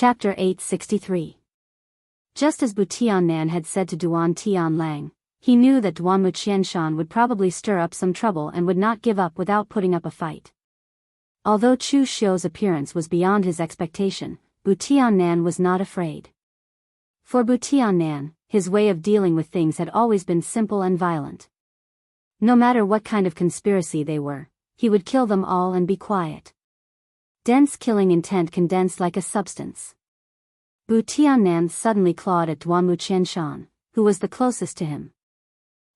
Chapter 863. Just as Bu Tiannan had said to Duan Tianlang, he knew that Duan Xianxia would probably stir up some trouble and would not give up without putting up a fight. Although Chu Xiu's appearance was beyond his expectation, Bu Tiannan was not afraid. For Bu Tiannan, his way of dealing with things had always been simple and violent. No matter what kind of conspiracy they were, he would kill them all and be quiet. Dense killing intent condensed like a substance. Bu Tiannan suddenly clawed at Duan Xianxia, who was the closest to him.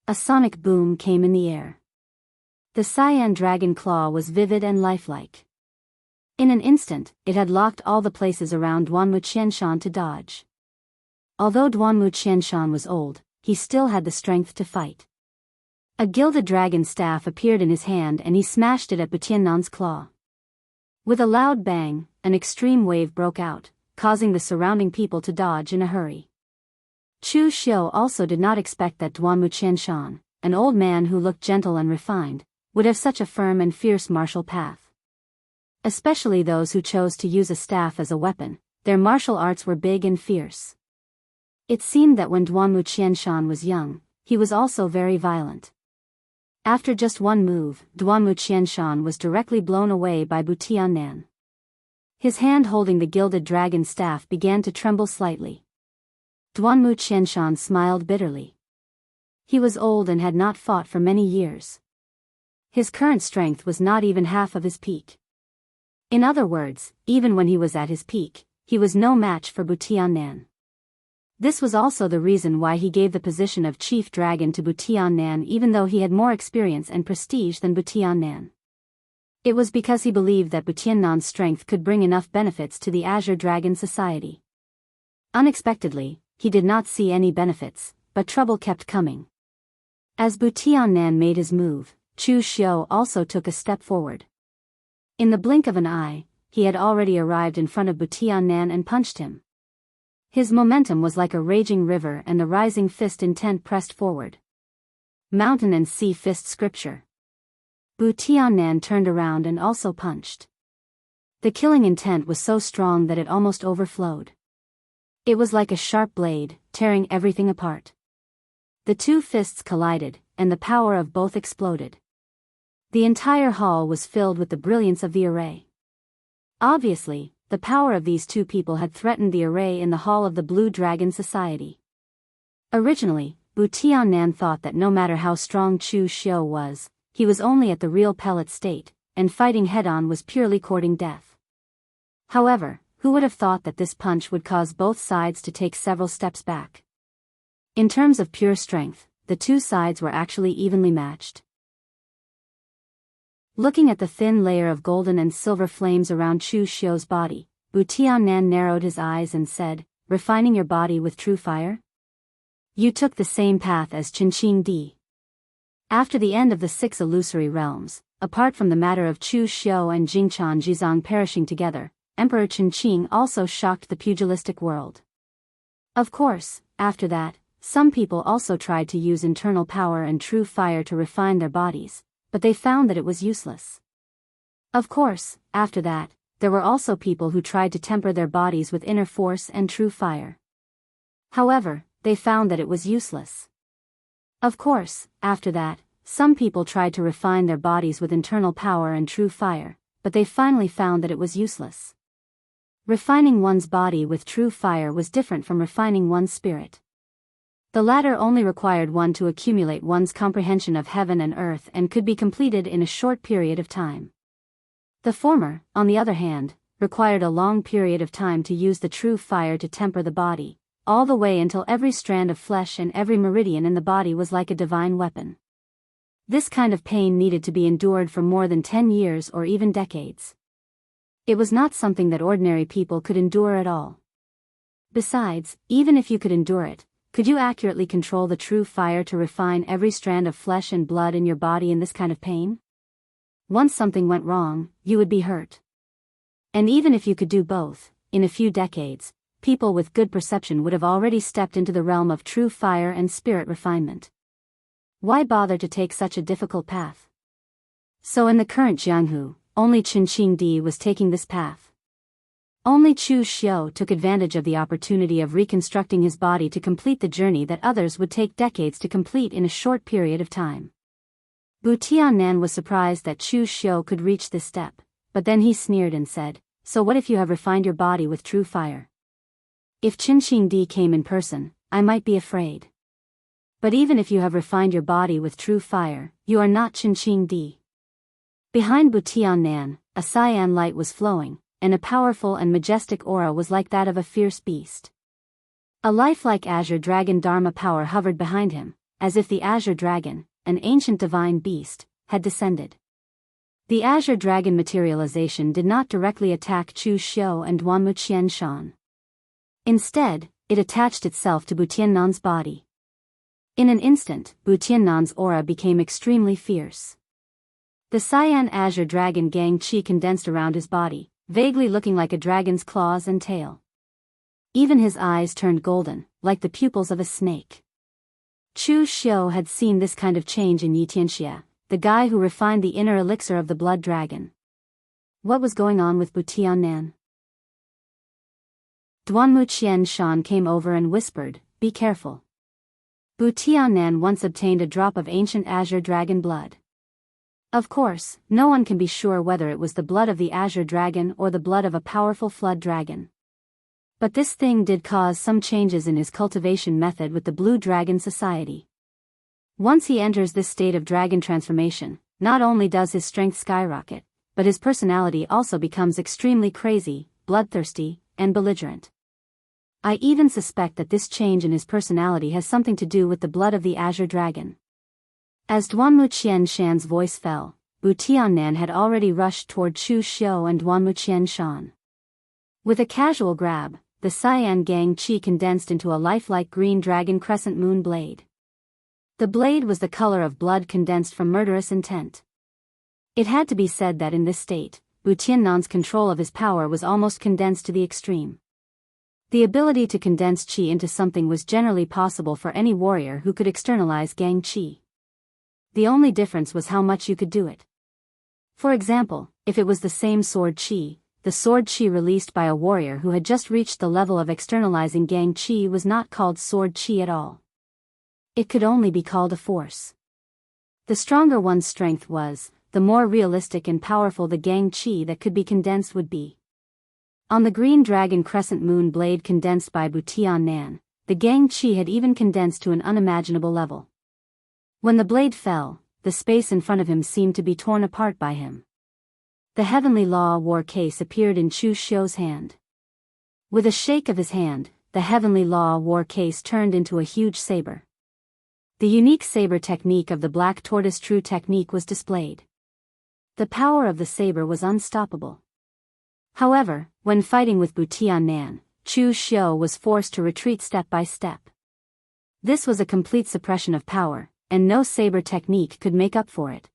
A sonic boom came in the air. The cyan dragon claw was vivid and lifelike. In an instant, it had locked all the places around Duan Xianxia to dodge. Although Duan Xianxia was old, he still had the strength to fight. A gilded dragon staff appeared in his hand and he smashed it at Bu Tiannan's claw. With a loud bang, an extreme wave broke out, causing the surrounding people to dodge in a hurry. Chu Xiu also did not expect that Duan Xianxia, an old man who looked gentle and refined, would have such a firm and fierce martial path. Especially those who chose to use a staff as a weapon, their martial arts were big and fierce. It seemed that when Duan Xianxia was young, he was also very violent. After just one move, Duan Xianxia was directly blown away by Bu Tiannan. His hand holding the gilded dragon staff began to tremble slightly. Duan Xianxia smiled bitterly. He was old and had not fought for many years. His current strength was not even half of his peak. In other words, even when he was at his peak, he was no match for Bu Tiannan. This was also the reason why he gave the position of chief dragon to Bu Tiannan even though he had more experience and prestige than Bu Tiannan. It was because he believed that Bu Tiannan's strength could bring enough benefits to the Azure Dragon Society. Unexpectedly, he did not see any benefits, but trouble kept coming. As Bu Tiannan made his move, Chu Xiu also took a step forward. In the blink of an eye, he had already arrived in front of Bu Tiannan and punched him. His momentum was like a raging river and the rising fist intent pressed forward. Mountain and sea fist scripture. Bu Tiannan turned around and also punched. The killing intent was so strong that it almost overflowed. It was like a sharp blade, tearing everything apart. The two fists collided, and the power of both exploded. The entire hall was filled with the brilliance of the array. Obviously, the power of these two people had threatened the array in the hall of the Blue Dragon Society. Originally, Bu Tiannan thought that no matter how strong Chu Xiu was, he was only at the real pellet state, and fighting head-on was purely courting death. However, who would have thought that this punch would cause both sides to take several steps back? In terms of pure strength, the two sides were actually evenly matched. Looking at the thin layer of golden and silver flames around Chu Xiu's body, Bu Tiannan narrowed his eyes and said, "Refining your body with true fire? You took the same path as Qinqing Di." After the end of the 6 illusory realms, apart from the matter of Chu Xiu and Jingchan Jizang perishing together, Emperor Qinqing also shocked the pugilistic world. Of course, after that, some people also tried to use internal power and true fire to refine their bodies, but they found that it was useless. Of course, after that, there were also people who tried to temper their bodies with inner force and true fire. However, they found that it was useless. Of course, after that, some people tried to refine their bodies with internal power and true fire, but they finally found that it was useless. Refining one's body with true fire was different from refining one's spirit. The latter only required one to accumulate one's comprehension of heaven and earth and could be completed in a short period of time. The former, on the other hand, required a long period of time to use the true fire to temper the body, all the way until every strand of flesh and every meridian in the body was like a divine weapon. This kind of pain needed to be endured for more than 10 years or even decades. It was not something that ordinary people could endure at all. Besides, even if you could endure it, could you accurately control the true fire to refine every strand of flesh and blood in your body in this kind of pain? Once something went wrong, you would be hurt. And even if you could do both, in a few decades, people with good perception would have already stepped into the realm of true fire and spirit refinement. Why bother to take such a difficult path? So in the current Jianghu, only Qinqing Di was taking this path. Only Chu Xiu took advantage of the opportunity of reconstructing his body to complete the journey that others would take decades to complete in a short period of time. Bu Tiannan was surprised that Chu Xiu could reach this step, but then he sneered and said, "So what if you have refined your body with true fire? If Qin Qingdi came in person, I might be afraid. But even if you have refined your body with true fire, you are not Qin Qingdi." Behind Bu Tiannan, a cyan light was flowing, and a powerful and majestic aura was like that of a fierce beast. A lifelike azure dragon Dharma power hovered behind him, as if the azure dragon, an ancient divine beast, had descended. The azure dragon materialization did not directly attack Chu Xiu and Duanmu Qianshan. Instead, it attached itself to Bu Tiannan's body. In an instant, Bu Tiannan's aura became extremely fierce. The cyan azure dragon Gang Qi condensed around his body, vaguely looking like a dragon's claws and tail. Even his eyes turned golden, like the pupils of a snake. Chu Xiu had seen this kind of change in Yi Tianxia, the guy who refined the inner elixir of the blood dragon. What was going on with Bu Tiannan? Duanmu Qianshan came over and whispered, "Be careful. Bu Tiannan once obtained a drop of ancient azure dragon blood." Of course, no one can be sure whether it was the blood of the azure dragon or the blood of a powerful flood dragon. But this thing did cause some changes in his cultivation method with the Blue Dragon Society. Once he enters this state of dragon transformation, not only does his strength skyrocket, but his personality also becomes extremely crazy, bloodthirsty, and belligerent. I even suspect that this change in his personality has something to do with the blood of the azure dragon. As Duanmu Qianshan's voice fell, Bu Tiannan had already rushed toward Chu Xiu and Duanmu Qianshan. With a casual grab, the cyan Gang Qi condensed into a lifelike green dragon crescent moon blade. The blade was the color of blood condensed from murderous intent. It had to be said that in this state, Bu Tiannan's control of his power was almost condensed to the extreme. The ability to condense qi into something was generally possible for any warrior who could externalize Gang Qi. The only difference was how much you could do it. For example, if it was the same sword qi, the sword qi released by a warrior who had just reached the level of externalizing Gang Qi was not called sword qi at all. It could only be called a force. The stronger one's strength was, the more realistic and powerful the Gang Qi that could be condensed would be. On the green dragon crescent moon blade condensed by Bu Tiannan, the Gang Qi had even condensed to an unimaginable level. When the blade fell, the space in front of him seemed to be torn apart by him. The Heavenly Law War Case appeared in Chu Xiu's hand. With a shake of his hand, the Heavenly Law War Case turned into a huge saber. The unique saber technique of the Black Tortoise True Technique was displayed. The power of the saber was unstoppable. However, when fighting with Bu Tiannan, Chu Xiu was forced to retreat step by step. This was a complete suppression of power, and no saber technique could make up for it.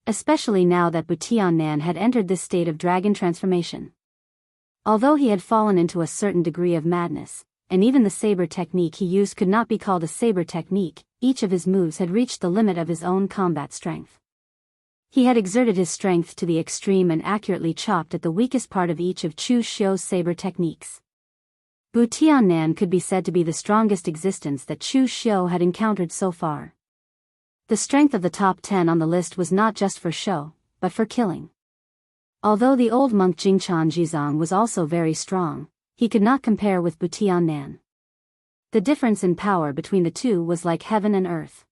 Especially now that Bu Tiannan had entered this state of dragon transformation. Although he had fallen into a certain degree of madness, and even the saber technique he used could not be called a saber technique, each of his moves had reached the limit of his own combat strength. He had exerted his strength to the extreme and accurately chopped at the weakest part of each of Chu Xiu's saber techniques. Bu Tiannan could be said to be the strongest existence that Chu Xiu had encountered so far. The strength of the top 10 on the list was not just for show, but for killing. Although the old monk Jingchan Jizang was also very strong, he could not compare with Bu Tiannan. The difference in power between the two was like heaven and earth.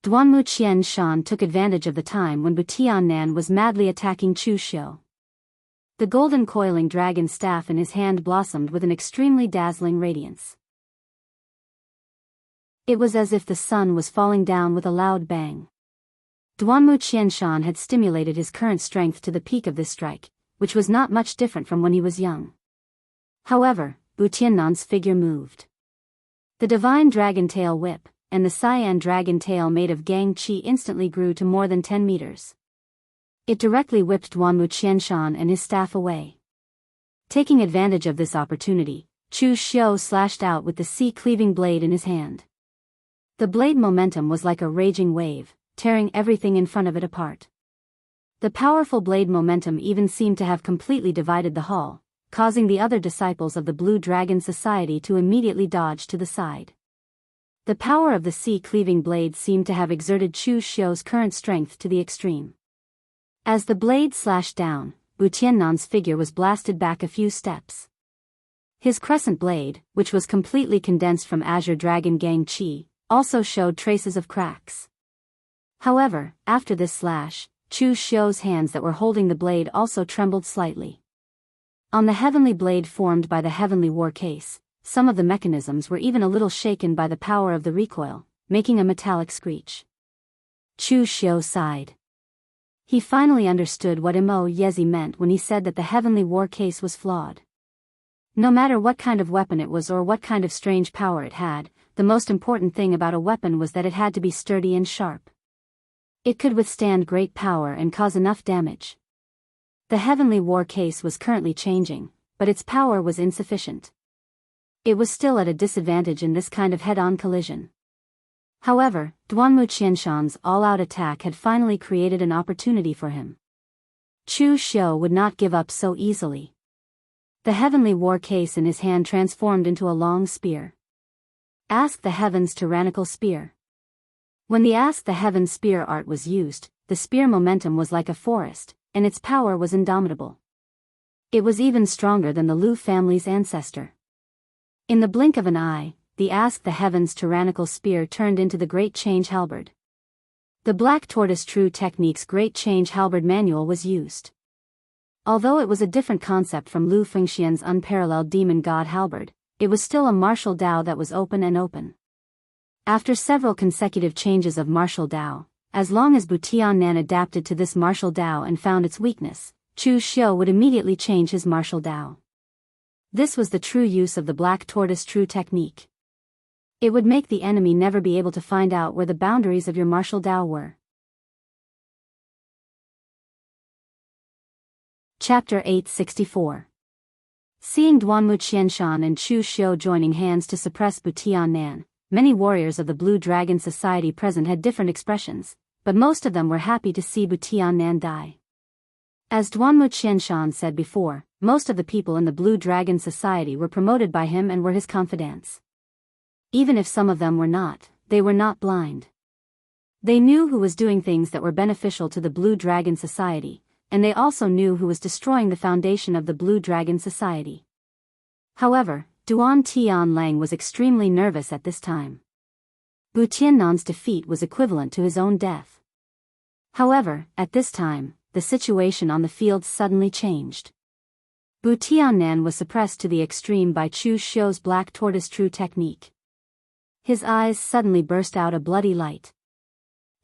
Duanmu Qianshan took advantage of the time when Bu Tiannan was madly attacking Chu Xiu. The golden coiling dragon staff in his hand blossomed with an extremely dazzling radiance. It was as if the sun was falling down with a loud bang. Duanmu Qianshan had stimulated his current strength to the peak of this strike, which was not much different from when he was young. However, Bu Tiannan's figure moved. The divine dragon tail whip, and the cyan dragon tail made of Gang Qi instantly grew to more than 10 meters. It directly whipped Duanmu Qianshan and his staff away. Taking advantage of this opportunity, Chu Xiu slashed out with the sea-cleaving blade in his hand. The blade momentum was like a raging wave, tearing everything in front of it apart. The powerful blade momentum even seemed to have completely divided the hull, causing the other disciples of the Blue Dragon Society to immediately dodge to the side. The power of the sea-cleaving blade seemed to have exerted Chu Xiu's current strength to the extreme. As the blade slashed down, Bu Tiannan's figure was blasted back a few steps. His crescent blade, which was completely condensed from Azure Dragon Gang Qi, also showed traces of cracks. However, after this slash, Chu Xiu's hands that were holding the blade also trembled slightly. On the heavenly blade formed by the heavenly war case, some of the mechanisms were even a little shaken by the power of the recoil, making a metallic screech. Chu Xiu sighed. He finally understood what Imo Yezi meant when he said that the heavenly war case was flawed. No matter what kind of weapon it was or what kind of strange power it had, the most important thing about a weapon was that it had to be sturdy and sharp. It could withstand great power and cause enough damage. The heavenly war case was currently changing, but its power was insufficient. It was still at a disadvantage in this kind of head-on collision. However, Duanmu Qianshan's all-out attack had finally created an opportunity for him. Chu Xiu would not give up so easily. The heavenly war case in his hand transformed into a long spear. Ask the Heavens tyrannical spear. When the Ask the Heavens spear art was used, the spear momentum was like a forest, and its power was indomitable. It was even stronger than the Lu family's ancestor. In the blink of an eye, the Ask the Heavens tyrannical spear turned into the Great Change Halberd. The Black Tortoise True Technique's Great Change Halberd manual was used. Although it was a different concept from Lu Fengxian's unparalleled Demon God Halberd, it was still a martial Dao that was open and open. After several consecutive changes of martial Dao, as long as Bu Tiannan adapted to this martial Dao and found its weakness, Chu Xiu would immediately change his martial Dao. This was the true use of the Black Tortoise True Technique. It would make the enemy never be able to find out where the boundaries of your martial Dao were. Chapter 864. Seeing Duanmu Qianshan and Chu Xiu joining hands to suppress Bu Tiannan, many warriors of the Blue Dragon Society present had different expressions, but most of them were happy to see Bu Tiannan die. As Duanmu Qianshan said before, most of the people in the Blue Dragon Society were promoted by him and were his confidants. Even if some of them were not, they were not blind. They knew who was doing things that were beneficial to the Blue Dragon Society, and they also knew who was destroying the foundation of the Blue Dragon Society. However, Duan Tianlang was extremely nervous at this time. Bu Tiannan's defeat was equivalent to his own death. However, at this time, the situation on the field suddenly changed. Bu Tiannan was suppressed to the extreme by Chu Xiu's Black Tortoise True Technique. His eyes suddenly burst out a bloody light.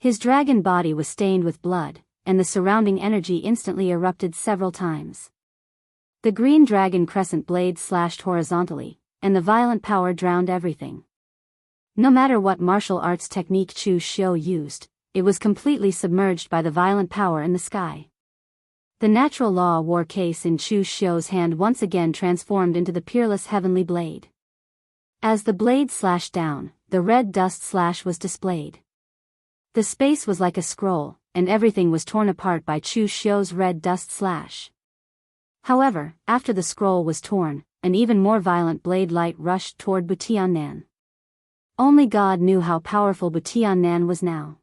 His dragon body was stained with blood, and the surrounding energy instantly erupted several times. The green dragon crescent blade slashed horizontally, and the violent power drowned everything. No matter what martial arts technique Chu Xiu used, it was completely submerged by the violent power in the sky. The natural law war case in Chu Xiu's hand once again transformed into the peerless heavenly blade. As the blade slashed down, the red dust slash was displayed. The space was like a scroll, and everything was torn apart by Chu Xiu's red dust slash. However, after the scroll was torn, an even more violent blade light rushed toward Bu Tiannan. Only God knew how powerful Bu Tiannan was now.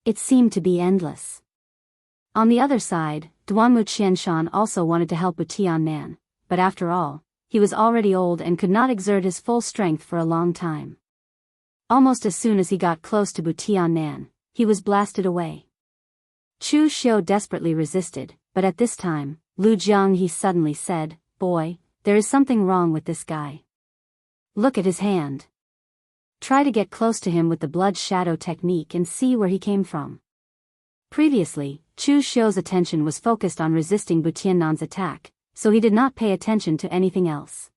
It seemed to be endless. On the other side, Duanmu Qianshan also wanted to help Bu Tiannan, but after all, he was already old and could not exert his full strength for a long time. Almost as soon as he got close to Bu Tiannan, he was blasted away. Chu Xiu desperately resisted, but at this time, Lu Jianghu suddenly said, "Boy, there is something wrong with this guy. Look at his hand. Try to get close to him with the blood shadow technique and see where he came from." Previously, Chu Xiu's attention was focused on resisting Bu Tiannan's attack, so he did not pay attention to anything else.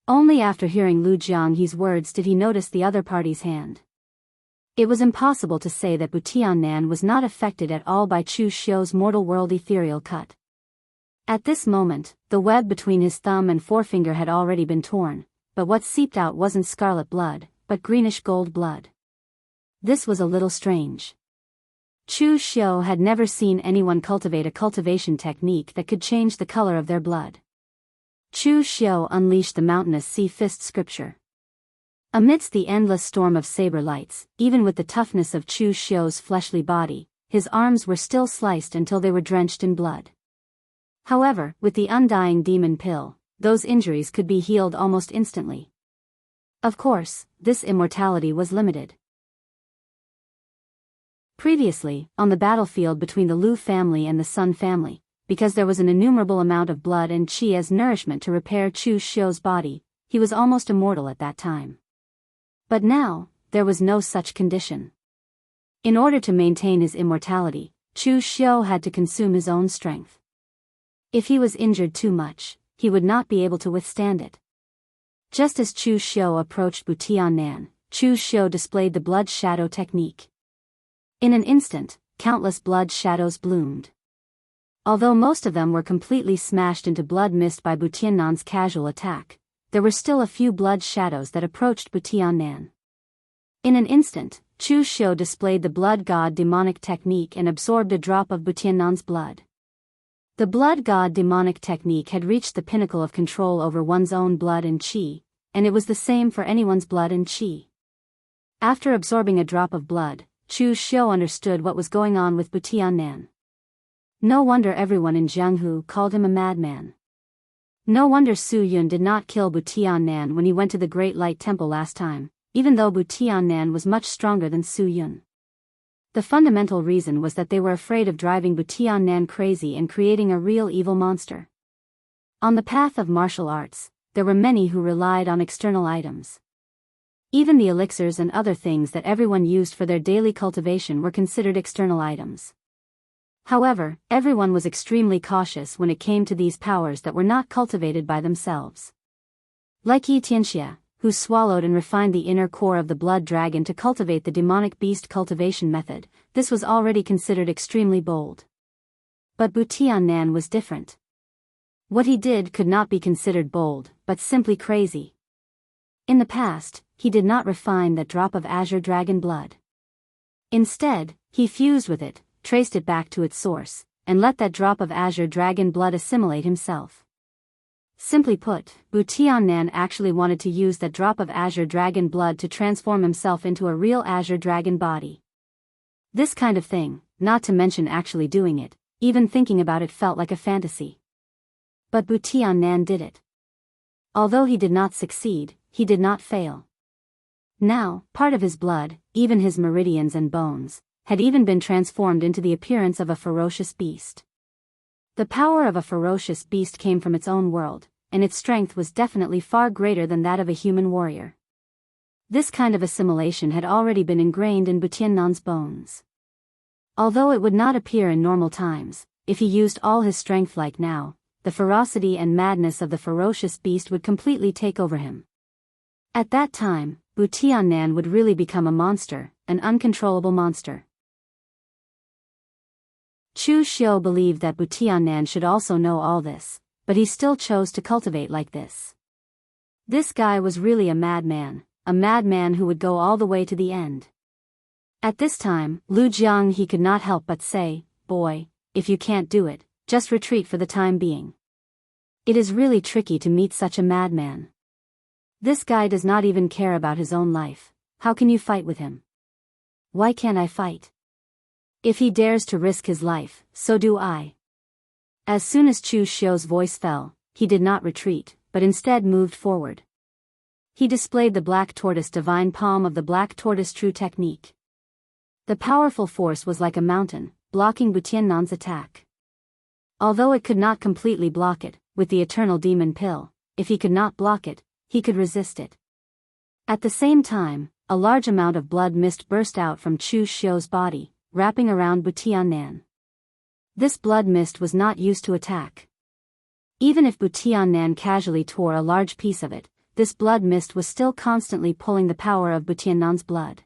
Only after hearing Lu Jianghu's words did he notice the other party's hand. It was impossible to say that Bu Tiannan was not affected at all by Chu Xiu's mortal world ethereal cut. At this moment, the web between his thumb and forefinger had already been torn, but what seeped out wasn't scarlet blood, but greenish gold blood. This was a little strange. Chu Xiu had never seen anyone cultivate a cultivation technique that could change the color of their blood. Chu Xiu unleashed the mountainous sea-fist scripture. Amidst the endless storm of saber lights, even with the toughness of Chu Xiu's fleshly body, his arms were still sliced until they were drenched in blood. However, with the undying demon pill, those injuries could be healed almost instantly. Of course, this immortality was limited. Previously, on the battlefield between the Lu family and the Sun family, because there was an innumerable amount of blood and qi as nourishment to repair Chu Xiu's body, he was almost immortal at that time. But now, there was no such condition. In order to maintain his immortality, Chu Xiu had to consume his own strength. If he was injured too much, he would not be able to withstand it. Just as Chu Xiu approached Butiannan, Chu Xiu displayed the blood shadow technique. In an instant, countless blood shadows bloomed. Although most of them were completely smashed into blood mist by Butiannan's casual attack, there were still a few blood shadows that approached Butiannan. In an instant, Chu Xiu displayed the blood god demonic technique and absorbed a drop of Butiannan's blood. The blood god demonic technique had reached the pinnacle of control over one's own blood and qi, and it was the same for anyone's blood and qi. After absorbing a drop of blood, Chu Xiu understood what was going on with Butiannan. No wonder everyone in Jianghu called him a madman. No wonder Su Yun did not kill Butiannan when he went to the Great Light Temple last time, even though Butiannan was much stronger than Su Yun. The fundamental reason was that they were afraid of driving Butiannan crazy and creating a real evil monster. On the path of martial arts, there were many who relied on external items. Even the elixirs and other things that everyone used for their daily cultivation were considered external items. However, everyone was extremely cautious when it came to these powers that were not cultivated by themselves. Like Wuxia Xianxia, who swallowed and refined the inner core of the blood dragon to cultivate the demonic beast cultivation method, this was already considered extremely bold. But Butiannan was different. What he did could not be considered bold, but simply crazy. In the past, he did not refine that drop of azure dragon blood. Instead, he fused with it, traced it back to its source, and let that drop of azure dragon blood assimilate himself. Simply put, Butiannan actually wanted to use that drop of azure dragon blood to transform himself into a real azure dragon body. This kind of thing, not to mention actually doing it, even thinking about it felt like a fantasy. But Butiannan did it. Although he did not succeed, he did not fail. Now, part of his blood, even his meridians and bones, had even been transformed into the appearance of a ferocious beast. The power of a ferocious beast came from its own world, and its strength was definitely far greater than that of a human warrior. This kind of assimilation had already been ingrained in Butiannan's bones. Although it would not appear in normal times, if he used all his strength like now, the ferocity and madness of the ferocious beast would completely take over him. At that time, Butiannan would really become a monster, an uncontrollable monster. Chu Xiu believed that Butiannan should also know all this, but he still chose to cultivate like this. This guy was really a madman who would go all the way to the end. At this time, Lu Jiang he could not help but say, "Boy, if you can't do it, just retreat for the time being. It is really tricky to meet such a madman. This guy does not even care about his own life. How can you fight with him?" "Why can't I fight? If he dares to risk his life, so do I." As soon as Chu Xiu's voice fell, he did not retreat, but instead moved forward. He displayed the black tortoise divine palm of the black tortoise true technique. The powerful force was like a mountain, blocking Butiannan's attack. Although it could not completely block it, with the eternal demon pill, if he could not block it, he could resist it. At the same time, a large amount of blood mist burst out from Chu Xiu's body, wrapping around Butiannan. This blood mist was not used to attack. Even if Butiannan casually tore a large piece of it, this blood mist was still constantly pulling the power of Butiannan's blood.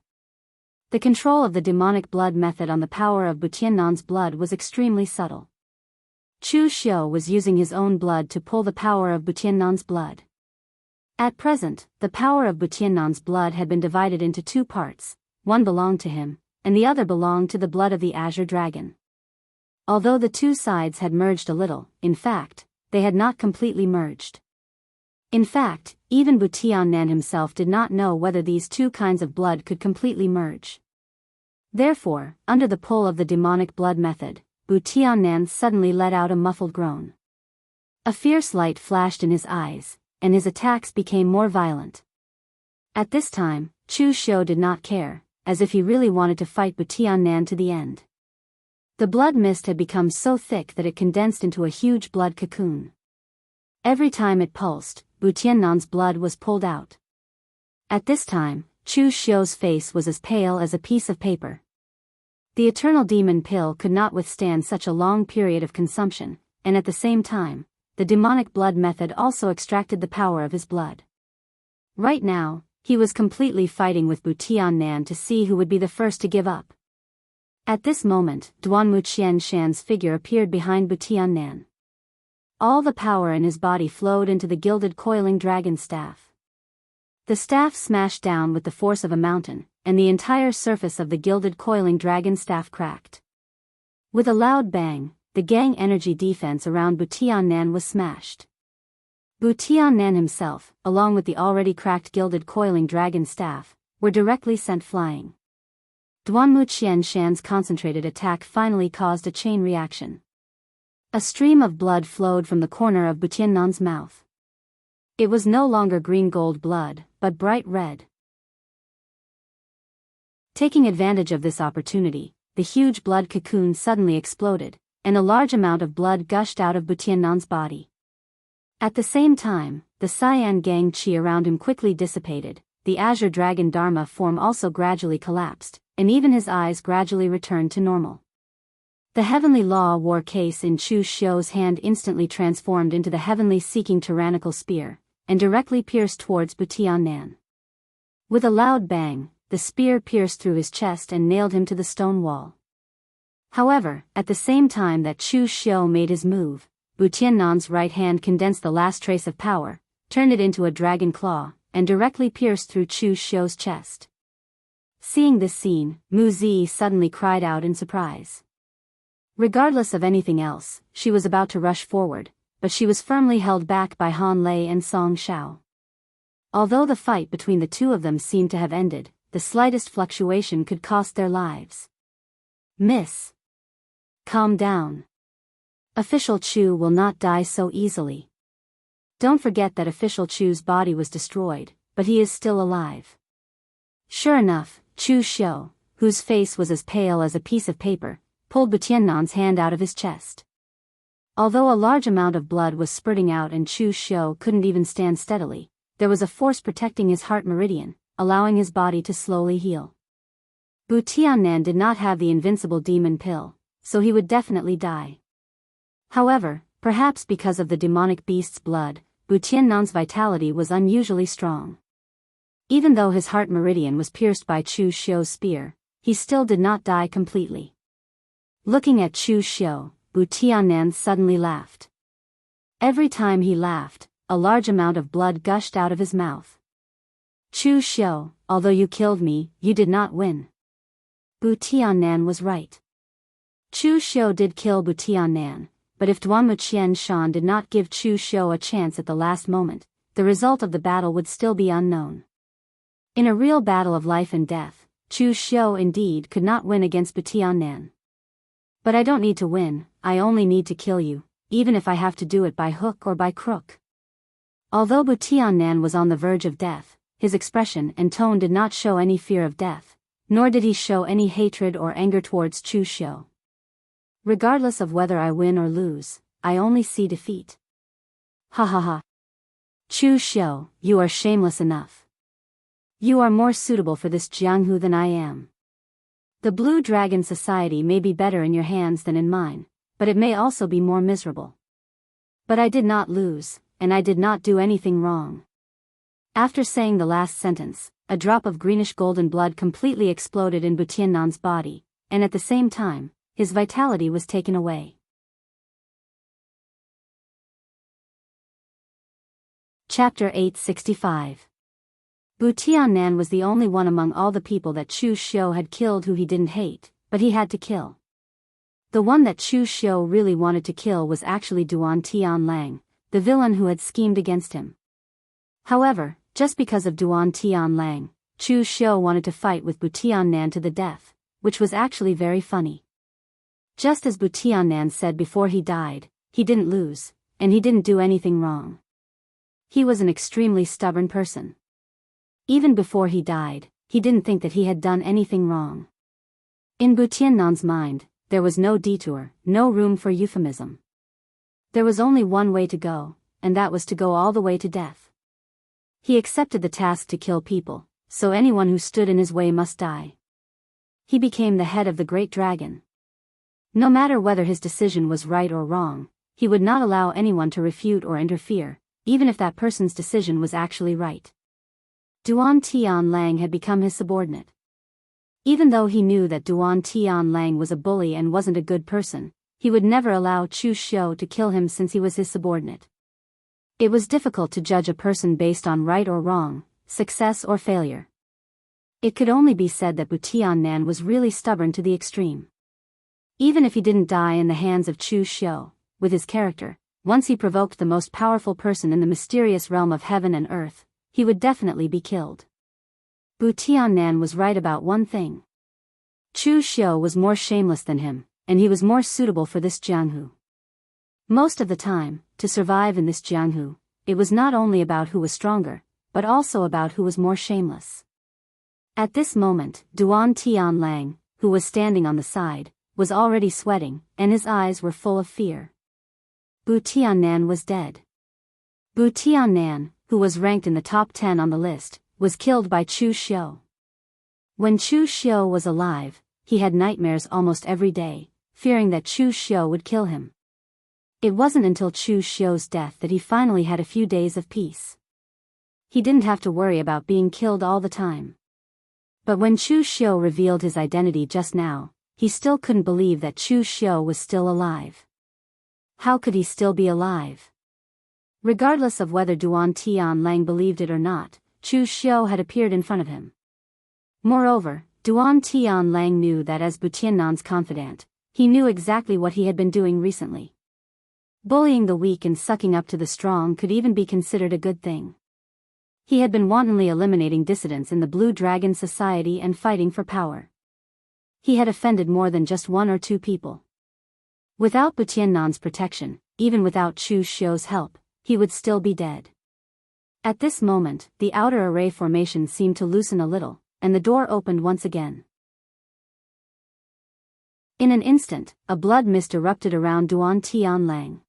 The control of the demonic blood method on the power of Butiannan's blood was extremely subtle. Chu Xiu was using his own blood to pull the power of Butiannan's blood. At present, the power of Butiannan's blood had been divided into two parts, one belonged to him, and the other belonged to the blood of the Azure Dragon. Although the two sides had merged a little, in fact, they had not completely merged. In fact, even Bu Tiannan himself did not know whether these two kinds of blood could completely merge. Therefore, under the pull of the demonic blood method, Bu Tiannan suddenly let out a muffled groan. A fierce light flashed in his eyes, and his attacks became more violent. At this time, Chu Xiu did not care, as if he really wanted to fight Bu Tiannan to the end. The blood mist had become so thick that it condensed into a huge blood cocoon. Every time it pulsed, Bu Tiannan's blood was pulled out. At this time, Chu Xiu's face was as pale as a piece of paper. The eternal demon pill could not withstand such a long period of consumption, and at the same time, the demonic blood method also extracted the power of his blood. Right now, he was completely fighting with Bu Tiannan to see who would be the first to give up. At this moment, Wuxia Xianxia's figure appeared behind Bu Tiannan. All the power in his body flowed into the gilded coiling dragon staff. The staff smashed down with the force of a mountain, and the entire surface of the gilded coiling dragon staff cracked. With a loud bang, the gang energy defense around Bu Tiannan was smashed. Bu Tiannan himself, along with the already cracked gilded coiling dragon staff, were directly sent flying. Wuxia Xianxia's concentrated attack finally caused a chain reaction. A stream of blood flowed from the corner of Bu Tiannan's mouth. It was no longer green-gold blood, but bright red. Taking advantage of this opportunity, the huge blood cocoon suddenly exploded, and a large amount of blood gushed out of Bu Tiannan's body. At the same time, the cyan gang qi around him quickly dissipated, the azure dragon dharma form also gradually collapsed, and even his eyes gradually returned to normal. The heavenly law war case in Chu Xiu's hand instantly transformed into the heavenly seeking tyrannical spear, and directly pierced towards Bu Tiannan. With a loud bang, the spear pierced through his chest and nailed him to the stone wall. However, at the same time that Chu Xiu made his move, Bu Tiannan's right hand condensed the last trace of power, turned it into a dragon claw, and directly pierced through Chu Xiu's chest. Seeing this scene, Mu Zi suddenly cried out in surprise. Regardless of anything else, she was about to rush forward, but she was firmly held back by Han Lei and Song Shao. Although the fight between the two of them seemed to have ended, the slightest fluctuation could cost their lives. Miss. Calm down. Official Chu will not die so easily. Don't forget that Official Chu's body was destroyed, but he is still alive. Sure enough, Chu Xiu, whose face was as pale as a piece of paper, pulled Bu Tiannan's hand out of his chest. Although a large amount of blood was spurting out and Chu Xiu couldn't even stand steadily, there was a force protecting his heart meridian, allowing his body to slowly heal. Bu Tiannan did not have the invincible demon pill, so he would definitely die. However, perhaps because of the demonic beast's blood, Bu Tiannan's vitality was unusually strong. Even though his heart meridian was pierced by Chu Xiu's spear, he still did not die completely. Looking at Chu Xiu, Bu Tiannan suddenly laughed. Every time he laughed, a large amount of blood gushed out of his mouth. Chu Xiu, although you killed me, you did not win. Bu Tiannan was right. Chu Xiu did kill Bu Tiannan, but if Wuxia Xianxia did not give Chu Xiu a chance at the last moment, the result of the battle would still be unknown. In a real battle of life and death, Chu Xiu indeed could not win against Bu Tiannan. But I don't need to win, I only need to kill you, even if I have to do it by hook or by crook. Although Bu Tiannan was on the verge of death, his expression and tone did not show any fear of death, nor did he show any hatred or anger towards Chu Xiu. Regardless of whether I win or lose, I only see defeat. Ha ha ha. Chu Xiu, you are shameless enough. You are more suitable for this Jianghu than I am. The Blue Dragon Society may be better in your hands than in mine, but it may also be more miserable. But I did not lose, and I did not do anything wrong. After saying the last sentence, a drop of greenish-golden blood completely exploded in Bu Tiannan's body, and at the same time, his vitality was taken away. Chapter 865. Bu Tiannan was the only one among all the people that Chu Xiu had killed who he didn't hate, but he had to kill. The one that Chu Xiu really wanted to kill was actually Duan Tianlang, the villain who had schemed against him. However, just because of Duan Tianlang, Chu Xiu wanted to fight with Bu Tiannan to the death, which was actually very funny. Just as Bu Tiannan said before he died, he didn't lose, and he didn't do anything wrong. He was an extremely stubborn person. Even before he died, he didn't think that he had done anything wrong. In Bu Tiannan's mind, there was no detour, no room for euphemism. There was only one way to go, and that was to go all the way to death. He accepted the task to kill people, so anyone who stood in his way must die. He became the head of the great dragon. No matter whether his decision was right or wrong, he would not allow anyone to refute or interfere, even if that person's decision was actually right. Duan Tianlang had become his subordinate. Even though he knew that Duan Tianlang was a bully and wasn't a good person, he would never allow Chu Xiu to kill him since he was his subordinate. It was difficult to judge a person based on right or wrong, success or failure. It could only be said that Bu Tiannan was really stubborn to the extreme. Even if he didn't die in the hands of Chu Xiu, with his character, once he provoked the most powerful person in the mysterious realm of heaven and earth, he would definitely be killed. Bu Tiannan was right about one thing. Chu Xiu was more shameless than him, and he was more suitable for this Jianghu. Most of the time, to survive in this Jianghu, it was not only about who was stronger, but also about who was more shameless. At this moment, Duan Tianlang, who was standing on the side, was already sweating, and his eyes were full of fear. Bu Tiannan was dead. Bu Tiannan, who was ranked in the top 10 on the list, was killed by Chu Xiu. When Chu Xiu was alive, he had nightmares almost every day, fearing that Chu Xiu would kill him. It wasn't until Chu Xiu's death that he finally had a few days of peace. He didn't have to worry about being killed all the time. But when Chu Xiu revealed his identity just now, he still couldn't believe that Chu Xiu was still alive. How could he still be alive? Regardless of whether Duan Tianlang believed it or not, Chu Xiu had appeared in front of him. Moreover, Duan Tianlang knew that as Bu Tiannan's confidant, he knew exactly what he had been doing recently. Bullying the weak and sucking up to the strong could even be considered a good thing. He had been wantonly eliminating dissidents in the Blue Dragon Society and fighting for power. He had offended more than just one or two people. Without Bu Tiannan's protection, even without Chu Xiu's help, he would still be dead. At this moment, the outer array formation seemed to loosen a little, and the door opened once again. In an instant, a blood mist erupted around Duan Tianlang.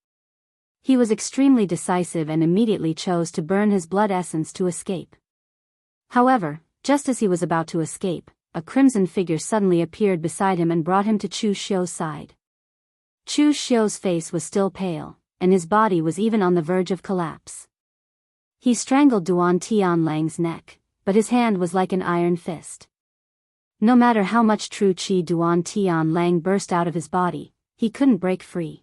He was extremely decisive and immediately chose to burn his blood essence to escape. However, just as he was about to escape, a crimson figure suddenly appeared beside him and brought him to Chu Xiu's side. Chu Xiu's face was still pale, and his body was even on the verge of collapse. He strangled Duan Tianlang's neck, but his hand was like an iron fist. No matter how much true qi Duan Tianlang burst out of his body, he couldn't break free.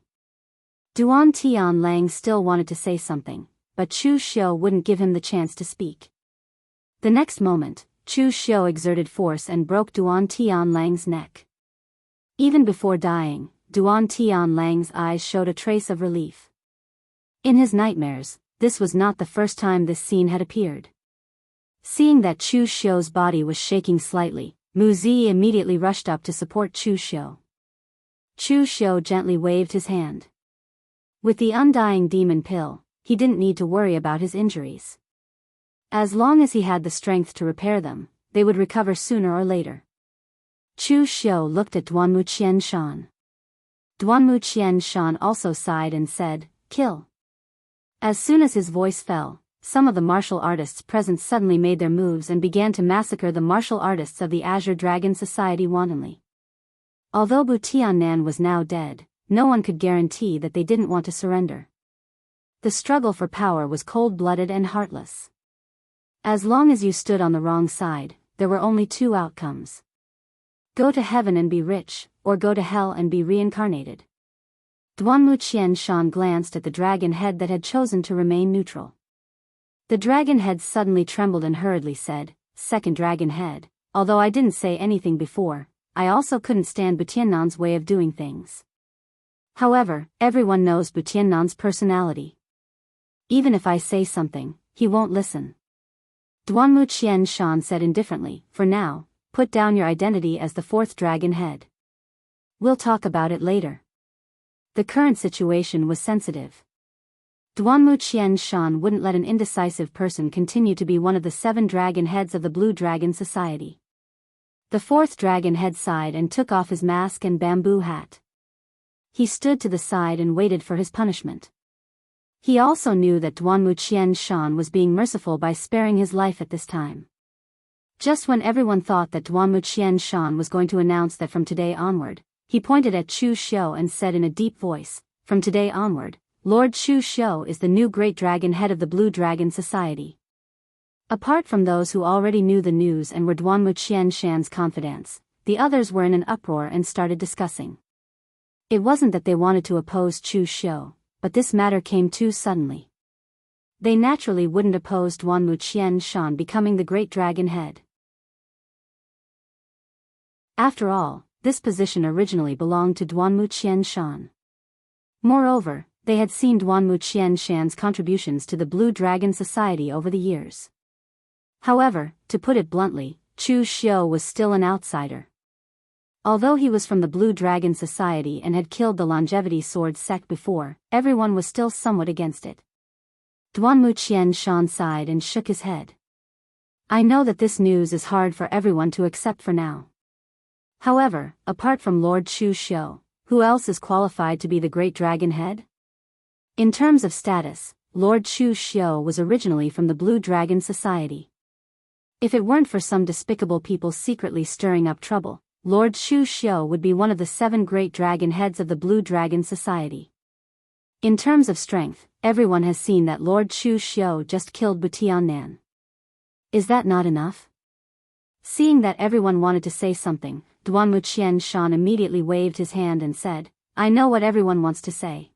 Duan Tianlang still wanted to say something, but Chu Xiu wouldn't give him the chance to speak. The next moment, Chu Xiu exerted force and broke Duan Tianlang's neck. Even before dying, Duan Tianlang's eyes showed a trace of relief. In his nightmares, this was not the first time this scene had appeared. Seeing that Chu Xiu's body was shaking slightly, Mu Zi immediately rushed up to support Chu Xiu. Chu Xiu gently waved his hand. With the undying demon pill, he didn't need to worry about his injuries. As long as he had the strength to repair them, they would recover sooner or later. Chu Xiu looked at Duanmu Qianshan. Duanmu Qianshan also sighed and said, "Kill." As soon as his voice fell, some of the martial artists present suddenly made their moves and began to massacre the martial artists of the Azure Dragon Society wantonly. Although Bu Tiannan was now dead, no one could guarantee that they didn't want to surrender. The struggle for power was cold-blooded and heartless. As long as you stood on the wrong side, there were only two outcomes. Go to heaven and be rich, or go to hell and be reincarnated. Duanmu Qianshan glanced at the dragon head that had chosen to remain neutral. The dragon head suddenly trembled and hurriedly said, "Second dragon head, although I didn't say anything before, I also couldn't stand Bu Tiannan's way of doing things. However, everyone knows Bu Tiannan's personality. Even if I say something, he won't listen. Duanmu Qianshan said indifferently, for now, put down your identity as the fourth dragon head. We'll talk about it later. The current situation was sensitive. Duanmu Qianshan wouldn't let an indecisive person continue to be one of the 7 dragon heads of the Blue Dragon Society. The fourth dragon head sighed and took off his mask and bamboo hat. He stood to the side and waited for his punishment. He also knew that Duanmu Qianshan was being merciful by sparing his life at this time. Just when everyone thought that Duanmu Qianshan was going to announce that from today onward, he pointed at Chu Xiu and said in a deep voice, "From today onward, Lord Chu Xiu is the new great dragon head of the Blue Dragon Society." Apart from those who already knew the news and were Duanmu Qianshan's confidants, the others were in an uproar and started discussing. It wasn't that they wanted to oppose Chu Xiu, but this matter came too suddenly. They naturally wouldn't oppose Duanmu Qianshan becoming the great dragon head. After all, this position originally belonged to Duanmu Qianshan. Moreover, they had seen Duanmu Qianshan's contributions to the Blue Dragon Society over the years. However, to put it bluntly, Chu Xiu was still an outsider. Although he was from the Blue Dragon Society and had killed the Longevity Sword sect before, everyone was still somewhat against it. Duanmu Qianshan sighed and shook his head. I know that this news is hard for everyone to accept for now. However, apart from Lord Chu Xiu, who else is qualified to be the Great Dragon Head? In terms of status, Lord Chu Xiu was originally from the Blue Dragon Society. If it weren't for some despicable people secretly stirring up trouble, Lord Chu Xiu would be one of the 7 great dragon heads of the Blue Dragon Society. In terms of strength, everyone has seen that Lord Chu Xiu just killed Butiannan. Is that not enough? Seeing that everyone wanted to say something, Duanmu Qianshan immediately waved his hand and said, I know what everyone wants to say.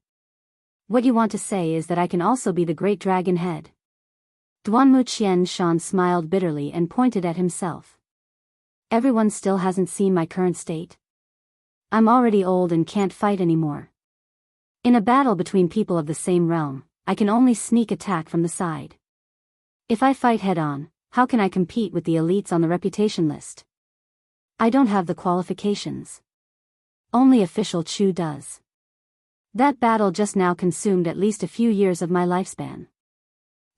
What you want to say is that I can also be the great dragon head. Duanmu Qianshan smiled bitterly and pointed at himself. Everyone still hasn't seen my current state. I'm already old and can't fight anymore. In a battle between people of the same realm, I can only sneak attack from the side. If I fight head-on, how can I compete with the elites on the reputation list? I don't have the qualifications. Only official Chu does. That battle just now consumed at least a few years of my lifespan.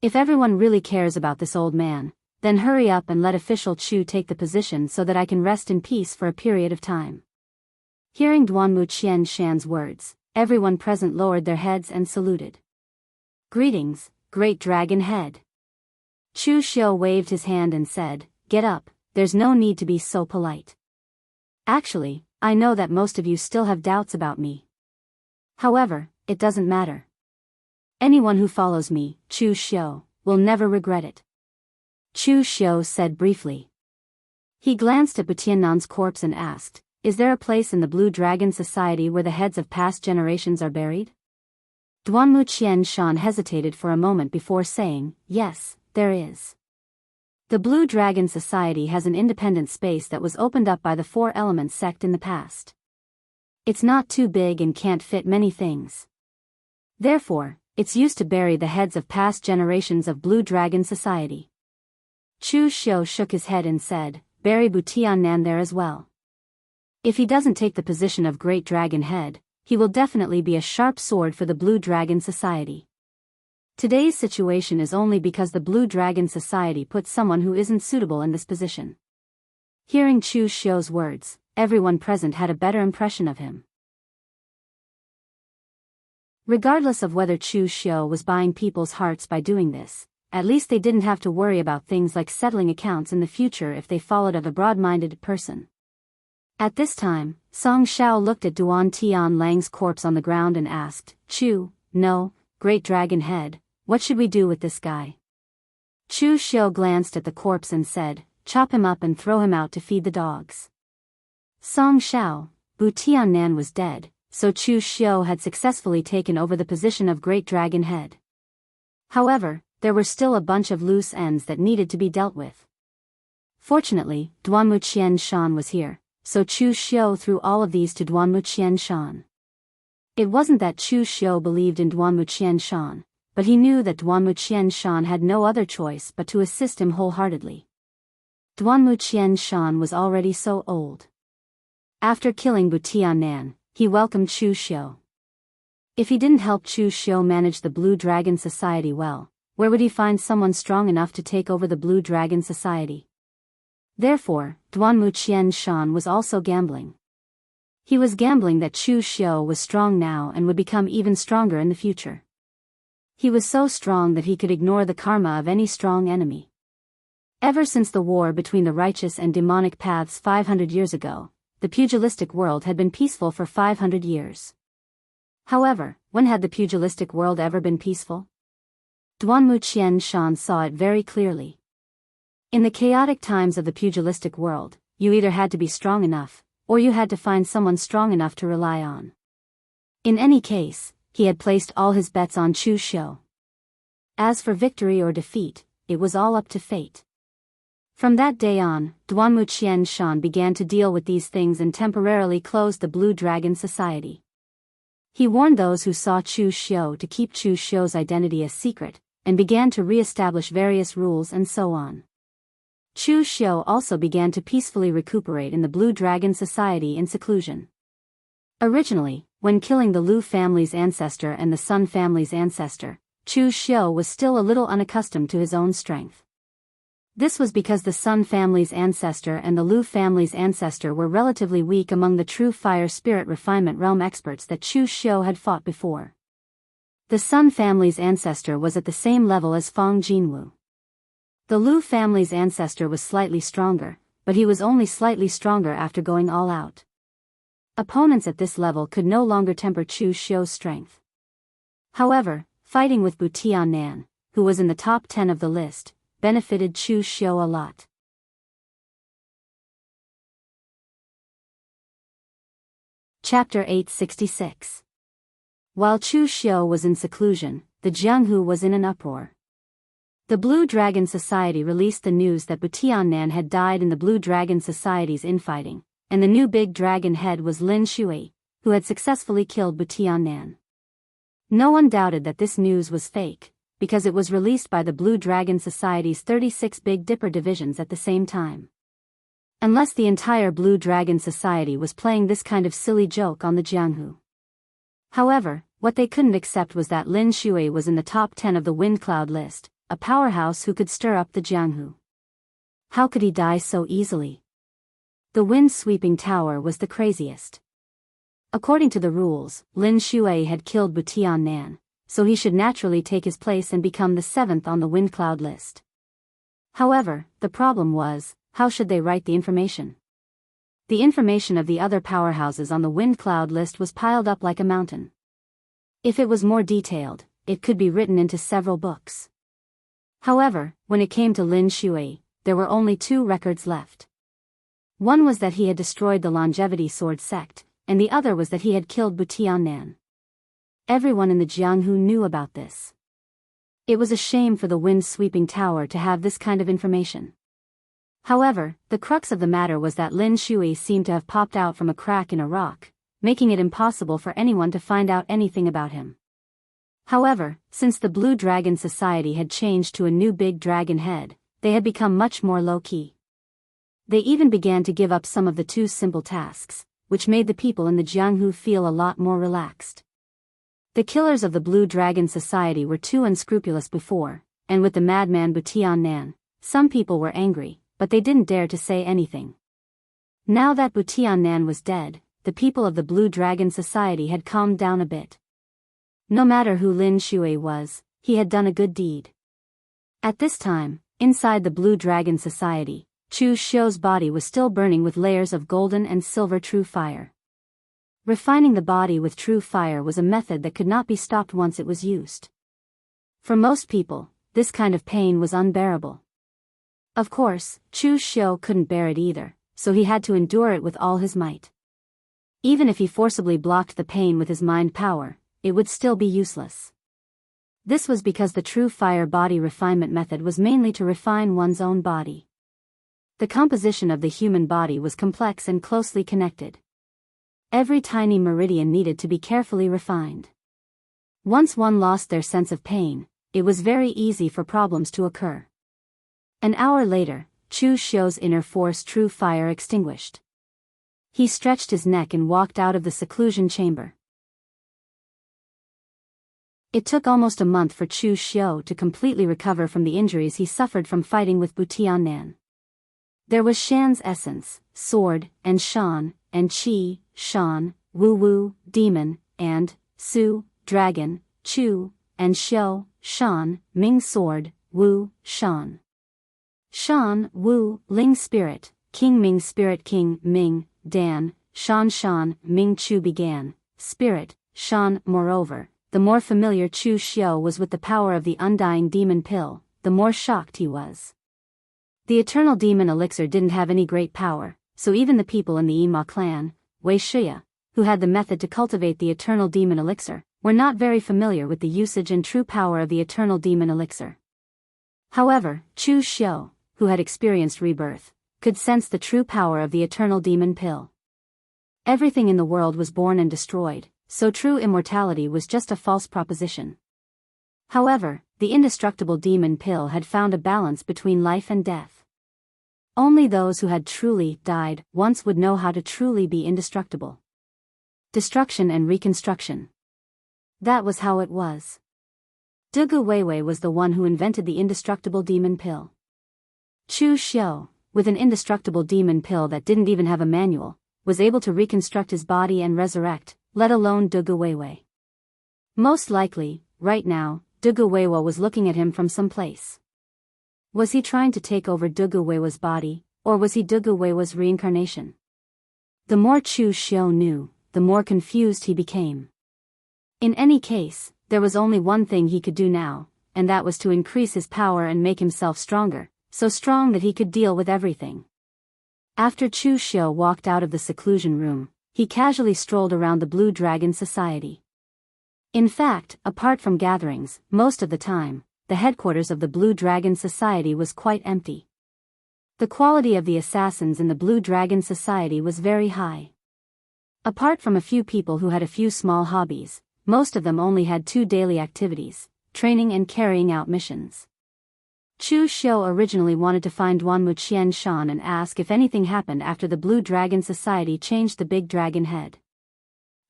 If everyone really cares about this old man, then hurry up and let official Chu take the position so that I can rest in peace for a period of time. Hearing Duanmu Qianshan's words, everyone present lowered their heads and saluted. Greetings, great dragon head. Chu Xiu waved his hand and said, Get up, there's no need to be so polite. Actually, I know that most of you still have doubts about me. However, it doesn't matter. Anyone who follows me, Chu Xiu, will never regret it. Chu Xiu said briefly. He glanced at Butiannan's corpse and asked, Is there a place in the Blue Dragon Society where the heads of past generations are buried? Duanmu Qianshan hesitated for a moment before saying, Yes, there is. The Blue Dragon Society has an independent space that was opened up by the 4 Elements sect in the past. It's not too big and can't fit many things. Therefore, it's used to bury the heads of past generations of Blue Dragon Society. Chu Xiu shook his head and said, Bury Butiannan there as well. If he doesn't take the position of Great Dragon Head, he will definitely be a sharp sword for the Blue Dragon Society. Today's situation is only because the Blue Dragon Society put someone who isn't suitable in this position. Hearing Chu Xiu's words, everyone present had a better impression of him. Regardless of whether Chu Xiu was buying people's hearts by doing this, at least they didn't have to worry about things like settling accounts in the future if they followed a broad-minded person. At this time, Song Xiao looked at Duan Tianlang's corpse on the ground and asked, Chu, no, Great Dragon Head, what should we do with this guy? Chu Xiu glanced at the corpse and said, Chop him up and throw him out to feed the dogs. Song Xiao, Butiannan was dead, so Chu Xiu had successfully taken over the position of Great Dragon Head. However, there were still a bunch of loose ends that needed to be dealt with. Fortunately, Duanmu Qianshan was here, so Chu Xiu threw all of these to Duanmu Qianshan. It wasn't that Chu Xiu believed in Duanmu Qianshan, but he knew that Wuxia Xianxia had no other choice but to assist him wholeheartedly. Wuxia Xianxia was already so old. After killing Butianan, he welcomed Chu Xiu. If he didn't help Chu Xiu manage the Blue Dragon Society well, where would he find someone strong enough to take over the Blue Dragon Society? Therefore, Wuxia Xianxia was also gambling. He was gambling that Chu Xiu was strong now and would become even stronger in the future. He was so strong that he could ignore the karma of any strong enemy. Ever since the war between the righteous and demonic paths 500 years ago, the pugilistic world had been peaceful for 500 years. However, when had the pugilistic world ever been peaceful? Wuxia Xianxia saw it very clearly. In the chaotic times of the pugilistic world, you either had to be strong enough, or you had to find someone strong enough to rely on. In any case, he had placed all his bets on Chu Xiu. As for victory or defeat, it was all up to fate. From that day on, Wuxia Xianxia began to deal with these things and temporarily closed the Blue Dragon Society. He warned those who saw Chu Xiu to keep Chu Xiu's identity a secret, and began to re-establish various rules and so on. Chu Xiu also began to peacefully recuperate in the Blue Dragon Society in seclusion. Originally, when killing the Lu family's ancestor and the Sun family's ancestor, Chu Xiu was still a little unaccustomed to his own strength. This was because the Sun family's ancestor and the Lu family's ancestor were relatively weak among the true fire spirit refinement realm experts that Chu Xiu had fought before. The Sun family's ancestor was at the same level as Fang Jinwu. The Lu family's ancestor was slightly stronger, but he was only slightly stronger after going all out. Opponents at this level could no longer temper Chu Xiu's strength. However, fighting with Butianan, who was in the top 10 of the list, benefited Chu Xiu a lot. Chapter 866. While Chu Xiu was in seclusion, the Jianghu was in an uproar. The Blue Dragon Society released the news that Butianan had died in the Blue Dragon Society's infighting, and the new big dragon head was Lin Shui, who had successfully killed Butianan. No one doubted that this news was fake, because it was released by the Blue Dragon Society's 36 Big Dipper divisions at the same time. Unless the entire Blue Dragon Society was playing this kind of silly joke on the Jianghu. However, what they couldn't accept was that Lin Shui was in the top 10 of the Wind Cloud list, a powerhouse who could stir up the Jianghu. How could he die so easily? The wind-sweeping tower was the craziest. According to the rules, Lin Shui had killed Butianan, so he should naturally take his place and become the 7th on the Wind Cloud list. However, the problem was, how should they write the information? The information of the other powerhouses on the Wind Cloud list was piled up like a mountain. If it was more detailed, it could be written into several books. However, when it came to Lin Shui, there were only 2 records left. One was that he had destroyed the Longevity Sword sect, and the other was that he had killed Butianan. Everyone in the Jianghu knew about this. It was a shame for the wind-sweeping tower to have this kind of information. However, the crux of the matter was that Lin Shui seemed to have popped out from a crack in a rock, making it impossible for anyone to find out anything about him. However, since the Blue Dragon Society had changed to a new big dragon head, they had become much more low-key. They even began to give up some of the too simple tasks, which made the people in the Jianghu feel a lot more relaxed. The killers of the Blue Dragon Society were too unscrupulous before, and with the madman Butianan, some people were angry, but they didn't dare to say anything. Now that Butianan was dead, the people of the Blue Dragon Society had calmed down a bit. No matter who Lin Shui was, he had done a good deed. At this time, inside the Blue Dragon Society, Chu Xiu's body was still burning with layers of golden and silver true fire. Refining the body with true fire was a method that could not be stopped once it was used. For most people, this kind of pain was unbearable. Of course, Chu Xiu couldn't bear it either, so he had to endure it with all his might. Even if he forcibly blocked the pain with his mind power, it would still be useless. This was because the true fire body refinement method was mainly to refine one's own body. The composition of the human body was complex and closely connected. Every tiny meridian needed to be carefully refined. Once one lost their sense of pain, it was very easy for problems to occur. An hour later, Chu Xiu's inner force true fire extinguished. He stretched his neck and walked out of the seclusion chamber. It took almost a month for Chu Xiu to completely recover from the injuries he suffered from fighting with Butiannan. There was Shan's essence, sword, and Shan, and Qi, Shan, Wu Wu, demon, and Su, dragon, Chu, and Xiu, Shan, Ming sword, Wu, Shan. Shan, Wu, Ling spirit, King Ming spirit King Ming, Dan, Shan, Ming Chu began, spirit, Shan. Moreover, the more familiar Chu Xiu was with the power of the undying demon pill, the more shocked he was. The eternal demon elixir didn't have any great power, so even the people in the Yima clan, Wei Shia, who had the method to cultivate the eternal demon elixir, were not very familiar with the usage and true power of the eternal demon elixir. However, Chu Xiu, who had experienced rebirth, could sense the true power of the eternal demon pill. Everything in the world was born and destroyed, so true immortality was just a false proposition. However, the indestructible demon pill had found a balance between life and death. Only those who had truly died once would know how to truly be indestructible. Destruction and reconstruction. That was how it was. Dugu Weiwei was the one who invented the indestructible demon pill. Chu Xiu, with an indestructible demon pill that didn't even have a manual, was able to reconstruct his body and resurrect, let alone Dugu Weiwei. Most likely, right now, Dugu Weiwei was looking at him from some place. Was he trying to take over Dugu Weiwei's body, or was he Dugu Weiwei's reincarnation? The more Chu Xiu knew, the more confused he became. In any case, there was only one thing he could do now, and that was to increase his power and make himself stronger, so strong that he could deal with everything. After Chu Xiu walked out of the seclusion room, he casually strolled around the Blue Dragon Society. In fact, apart from gatherings, most of the time, the headquarters of the Blue Dragon Society was quite empty. The quality of the assassins in the Blue Dragon Society was very high. Apart from a few people who had a few small hobbies, most of them only had 2 daily activities, training and carrying out missions. Chu Xiu originally wanted to find Wuxia Xianxia and ask if anything happened after the Blue Dragon Society changed the big dragon head.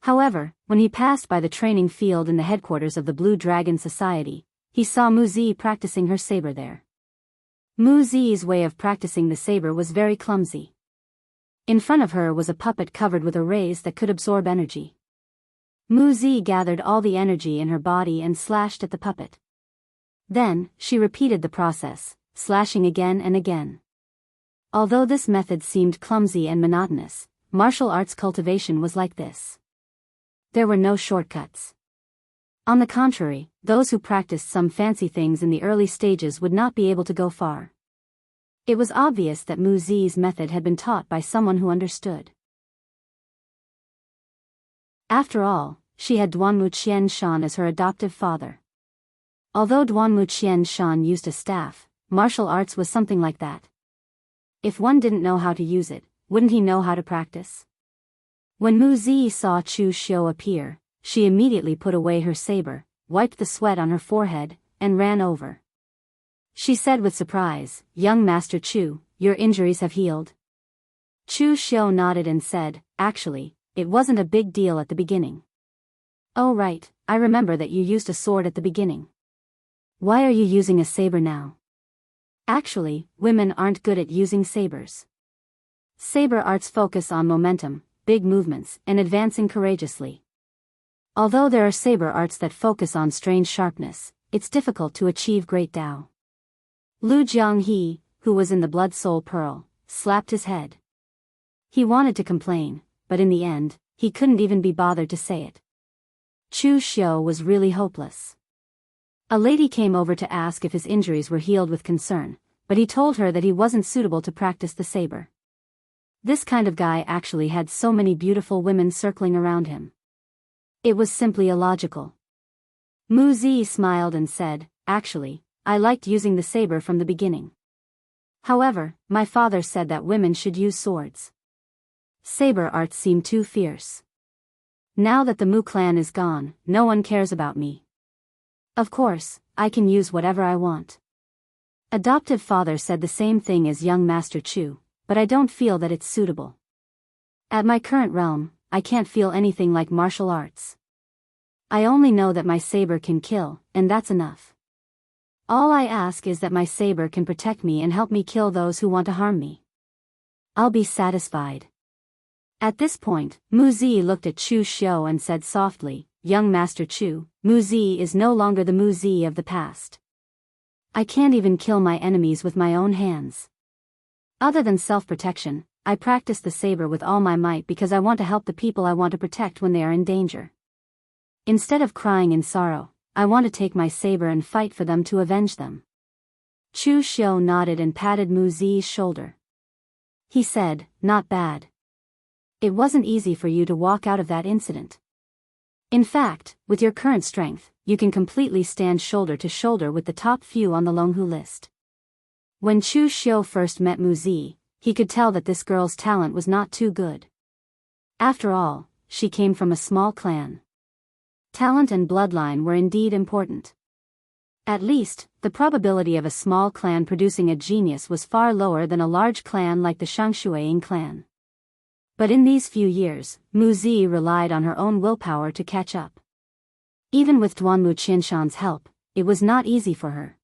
However, when he passed by the training field in the headquarters of the Blue Dragon Society, he saw Mu Zi practicing her saber there. Mu Zi's way of practicing the saber was very clumsy. In front of her was a puppet covered with arrays that could absorb energy. Mu Zi gathered all the energy in her body and slashed at the puppet. Then, she repeated the process, slashing again and again. Although this method seemed clumsy and monotonous, martial arts cultivation was like this. There were no shortcuts. On the contrary, those who practiced some fancy things in the early stages would not be able to go far. It was obvious that Mu Zi's method had been taught by someone who understood. After all, she had Wuxia Xianxia as her adoptive father. Although Wuxia Xianxia used a staff, martial arts was something like that. If one didn't know how to use it, wouldn't he know how to practice? When Mu Zi saw Chu Xiu appear, she immediately put away her saber, wiped the sweat on her forehead, and ran over. She said with surprise, "Young Master Chu, your injuries have healed?" Chu Xiu nodded and said, "Actually, it wasn't a big deal at the beginning." "Oh right, I remember that you used a sword at the beginning. Why are you using a saber now?" "Actually, women aren't good at using sabers. Saber arts focus on momentum, big movements, and advancing courageously. Although there are saber arts that focus on strange sharpness, it's difficult to achieve great Dao." Lu Jianghu, who was in the Blood Soul Pearl, slapped his head. He wanted to complain, but in the end, he couldn't even be bothered to say it. Chu Xiu was really hopeless. A lady came over to ask if his injuries were healed with concern, but he told her that he wasn't suitable to practice the saber. This kind of guy actually had so many beautiful women circling around him. It was simply illogical. Mu Zi smiled and said, "Actually, I liked using the saber from the beginning. However, my father said that women should use swords. Saber arts seem too fierce." Now that the Mu clan is gone, no one cares about me. Of course, I can use whatever I want. Adoptive father said the same thing as young Master Chu, but I don't feel that it's suitable. At my current realm, I can't feel anything like martial arts. I only know that my saber can kill, and that's enough. All I ask is that my saber can protect me and help me kill those who want to harm me. I'll be satisfied. At this point, Mu Zi looked at Chu Xiu and said softly, "Young Master Chu, Mu Zi is no longer the Mu Zi of the past. I can't even kill my enemies with my own hands. Other than self-protection, I practice the saber with all my might because I want to help the people I want to protect when they are in danger. Instead of crying in sorrow, I want to take my saber and fight for them to avenge them." Chu Xiu nodded and patted Mu Zi's shoulder. He said, "Not bad. It wasn't easy for you to walk out of that incident. In fact, with your current strength, you can completely stand shoulder to shoulder with the top few on the Longhu list." When Chu Xiu first met Mu Zi, he could tell that this girl's talent was not too good. After all, she came from a small clan. Talent and bloodline were indeed important. At least, the probability of a small clan producing a genius was far lower than a large clan like the Shangshuaying clan. But in these few years, Mu Zi relied on her own willpower to catch up. Even with Duanmu Qianshan's help, it was not easy for her.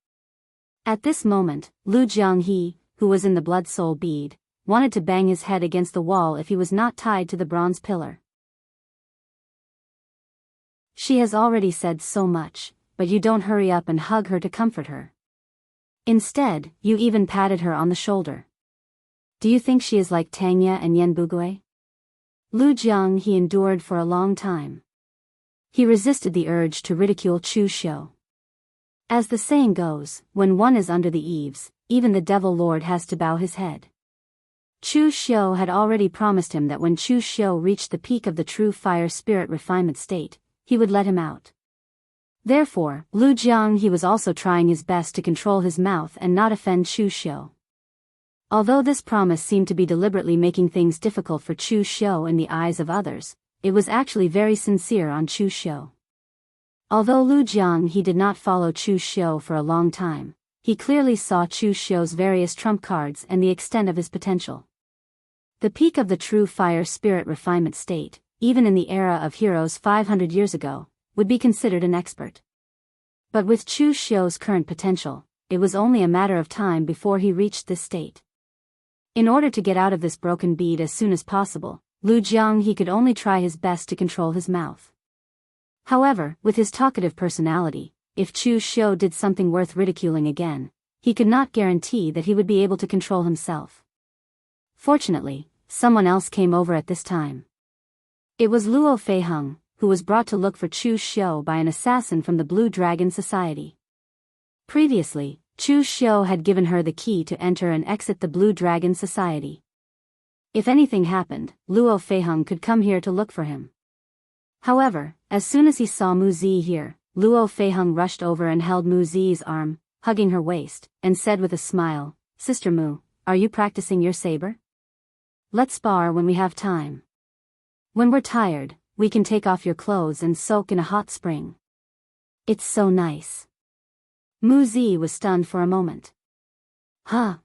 At this moment, Lu Jianghe, who was in the blood soul bead, wanted to bang his head against the wall if he was not tied to the bronze pillar. She has already said so much, but you don't hurry up and hug her to comfort her. Instead, you even patted her on the shoulder. Do you think she is like Tangya and Yen Bugui? Lu Jiang he endured for a long time. He resisted the urge to ridicule Chu Xiu. As the saying goes, when one is under the eaves, even the devil lord has to bow his head. Chu Xiu had already promised him that when Chu Xiu reached the peak of the true fire spirit refinement state, he would let him out. Therefore, Lu Jiang he was also trying his best to control his mouth and not offend Chu Xiu. Although this promise seemed to be deliberately making things difficult for Chu Xiu in the eyes of others, it was actually very sincere on Chu Xiu. Although Lu Jiang he did not follow Chu Xiu for a long time, he clearly saw Chu Xiu's various trump cards and the extent of his potential. The peak of the true fire spirit refinement state, even in the era of heroes 500 years ago, would be considered an expert. But with Chu Xiu's current potential, it was only a matter of time before he reached this state. In order to get out of this broken bead as soon as possible, Lu Jiang he could only try his best to control his mouth. However, with his talkative personality, if Chu Xiu did something worth ridiculing again, he could not guarantee that he would be able to control himself. Fortunately, someone else came over at this time. It was Luo Feiheng, who was brought to look for Chu Xiu by an assassin from the Blue Dragon Society. Previously, Chu Xiu had given her the key to enter and exit the Blue Dragon Society. If anything happened, Luo Feiheng could come here to look for him. However, as soon as he saw Mu Zi here, Luo Feiheng rushed over and held Mu Zi's arm, hugging her waist, and said with a smile, "Sister Mu, are you practicing your saber? Let's spar when we have time. When we're tired, we can take off your clothes and soak in a hot spring. It's so nice." Mu Zi was stunned for a moment. "Huh?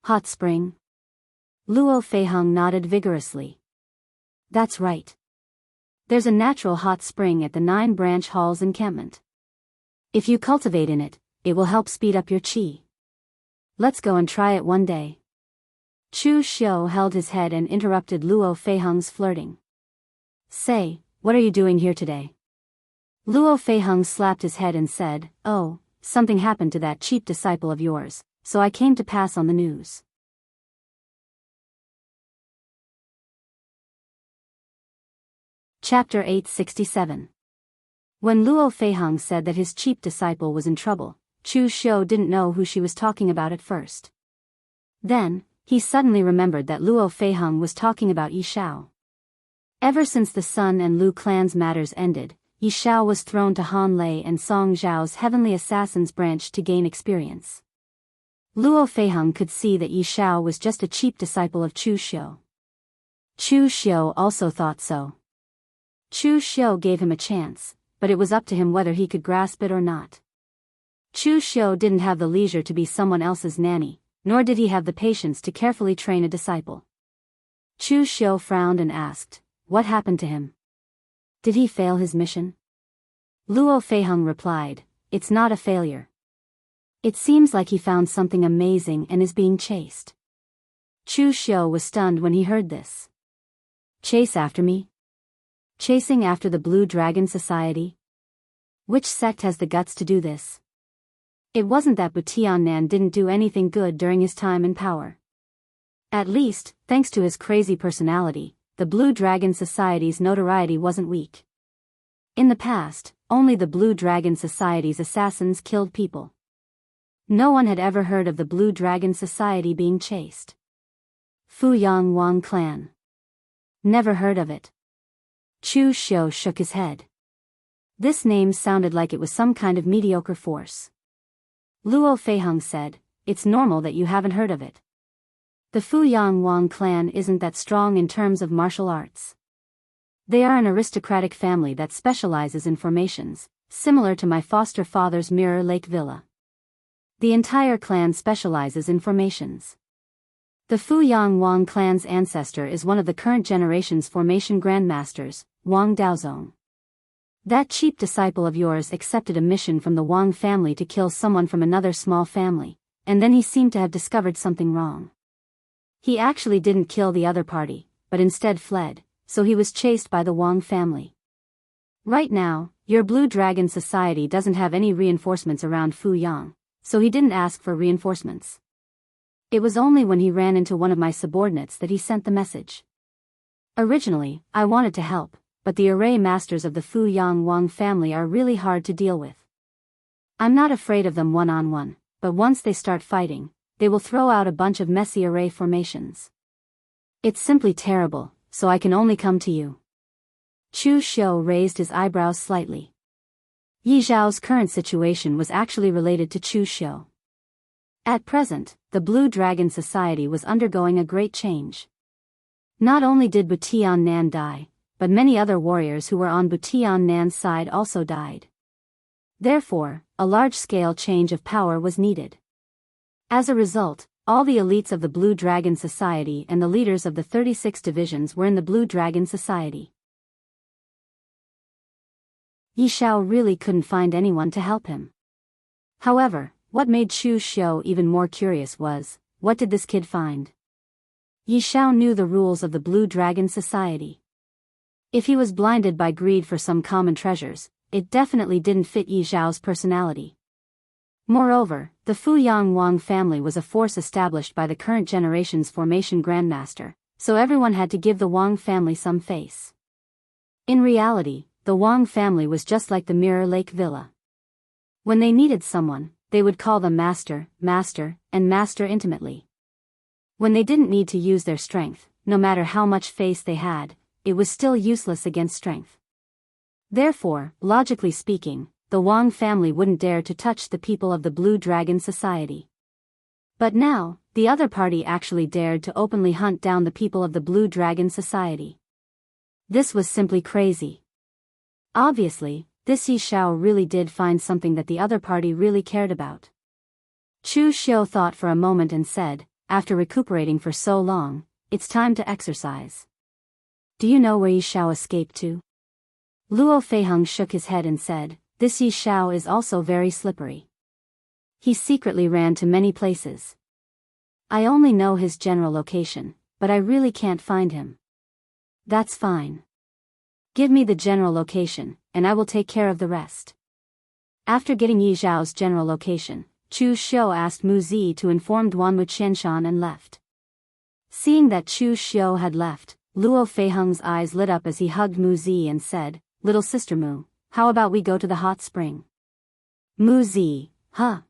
Hot spring?" Luo Feiheng nodded vigorously. "That's right. There's a natural hot spring at the 9-branch Hall's encampment. If you cultivate in it, it will help speed up your qi. Let's go and try it one day." Chu Xiu held his head and interrupted Luo Feiheng's flirting. "Say, what are you doing here today?" Luo Feiheng slapped his head and said, "Oh, something happened to that cheap disciple of yours, so I came to pass on the news." Chapter 867. When Luo Feiheng said that his cheap disciple was in trouble, Chu Xiu didn't know who she was talking about at first. Then, he suddenly remembered that Luo Feiheng was talking about Yi Shao. Ever since the Sun and Lu clans matters ended, Yi Shao was thrown to Han Lei and Song Zhao's heavenly assassins branch to gain experience. Luo Feiheng could see that Yi Shao was just a cheap disciple of Chu Xiu. Chu Xiu also thought so. Chu Xiu gave him a chance, but it was up to him whether he could grasp it or not. Chu Xiu didn't have the leisure to be someone else's nanny, nor did he have the patience to carefully train a disciple. Chu Xiu frowned and asked, what happened to him? Did he fail his mission? Luo Feiheng replied, it's not a failure. It seems like he found something amazing and is being chased. Chu Xiu was stunned when he heard this. Chase after me? Chasing after the Blue Dragon Society? Which sect has the guts to do this? It wasn't that Butiannan didn't do anything good during his time in power. At least, thanks to his crazy personality, the Blue Dragon Society's notoriety wasn't weak. In the past, only the Blue Dragon Society's assassins killed people. No one had ever heard of the Blue Dragon Society being chased. Fuyang Wang Clan. Never heard of it. Chu Xiu shook his head. This name sounded like it was some kind of mediocre force. Luo Feiheng said, it's normal that you haven't heard of it. The Fuyang Wang clan isn't that strong in terms of martial arts. They are an aristocratic family that specializes in formations, similar to my foster father's Mirror Lake Villa. The entire clan specializes in formations. The Fuyang Wang clan's ancestor is one of the current generation's formation grandmasters, Wang Daozong. That cheap disciple of yours accepted a mission from the Wang family to kill someone from another small family, and then he seemed to have discovered something wrong. He actually didn't kill the other party, but instead fled, so he was chased by the Wang family. Right now, your Blue Dragon Society doesn't have any reinforcements around Fuyang, so he didn't ask for reinforcements. It was only when he ran into one of my subordinates that he sent the message. Originally, I wanted to help, but the array masters of the Fuyang Wang family are really hard to deal with. I'm not afraid of them one-on-one, but once they start fighting, they will throw out a bunch of messy array formations. It's simply terrible, so I can only come to you. Chu Xiu raised his eyebrows slightly. Yi Zhao's current situation was actually related to Chu Xiu. At present, the Blue Dragon Society was undergoing a great change. Not only did Butiannan die, but many other warriors who were on Butiannan's side also died. Therefore, a large-scale change of power was needed. As a result, all the elites of the Blue Dragon Society and the leaders of the 36 divisions were in the Blue Dragon Society. Yi Zhao really couldn't find anyone to help him. However, what made Chu Xiu even more curious was, what did this kid find? Yi Zhao knew the rules of the Blue Dragon Society. If he was blinded by greed for some common treasures, it definitely didn't fit Yi Zhao's personality. Moreover, the Fuyang Wang family was a force established by the current generation's formation grandmaster, so everyone had to give the Wang family some face. In reality, the Wang family was just like the Mirror Lake Villa. When they needed someone, they would call them master, and master intimately. When they didn't need to use their strength, no matter how much face they had, it was still useless against strength. Therefore, logically speaking, the Wang family wouldn't dare to touch the people of the Blue Dragon Society. But now, the other party actually dared to openly hunt down the people of the Blue Dragon Society. This was simply crazy. Obviously, this Yi Zhao really did find something that the other party really cared about. Chu Xiu thought for a moment and said, after recuperating for so long, it's time to exercise. Do you know where Yi Zhao escaped to? Luo Feiheng shook his head and said, this Yi Zhao is also very slippery. He secretly ran to many places. I only know his general location, but I really can't find him. That's fine. Give me the general location, and I will take care of the rest. After getting Yi Zhao's general location, Chu Xiu asked Mu Zi to inform Wuxia Xianxia and left. Seeing that Chu Xiu had left, Luo Feiheng's eyes lit up as he hugged Mu Zi and said, little sister Mu, how about we go to the hot spring? Mu Zi, huh?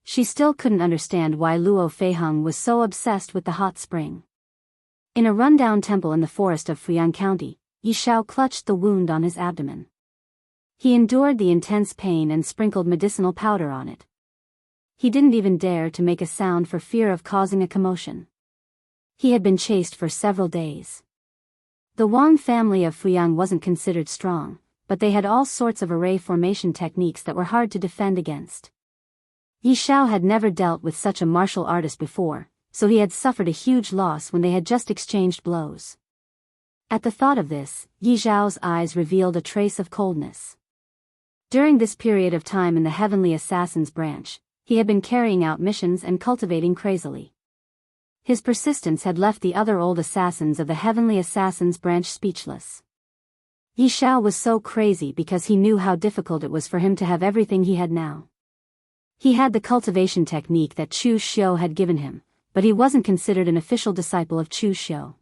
She still couldn't understand why Luo Feiheng was so obsessed with the hot spring. In a rundown temple in the forest of Fuyang County, Yi Zhao clutched the wound on his abdomen. He endured the intense pain and sprinkled medicinal powder on it. He didn't even dare to make a sound for fear of causing a commotion. He had been chased for several days. The Wang family of Fuyang wasn't considered strong, but they had all sorts of array formation techniques that were hard to defend against. Yi Xiao had never dealt with such a martial artist before, so he had suffered a huge loss when they had just exchanged blows. At the thought of this, Yi Xiao's eyes revealed a trace of coldness. During this period of time in the Heavenly Assassins branch, he had been carrying out missions and cultivating crazily. His persistence had left the other old assassins of the Heavenly Assassins branch speechless. Yi Xiao was so crazy because he knew how difficult it was for him to have everything he had now. He had the cultivation technique that Chu Xiu had given him, but he wasn't considered an official disciple of Chu Xiu.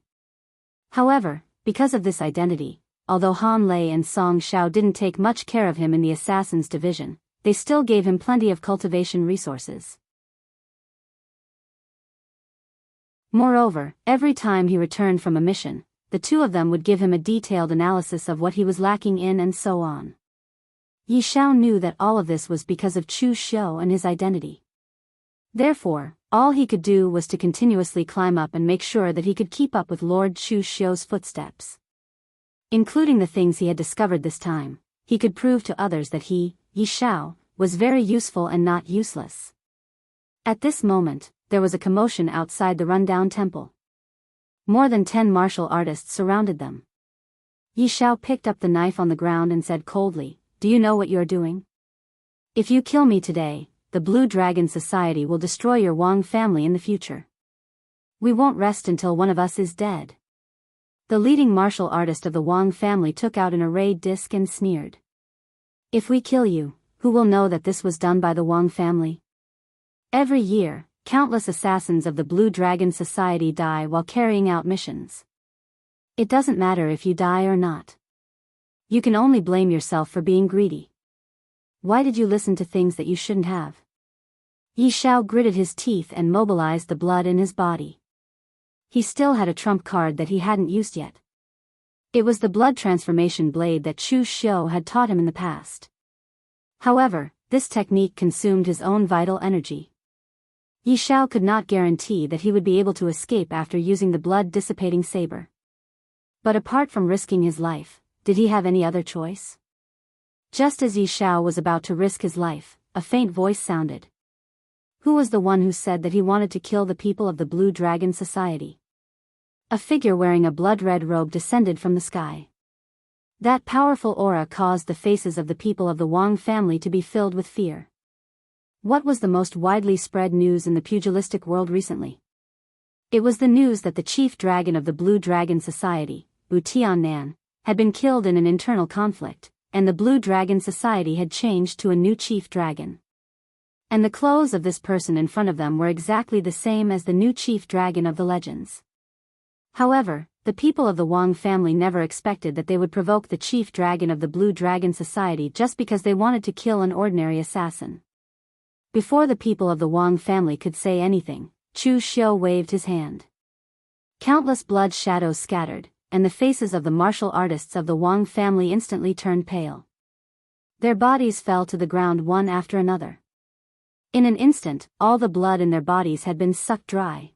However, because of this identity, although Han Lei and Song Xiao didn't take much care of him in the Assassins division, they still gave him plenty of cultivation resources. Moreover, every time he returned from a mission, the two of them would give him a detailed analysis of what he was lacking in and so on. Yi Xiao knew that all of this was because of Chu Xiu and his identity. Therefore, all he could do was to continuously climb up and make sure that he could keep up with Lord Chu Xiu's footsteps. Including the things he had discovered this time, he could prove to others that he, Yi Xiao, was very useful and not useless. At this moment, there was a commotion outside the rundown temple. More than 10 martial artists surrounded them. Yi Xiao picked up the knife on the ground and said coldly, "Do you know what you're doing? If you kill me today, the Blue Dragon Society will destroy your Wang family in the future. We won't rest until one of us is dead." The leading martial artist of the Wang family took out an arrayed disc and sneered. "If we kill you, who will know that this was done by the Wang family? Every year, countless assassins of the Blue Dragon Society die while carrying out missions. It doesn't matter if you die or not. You can only blame yourself for being greedy. Why did you listen to things that you shouldn't have?" Yi Xiao gritted his teeth and mobilized the blood in his body. He still had a trump card that he hadn't used yet. It was the blood transformation blade that Chu Xiu had taught him in the past. However, this technique consumed his own vital energy. Yi Xiao could not guarantee that he would be able to escape after using the blood-dissipating saber. But apart from risking his life, did he have any other choice? Just as Yi Xiao was about to risk his life, a faint voice sounded. Who was the one who said that he wanted to kill the people of the Blue Dragon Society? A figure wearing a blood-red robe descended from the sky. That powerful aura caused the faces of the people of the Wang family to be filled with fear. What was the most widely spread news in the pugilistic world recently? It was the news that the chief dragon of the Blue Dragon Society, Wu Tiannan, had been killed in an internal conflict, and the Blue Dragon Society had changed to a new chief dragon. And the clothes of this person in front of them were exactly the same as the new chief dragon of the legends. However, the people of the Wang family never expected that they would provoke the chief dragon of the Blue Dragon Society just because they wanted to kill an ordinary assassin. Before the people of the Wang family could say anything, Chu Xiu waved his hand. Countless blood shadows scattered, and the faces of the martial artists of the Wang family instantly turned pale. Their bodies fell to the ground one after another. In an instant, all the blood in their bodies had been sucked dry.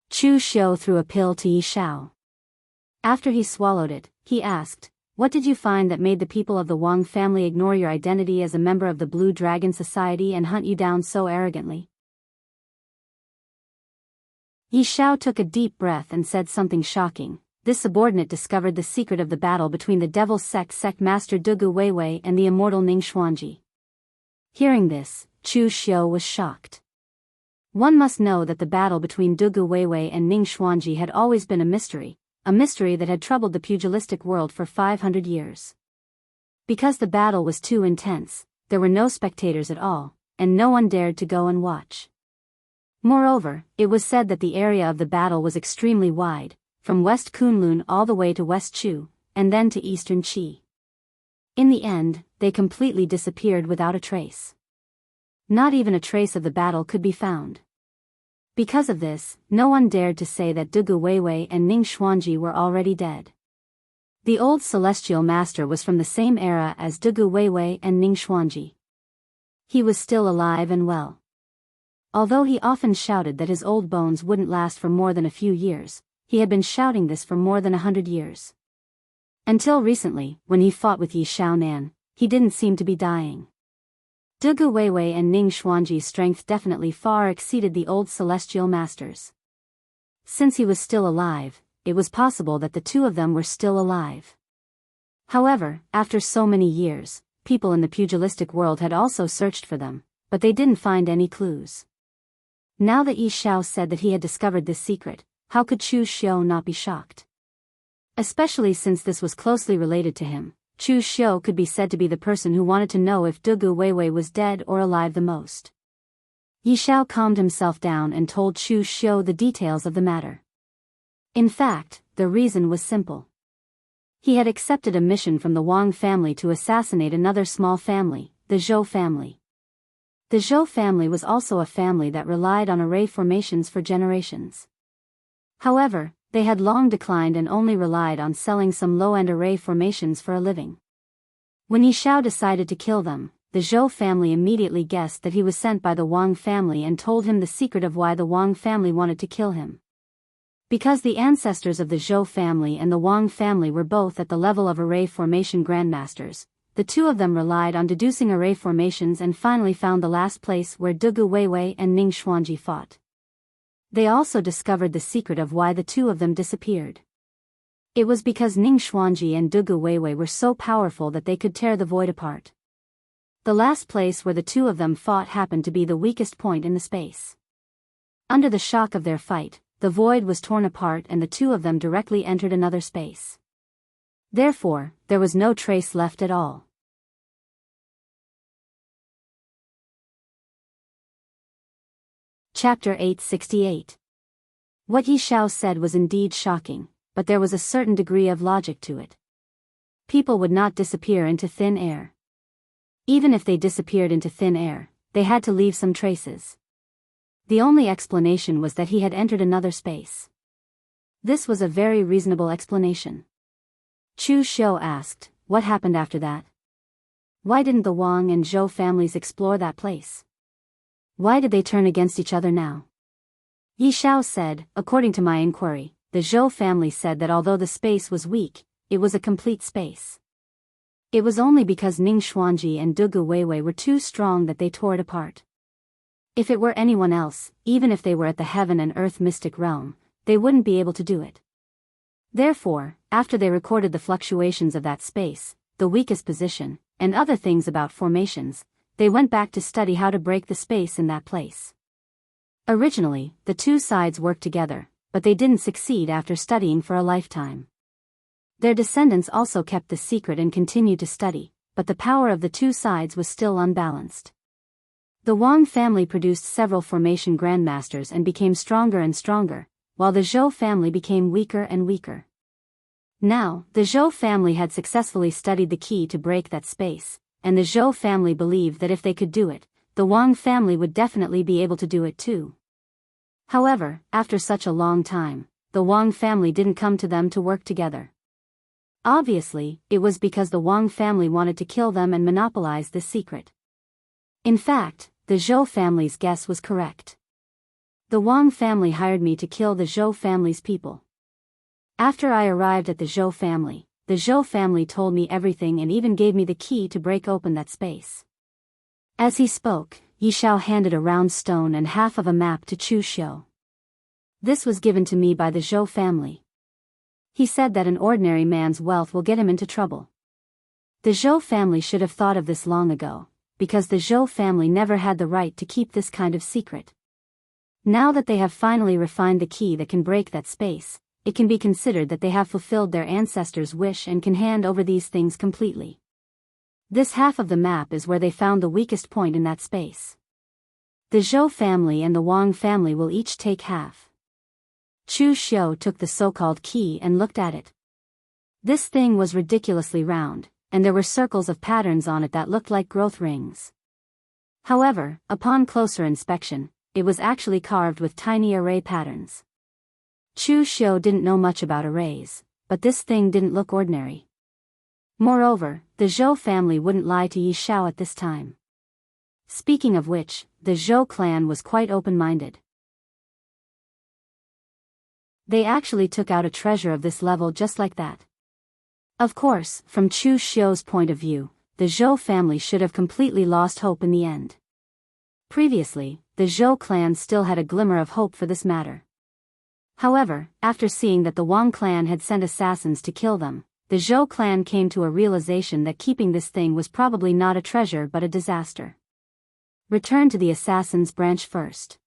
Chu Xiu threw a pill to Yi Xiao. After he swallowed it, he asked, "What did you find that made the people of the Wang family ignore your identity as a member of the Blue Dragon Society and hunt you down so arrogantly?" Yi Xiao took a deep breath and said something shocking. This subordinate discovered the secret of the battle between the Devil's sect master Dugu Weiwei and the immortal Ning Xuanji. Hearing this, Chu Xiu was shocked. One must know that the battle between Dugu Weiwei and Ning Xuanji had always been a mystery that had troubled the pugilistic world for 500 years. Because the battle was too intense, there were no spectators at all, and no one dared to go and watch. Moreover, it was said that the area of the battle was extremely wide, from West Kunlun all the way to West Chu, and then to Eastern Qi. In the end, they completely disappeared without a trace. Not even a trace of the battle could be found. Because of this, no one dared to say that Dugu Weiwei and Ning Xuanji were already dead. The old celestial master was from the same era as Dugu Weiwei and Ning Xuanji. He was still alive and well. Although he often shouted that his old bones wouldn't last for more than a few years, He had been shouting this for more than 100 years. Until recently, when he fought with Yi Xiaonan, he didn't seem to be dying. Dugu Weiwei and Ning Xuanji's strength definitely far exceeded the old celestial masters. Since he was still alive, it was possible that the two of them were still alive. However, after so many years, people in the pugilistic world had also searched for them, but they didn't find any clues. Now that Yi Xiao said that he had discovered this secret, how could Chu Xiu not be shocked? Especially since this was closely related to him, Chu Xiu could be said to be the person who wanted to know if Dugu Weiwei was dead or alive the most. Yi Xiao calmed himself down and told Chu Xiu the details of the matter. In fact, the reason was simple. He had accepted a mission from the Wang family to assassinate another small family, the Zhou family. The Zhou family was also a family that relied on array formations for generations. However, they had long declined and only relied on selling some low-end array formations for a living. When Yi Xiao decided to kill them, the Zhou family immediately guessed that he was sent by the Wang family and told him the secret of why the Wang family wanted to kill him. Because the ancestors of the Zhou family and the Wang family were both at the level of array formation grandmasters, the two of them relied on deducing array formations and finally found the last place where Dugu Weiwei and Ning Xuanji fought. They also discovered the secret of why the two of them disappeared. It was because Ning Xuanji and Dugu Weiwei were so powerful that they could tear the void apart. The last place where the two of them fought happened to be the weakest point in the space. Under the shock of their fight, the void was torn apart and the two of them directly entered another space. Therefore, there was no trace left at all. Chapter 868. What Yi Xiao said was indeed shocking, but there was a certain degree of logic to it. People would not disappear into thin air. Even if they disappeared into thin air, they had to leave some traces. The only explanation was that he had entered another space. This was a very reasonable explanation. Chu Xiu asked, what happened after that? Why didn't the Wang and Zhou families explore that place? Why did they turn against each other now? Yi Xiao said, according to my inquiry, the Zhou family said that although the space was weak, it was a complete space. It was only because Ning Xuanji and Dugu Weiwei were too strong that they tore it apart. If it were anyone else, even if they were at the heaven and earth mystic realm, they wouldn't be able to do it. Therefore, after they recorded the fluctuations of that space, the weakest position, and other things about formations, they went back to study how to break the space in that place. Originally, the two sides worked together, but they didn't succeed after studying for a lifetime. Their descendants also kept the secret and continued to study, but the power of the two sides was still unbalanced. The Wang family produced several formation grandmasters and became stronger and stronger, while the Zhou family became weaker and weaker. Now, the Zhou family had successfully studied the key to break that space, and the Zhou family believed that if they could do it, the Wang family would definitely be able to do it too. However, after such a long time, the Wang family didn't come to them to work together. Obviously, it was because the Wang family wanted to kill them and monopolize this secret. In fact, the Zhou family's guess was correct. The Wang family hired me to kill the Zhou family's people. After I arrived at the Zhou family told me everything and even gave me the key to break open that space. As he spoke, Yi Xiao handed a round stone and half of a map to Chu Xiu. This was given to me by the Zhou family. He said that an ordinary man's wealth will get him into trouble. The Zhou family should have thought of this long ago, because the Zhou family never had the right to keep this kind of secret. Now that they have finally refined the key that can break that space, it can be considered that they have fulfilled their ancestors' wish and can hand over these things completely. This half of the map is where they found the weakest point in that space. The Zhou family and the Wang family will each take half. Chu Xiu took the so-called key and looked at it. This thing was ridiculously round, and there were circles of patterns on it that looked like growth rings. However, upon closer inspection, it was actually carved with tiny array patterns. Chu Xiu didn't know much about arrays, but this thing didn't look ordinary. Moreover, the Zhou family wouldn't lie to Yi Xiao at this time. Speaking of which, the Zhou clan was quite open-minded. They actually took out a treasure of this level just like that. Of course, from Chu Xiu's point of view, the Zhou family should have completely lost hope in the end. Previously, the Zhou clan still had a glimmer of hope for this matter. However, after seeing that the Wang clan had sent assassins to kill them, the Zhou clan came to a realization that keeping this thing was probably not a treasure but a disaster. Return to the Assassin's Branch first.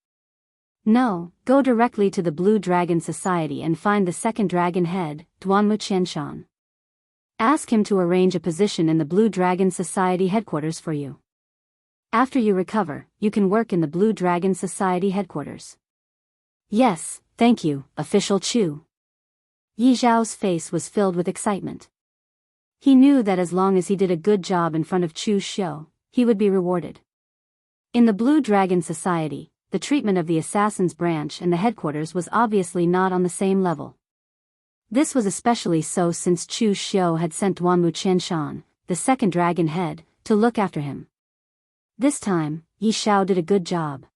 No, go directly to the Blue Dragon Society and find the second dragon head, Wuxia Xianxia. Ask him to arrange a position in the Blue Dragon Society headquarters for you. After you recover, you can work in the Blue Dragon Society headquarters. Yes, thank you, Official Chu. Yi Zhao's face was filled with excitement. He knew that as long as he did a good job in front of Chu Xiu, he would be rewarded. In the Blue Dragon Society, the treatment of the Assassin's Branch and the headquarters was obviously not on the same level. This was especially so since Chu Xiu had sent Wuxia Xianxia, the second dragon head, to look after him. This time, Yi Xiao did a good job.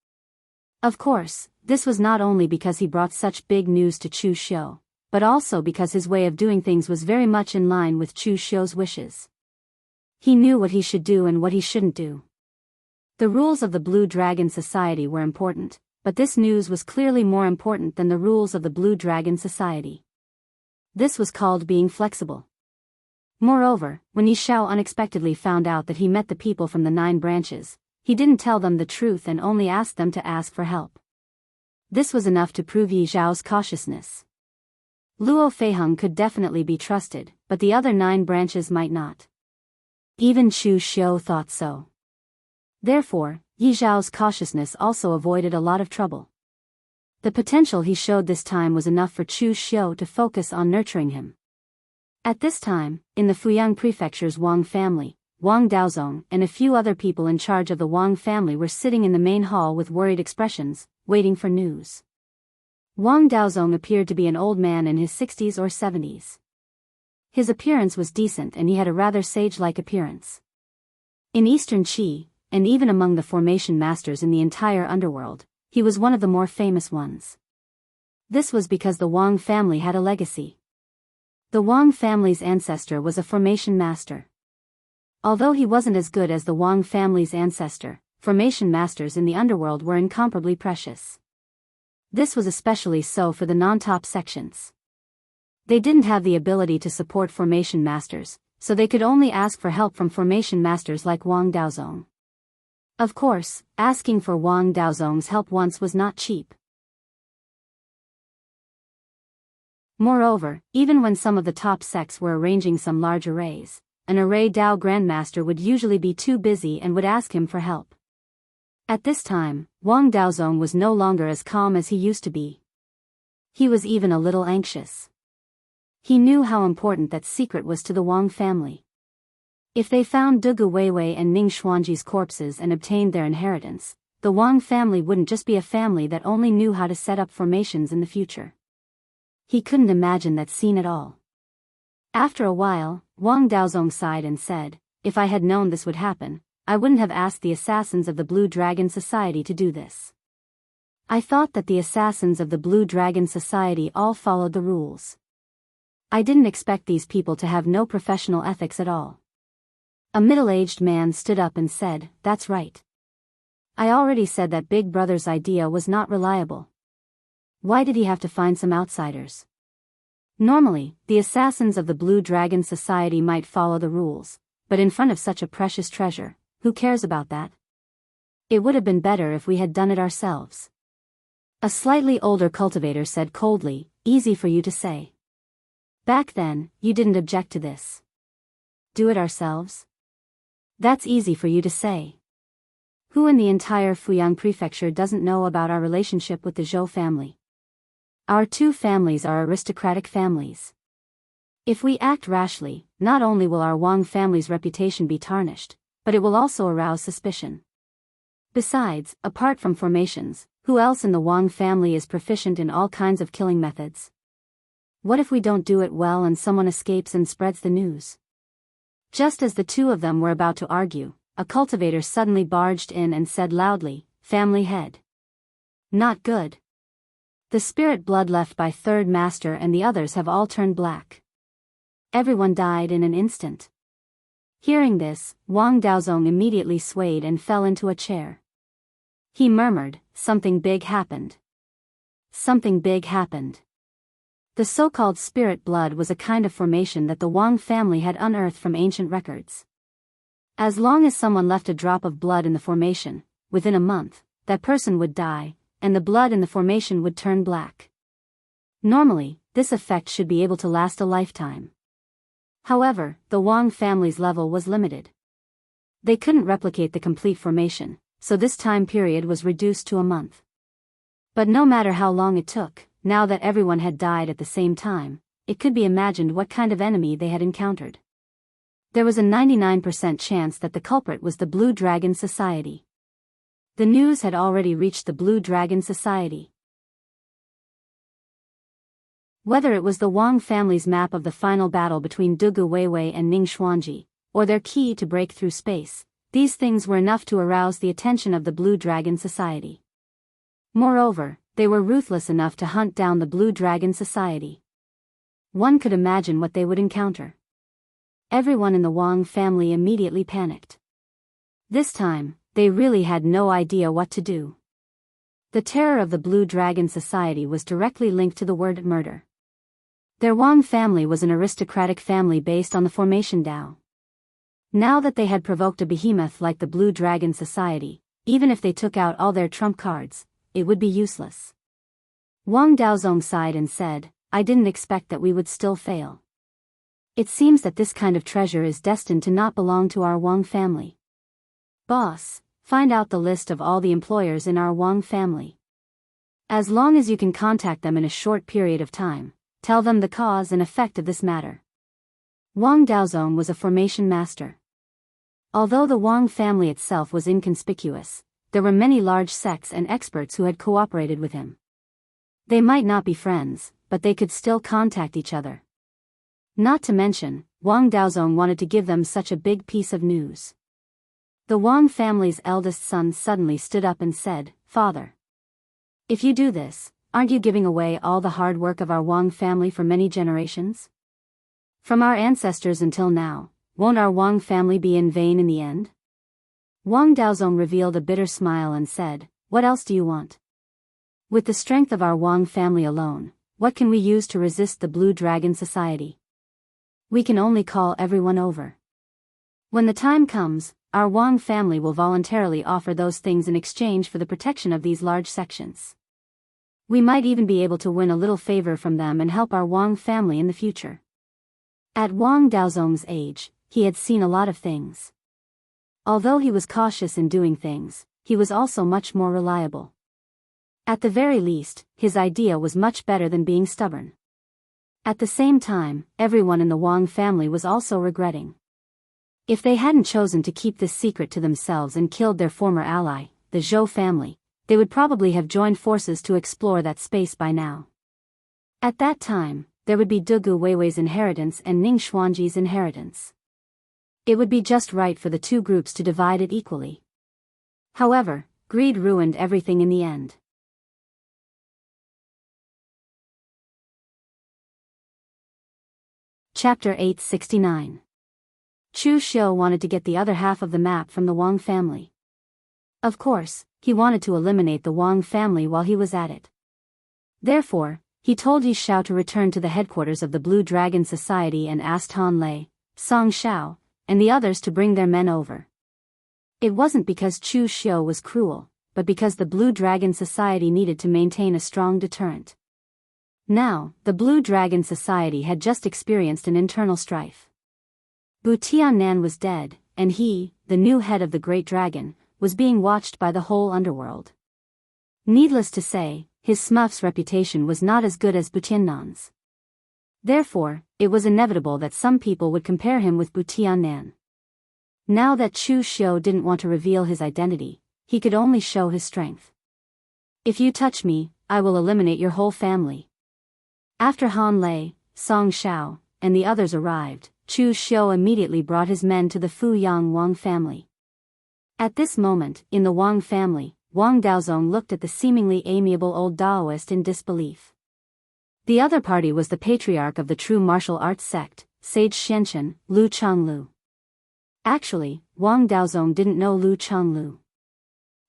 Of course, this was not only because he brought such big news to Chu Xiu, but also because his way of doing things was very much in line with Chu Xiu's wishes. He knew what he should do and what he shouldn't do. The rules of the Blue Dragon Society were important, but this news was clearly more important than the rules of the Blue Dragon Society. This was called being flexible. Moreover, when Yi Xiao unexpectedly found out that he met the people from the 9 branches, he didn't tell them the truth and only asked them to ask for help. This was enough to prove Yi Zhao's cautiousness. Luo Feiheng could definitely be trusted, but the other 9 branches might not. Even Chu Xiu thought so. Therefore, Yi Zhao's cautiousness also avoided a lot of trouble. The potential he showed this time was enough for Chu Xiu to focus on nurturing him. At this time, in the Fuyang Prefecture's Wang family, Wang Daozong and a few other people in charge of the Wang family were sitting in the main hall with worried expressions, waiting for news. Wang Daozong appeared to be an old man in his 60s or 70s. His appearance was decent and he had a rather sage-like appearance. In Eastern Qi, and even among the formation masters in the entire underworld, he was one of the more famous ones. This was because the Wang family had a legacy. The Wang family's ancestor was a formation master. Although he wasn't as good as the Wang family's ancestor, formation masters in the underworld were incomparably precious. This was especially so for the non-top sections. They didn't have the ability to support formation masters, so they could only ask for help from formation masters like Wang Daozong. Of course, asking for Wang Daozong's help once was not cheap. Moreover, even when some of the top sects were arranging some large arrays, an array Dao Grandmaster would usually be too busy and would ask him for help. At this time, Wang Daozong was no longer as calm as he used to be. He was even a little anxious. He knew how important that secret was to the Wang family. If they found Dugu Weiwei and Ning Xuanji's corpses and obtained their inheritance, the Wang family wouldn't just be a family that only knew how to set up formations in the future. He couldn't imagine that scene at all. After a while, Wang Daozong sighed and said, "If I had known this would happen, I wouldn't have asked the assassins of the Blue Dragon Society to do this. I thought that the assassins of the Blue Dragon Society all followed the rules. I didn't expect these people to have no professional ethics at all." A middle-aged man stood up and said, "That's right. I already said that Big Brother's idea was not reliable. Why did he have to find some outsiders? Normally, the assassins of the Blue Dragon Society might follow the rules, but in front of such a precious treasure, who cares about that? It would have been better if we had done it ourselves." A slightly older cultivator said coldly, "Easy for you to say. Back then, you didn't object to this. Do it ourselves? That's easy for you to say. Who in the entire Fuyang Prefecture doesn't know about our relationship with the Zhou family? Our 2 families are aristocratic families. If we act rashly, not only will our Wang family's reputation be tarnished, but it will also arouse suspicion. Besides, apart from formations, who else in the Wang family is proficient in all kinds of killing methods? What if we don't do it well and someone escapes and spreads the news?" Just as the 2 of them were about to argue, a cultivator suddenly barged in and said loudly, "Family head. Not good. The spirit blood left by third master and the others have all turned black. Everyone died in an instant. Hearing this, Wang Daozong immediately swayed and fell into a chair. He murmured, "Something big happened. Something big happened." The so-called spirit blood was a kind of formation that the Wang family had unearthed from ancient records. As long as someone left a drop of blood in the formation, within a month, that person would die, and the blood in the formation would turn black. Normally, this effect should be able to last a lifetime. However, the Wang family's level was limited. They couldn't replicate the complete formation, so this time period was reduced to a month. But no matter how long it took, now that everyone had died at the same time, it could be imagined what kind of enemy they had encountered. There was a 99% chance that the culprit was the Blue Dragon Society. The news had already reached the Blue Dragon Society. Whether it was the Wang family's map of the final battle between Dugu Weiwei and Ning Xuanji, or their key to break through space, these things were enough to arouse the attention of the Blue Dragon Society. Moreover, they were ruthless enough to hunt down the Blue Dragon Society. One could imagine what they would encounter. Everyone in the Wang family immediately panicked. This time, they really had no idea what to do. The terror of the Blue Dragon Society was directly linked to the word murder. Their Wang family was an aristocratic family based on the formation Dao. Now that they had provoked a behemoth like the Blue Dragon Society, even if they took out all their trump cards, it would be useless. Wang Daozong sighed and said, "I didn't expect that we would still fail. It seems that this kind of treasure is destined to not belong to our Wang family. Boss, find out the list of all the employers in our Wang family. As long as you can contact them in a short period of time, tell them the cause and effect of this matter." Wang Daozong was a formation master. Although the Wang family itself was inconspicuous, there were many large sects and experts who had cooperated with him. They might not be friends, but they could still contact each other. Not to mention, Wang Daozong wanted to give them such a big piece of news. The Wang family's eldest son suddenly stood up and said, "Father, if you do this, aren't you giving away all the hard work of our Wang family for many generations? From our ancestors until now, won't our Wang family be in vain in the end?" Wang Daozong revealed a bitter smile and said, "What else do you want? With the strength of our Wang family alone, what can we use to resist the Blue Dragon Society? We can only call everyone over. When the time comes, our Wang family will voluntarily offer those things in exchange for the protection of these large sections. We might even be able to win a little favor from them and help our Wang family in the future." At Wang Daozong's age, he had seen a lot of things. Although he was cautious in doing things, he was also much more reliable. At the very least, his idea was much better than being stubborn. At the same time, everyone in the Wang family was also regretting. If they hadn't chosen to keep this secret to themselves and killed their former ally, the Zhou family, they would probably have joined forces to explore that space by now. At that time, there would be Dugu Weiwei's inheritance and Ning Xuanji's inheritance. It would be just right for the two groups to divide it equally. However, greed ruined everything in the end. Chapter 869. Chu Xiu wanted to get the other half of the map from the Wang family. Of course, he wanted to eliminate the Wang family while he was at it. Therefore, he told Yi Xiao to return to the headquarters of the Blue Dragon Society and asked Han Lei, Song Xiao, and the others to bring their men over. It wasn't because Chu Xiu was cruel, but because the Blue Dragon Society needed to maintain a strong deterrent. Now, the Blue Dragon Society had just experienced an internal strife. Bu Tiannan was dead, and he, the new head of the Great Dragon, was being watched by the whole underworld. Needless to say, his Smuff's reputation was not as good as Bu Tiannan's. Therefore, it was inevitable that some people would compare him with Bu Tiannan. Now that Chu Xiu didn't want to reveal his identity, he could only show his strength. "If you touch me, I will eliminate your whole family." After Han Lei, Song Xiao, and the others arrived, Chu Xiu immediately brought his men to the Fu Yang Wang family. At this moment, in the Wang family, Wang Daozong looked at the seemingly amiable old Daoist in disbelief. The other party was the patriarch of the true martial arts sect, Sage Xianxia, Lu Changlu. Actually, Wang Daozong didn't know Lu Changlu.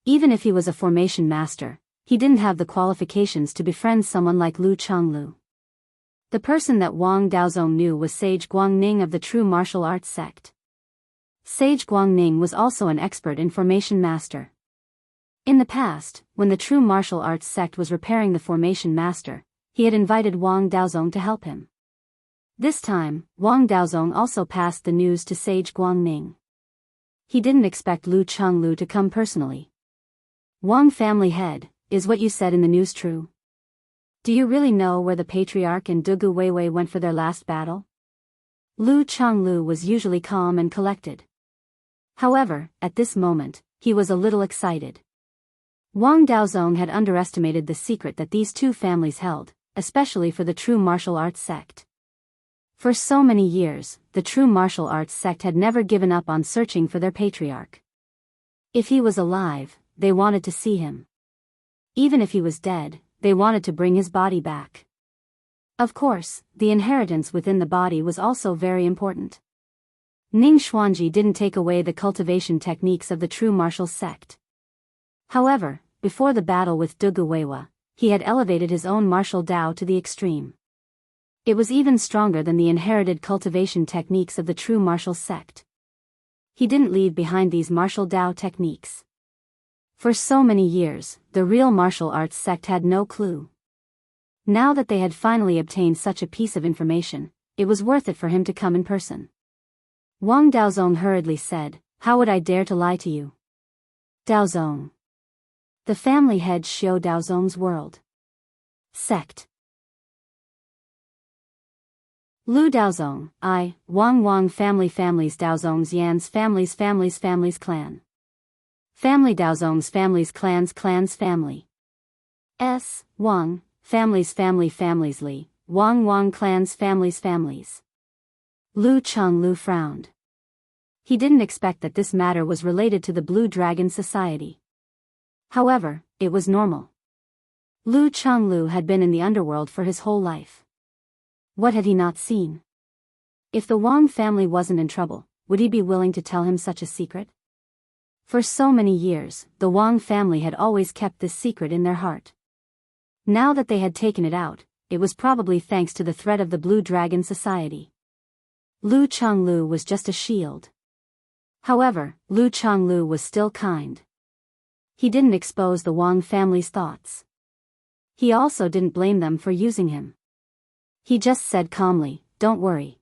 Even if he was a formation master, he didn't have the qualifications to befriend someone like Lu Changlu. The person that Wang Daozong knew was Sage Guangning of the true martial arts sect. Sage Guangning was also an expert in formation master. In the past, when the true martial arts sect was repairing the formation master, he had invited Wang Daozong to help him. This time, Wang Daozong also passed the news to Sage Guangning. He didn't expect Lu Changlu to come personally. Wang family head, is what you said in the news true? Do you really know where the patriarch and Dugu Weiwei went for their last battle? Lu Changlu was usually calm and collected. However, at this moment, he was a little excited. Wang Daozong had underestimated the secret that these two families held, especially for the true martial arts sect. For so many years, the true martial arts sect had never given up on searching for their patriarch. If he was alive, they wanted to see him. Even if he was dead, they wanted to bring his body back. Of course, the inheritance within the body was also very important. Ning Xuanji didn't take away the cultivation techniques of the true martial sect. However, before the battle with Dugu Weiwei, he had elevated his own martial Dao to the extreme. It was even stronger than the inherited cultivation techniques of the true martial sect. He didn't leave behind these martial Dao techniques. For so many years, the real martial arts sect had no clue. Now that they had finally obtained such a piece of information, it was worth it for him to come in person. Wang Daozong hurriedly said, "How would I dare to lie to you?" Daozong. The family head Xiao Daozong's world. Sect. Lu Daozong, Wang families Daozong's Yan's families clan. Family Daozong's families clans family. Wang, families Li, Wang clans families. Lu Changlu frowned. He didn't expect that this matter was related to the Blue Dragon Society. However, it was normal. Lu Changlu had been in the underworld for his whole life. What had he not seen? If the Wang family wasn't in trouble, would he be willing to tell him such a secret? For so many years, the Wang family had always kept this secret in their heart. Now that they had taken it out, it was probably thanks to the threat of the Blue Dragon Society. Lu Changlu was just a shield. However, Lu Changlu was still kind. He didn't expose the Wang family's thoughts. He also didn't blame them for using him. He just said calmly, "Don't worry.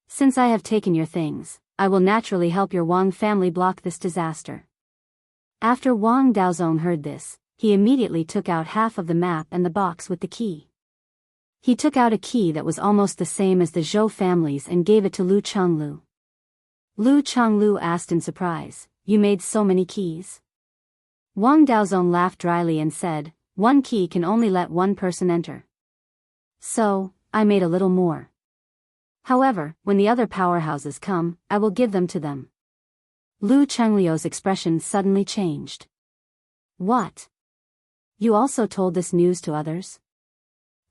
Since I have taken your things, I will naturally help your Wang family block this disaster." After Wang Daozong heard this, he immediately took out half of the map and the box with the key. He took out a key that was almost the same as the Zhou families and gave it to Lu Changlu. Lu Changlu asked in surprise, "You made so many keys?" Wang Daozong laughed dryly and said, "One key can only let one person enter. So, I made a little more. However, when the other powerhouses come, I will give them to them." Lu Chengliu's expression suddenly changed. "What? You also told this news to others?"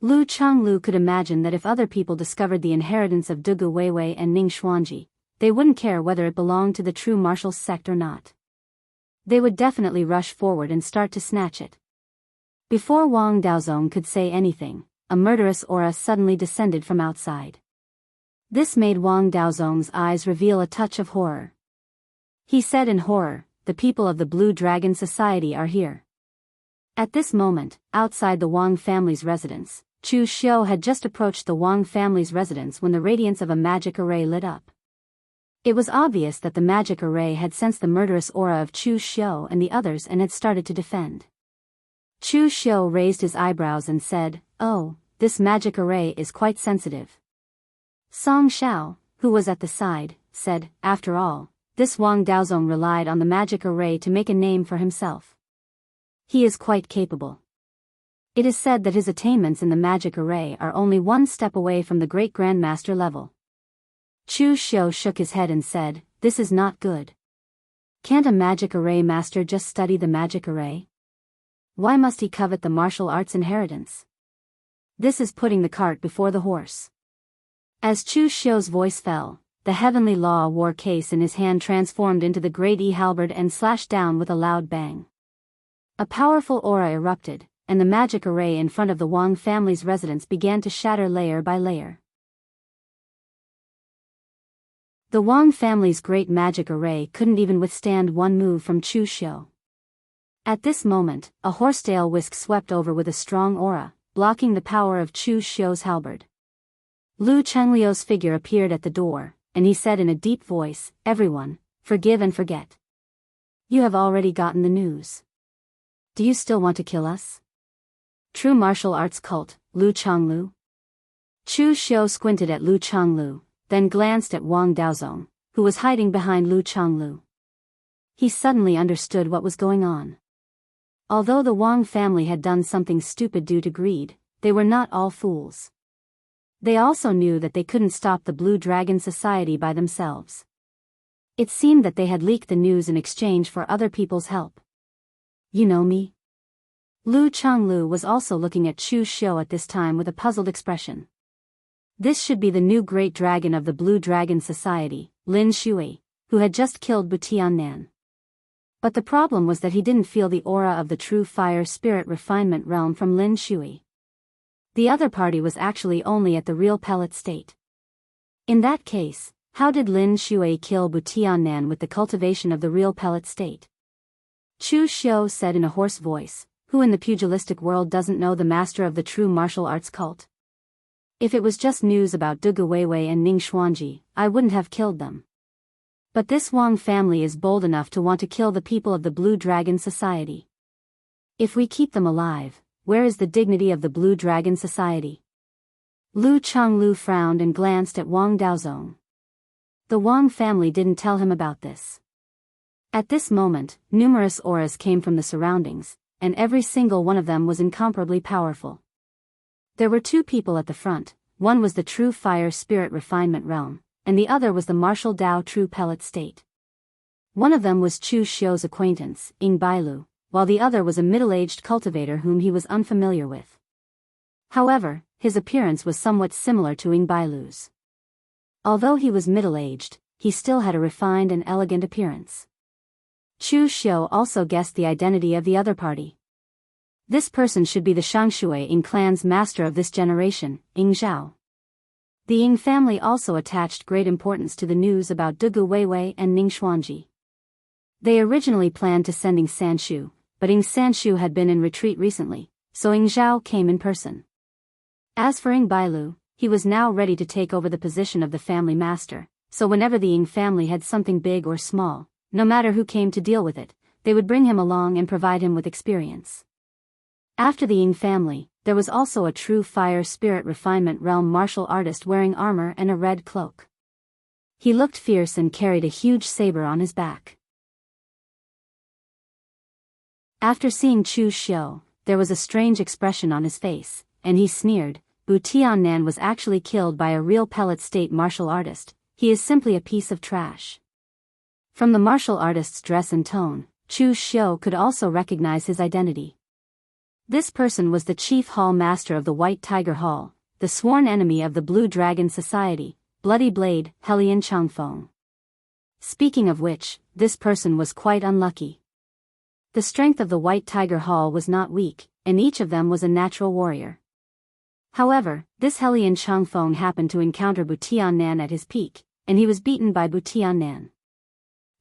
Lu Changlu could imagine that if other people discovered the inheritance of Dugu Weiwei and Ning Xuanji, they wouldn't care whether it belonged to the true martial sect or not. They would definitely rush forward and start to snatch it. Before Wang Daozong could say anything, a murderous aura suddenly descended from outside. This made Wang Daozong's eyes reveal a touch of horror. He said in horror, "The people of the Blue Dragon Society are here." At this moment, outside the Wang family's residence, Chu Xiu had just approached the Wang family's residence when the radiance of a magic array lit up. It was obvious that the magic array had sensed the murderous aura of Chu Xiu and the others and had started to defend. Chu Xiu raised his eyebrows and said, "Oh, this magic array is quite sensitive." Song Xiao, who was at the side, said, "After all, this Wang Daozong relied on the magic array to make a name for himself. He is quite capable. It is said that his attainments in the magic array are only one step away from the great grandmaster level." Chu Xiu shook his head and said, "This is not good. Can't a magic array master just study the magic array? Why must he covet the martial arts inheritance? This is putting the cart before the horse. As Chu Xiu's voice fell, the heavenly law war case in his hand transformed into the great halberd and slashed down with a loud bang. A powerful aura erupted, and the magic array in front of the Wang family's residence began to shatter layer by layer. The Wang family's great magic array couldn't even withstand one move from Chu Xiu. At this moment, a horsetail whisk swept over with a strong aura, blocking the power of Chu Xiu's halberd. Lu Chengliu's figure appeared at the door, and he said in a deep voice, "Everyone, forgive and forget. You have already gotten the news. Do you still want to kill us? True martial arts cult, Lu Changlu?" Chu Xiu squinted at Lu Changlu, then glanced at Wang Daozong, who was hiding behind Lu Changlu. He suddenly understood what was going on. Although the Wang family had done something stupid due to greed, they were not all fools. They also knew that they couldn't stop the Blue Dragon Society by themselves. It seemed that they had leaked the news in exchange for other people's help. You know me? Lu Changlu was also looking at Chu Xiu at this time with a puzzled expression. This should be the new great dragon of the Blue Dragon Society, Lin Shui, who had just killed Butiannan. But the problem was that he didn't feel the aura of the true fire spirit refinement realm from Lin Shui. The other party was actually only at the real pellet state. In that case, how did Lin Shui kill Butiannan with the cultivation of the real pellet state? Chu Xiu said in a hoarse voice, "Who in the pugilistic world doesn't know the master of the true martial arts cult? If it was just news about Dugu Weiwei and Ning Xuanji, I wouldn't have killed them. But this Wang family is bold enough to want to kill the people of the Blue Dragon Society. If we keep them alive, where is the dignity of the Blue Dragon Society?" Lu Changlu frowned and glanced at Wang Daozong. The Wang family didn't tell him about this. At this moment, numerous auras came from the surroundings, and every single one of them was incomparably powerful. There were two people at the front, one was the true fire spirit refinement realm, and the other was the martial Dao true pellet state. One of them was Chu Xiu's acquaintance, Ying Bailu, while the other was a middle-aged cultivator whom he was unfamiliar with. However, his appearance was somewhat similar to Ying Bailu's. Although he was middle-aged, he still had a refined and elegant appearance. Chu Xiu also guessed the identity of the other party. This person should be the Shangshui Ying clan's master of this generation, Ying Zhao. The Ying family also attached great importance to the news about Dugu Weiwei and Ning Xuanji. They originally planned to send Ying Sanshu, but Ying Sanshu had been in retreat recently, so Ying Zhao came in person. As for Ying Bailu, he was now ready to take over the position of the family master, so whenever the Ying family had something big or small, no matter who came to deal with it, they would bring him along and provide him with experience. After the Ying family, there was also a true fire spirit refinement realm martial artist wearing armor and a red cloak. He looked fierce and carried a huge saber on his back. After seeing Chu Xiu, there was a strange expression on his face, and he sneered, "Butiannan was actually killed by a real pellet state martial artist, he is simply a piece of trash." From the martial artist's dress and tone, Chu Xiu could also recognize his identity. This person was the chief hall master of the White Tiger Hall, the sworn enemy of the Blue Dragon Society, Bloody Blade, Helian Changfeng. Speaking of which, this person was quite unlucky. The strength of the White Tiger Hall was not weak, and each of them was a natural warrior. However, this Helian Changfeng happened to encounter Butiannan at his peak, and he was beaten by Butiannan.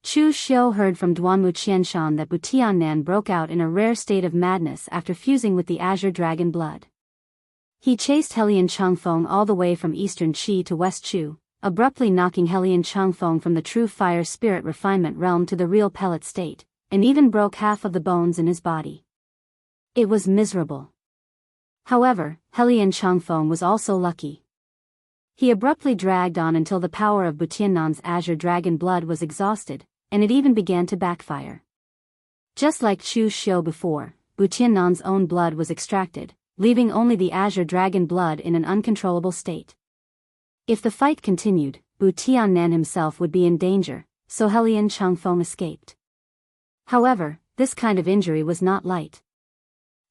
Chu Xiu heard from Duanmu Qianshan that Butiannan broke out in a rare state of madness after fusing with the Azure Dragon blood. He chased Helian Changfeng all the way from eastern Qi to West Chu, abruptly knocking Helian Changfeng from the true fire spirit refinement realm to the real pellet state, and even broke half of the bones in his body. It was miserable. However, Helian Changfeng was also lucky. He abruptly dragged on until the power of Butiannan's Azure Dragon blood was exhausted, and it even began to backfire. Just like Chu Xiu before, Butiannan's own blood was extracted, leaving only the Azure Dragon blood in an uncontrollable state. If the fight continued, Butiannan himself would be in danger, so Helian Changfeng escaped. However, this kind of injury was not light.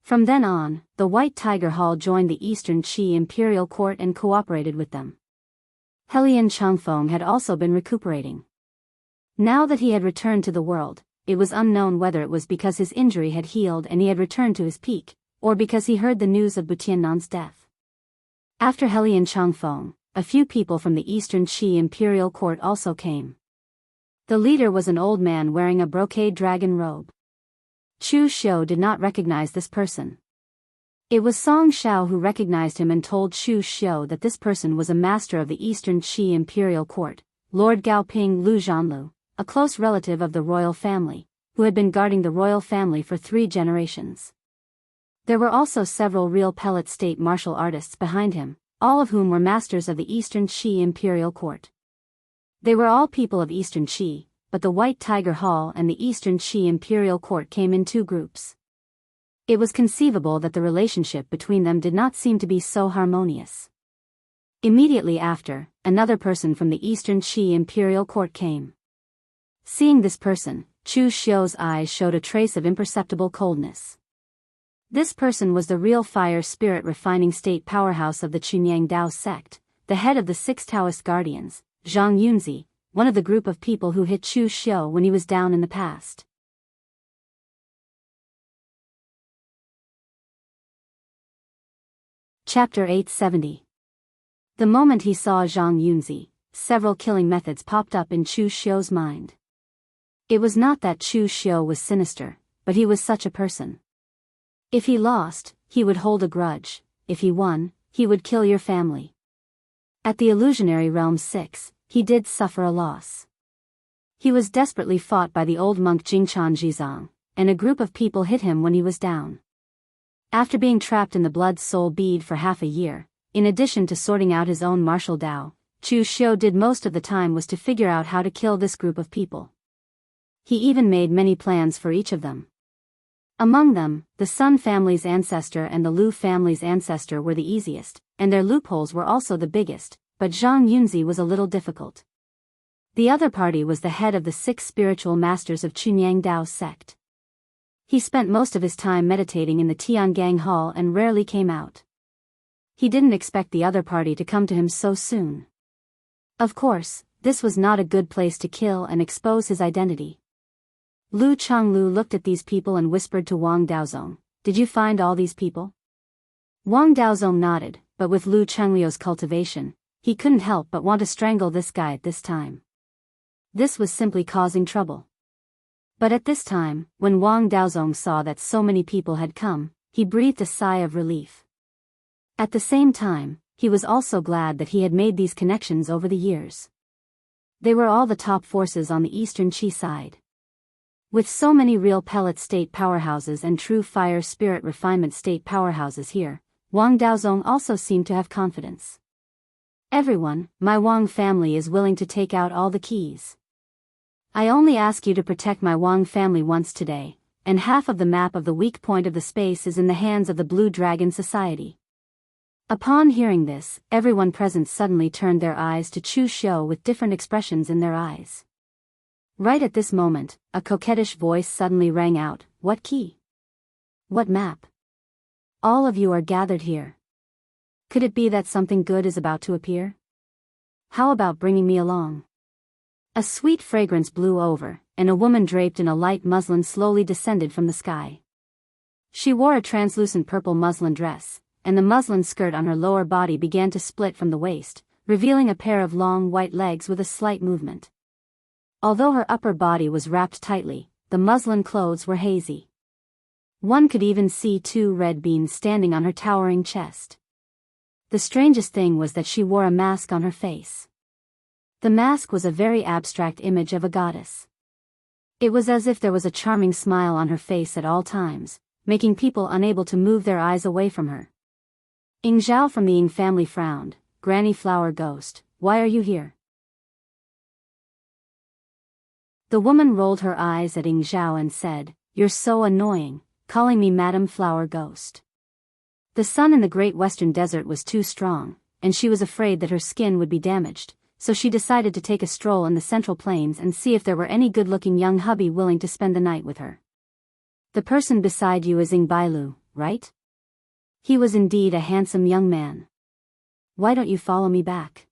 From then on, the White Tiger Hall joined the Eastern Qi Imperial Court and cooperated with them. Helian Changfeng had also been recuperating. Now that he had returned to the world, it was unknown whether it was because his injury had healed and he had returned to his peak, or because he heard the news of Butiannan's death. After Helian Changfeng, a few people from the Eastern Qi Imperial Court also came. The leader was an old man wearing a brocade dragon robe. Chu Xiu did not recognize this person. It was Song Xiao who recognized him and told Chu Xiu that this person was a master of the Eastern Qi Imperial Court, Lord Gaoping Lu Zhanlu, a close relative of the royal family, who had been guarding the royal family for 3 generations. There were also several real pellet state martial artists behind him, all of whom were masters of the Eastern Qi Imperial Court. They were all people of Eastern Qi, but the White Tiger Hall and the Eastern Qi Imperial Court came in 2 groups. It was conceivable that the relationship between them did not seem to be so harmonious. Immediately after, another person from the Eastern Qi Imperial Court came. Seeing this person, Chu Xiu's eyes showed a trace of imperceptible coldness. This person was the real fire spirit refining state powerhouse of the Chunyang Dao sect, the head of the 6 Taoist guardians, Zhang Yunzi, one of the group of people who hit Chu Xiu when he was down in the past. Chapter 870. The moment he saw Zhang Yunzi, several killing methods popped up in Chu Xiu's mind. It was not that Chu Xiu was sinister, but he was such a person. If he lost, he would hold a grudge; if he won, he would kill your family. At the Illusionary Realm 6, he did suffer a loss. He was desperately fought by the old monk Jingchan Jizang, and a group of people hit him when he was down. After being trapped in the Blood Soul Bead for half a year, in addition to sorting out his own martial Dao, Chu Xiu did most of the time was to figure out how to kill this group of people. He even made many plans for each of them. Among them, the Sun family's ancestor and the Lu family's ancestor were the easiest, and their loopholes were also the biggest, but Zhang Yunzi was a little difficult. The other party was the head of the 6 spiritual masters of Chunyang Dao sect. He spent most of his time meditating in the Tiangang Hall and rarely came out. He didn't expect the other party to come to him so soon. Of course, this was not a good place to kill and expose his identity. Lu Changlu looked at these people and whispered to Wang Daozong, "Did you find all these people?" Wang Daozong nodded, but with Lu Changlu's cultivation, he couldn't help but want to strangle this guy at this time. This was simply causing trouble. But at this time, when Wang Daozong saw that so many people had come, he breathed a sigh of relief. At the same time, he was also glad that he had made these connections over the years. They were all the top forces on the Eastern Qi side. With so many real pellet state powerhouses and true fire spirit refinement state powerhouses here, Wang Daozong also seemed to have confidence. "Everyone, my Wang family is willing to take out all the keys. I only ask you to protect my Wang family once today, and half of the map of the weak point of the space is in the hands of the Blue Dragon Society." Upon hearing this, everyone present suddenly turned their eyes to Chu Xiu with different expressions in their eyes. Right at this moment, a coquettish voice suddenly rang out, "What key? What map? All of you are gathered here. Could it be that something good is about to appear? How about bringing me along?" A sweet fragrance blew over, and a woman draped in a light muslin slowly descended from the sky. She wore a translucent purple muslin dress, and the muslin skirt on her lower body began to split from the waist, revealing a pair of long white legs with a slight movement. Although her upper body was wrapped tightly, the muslin clothes were hazy. One could even see 2 red beans standing on her towering chest. The strangest thing was that she wore a mask on her face. The mask was a very abstract image of a goddess. It was as if there was a charming smile on her face at all times, making people unable to move their eyes away from her. Ing Zhao from the Ing family frowned. "Granny Flower Ghost, why are you here?" The woman rolled her eyes at Ing Zhao and said, "You're so annoying, calling me Madam Flower Ghost." The sun in the Great Western Desert was too strong, and she was afraid that her skin would be damaged, so she decided to take a stroll in the Central Plains and see if there were any good-looking young hubby willing to spend the night with her. The person beside you is Ing Bailu, right? He was indeed a handsome young man. Why don't you follow me back?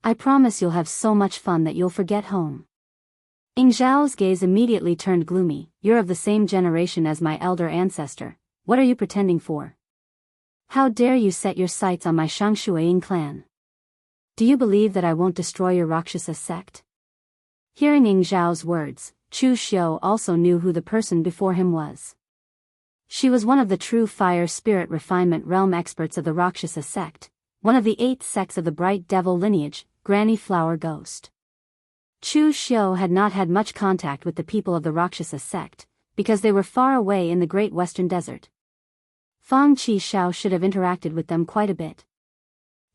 I promise you'll have so much fun that you'll forget home. Ing Zhao's gaze immediately turned gloomy. You're of the same generation as my elder ancestor. What are you pretending for? How dare you set your sights on my Xianxia clan? Do you believe that I won't destroy your Rakshasa sect? Hearing Ing Zhao's words, Chu Xiu also knew who the person before him was. She was one of the true fire spirit refinement realm experts of the Rakshasa sect, one of the 8 sects of the bright devil lineage, Granny Flower Ghost. Chu Xiu had not had much contact with the people of the Rakshasa sect, because they were far away in the great western desert. Fang Qi Xiao should have interacted with them quite a bit.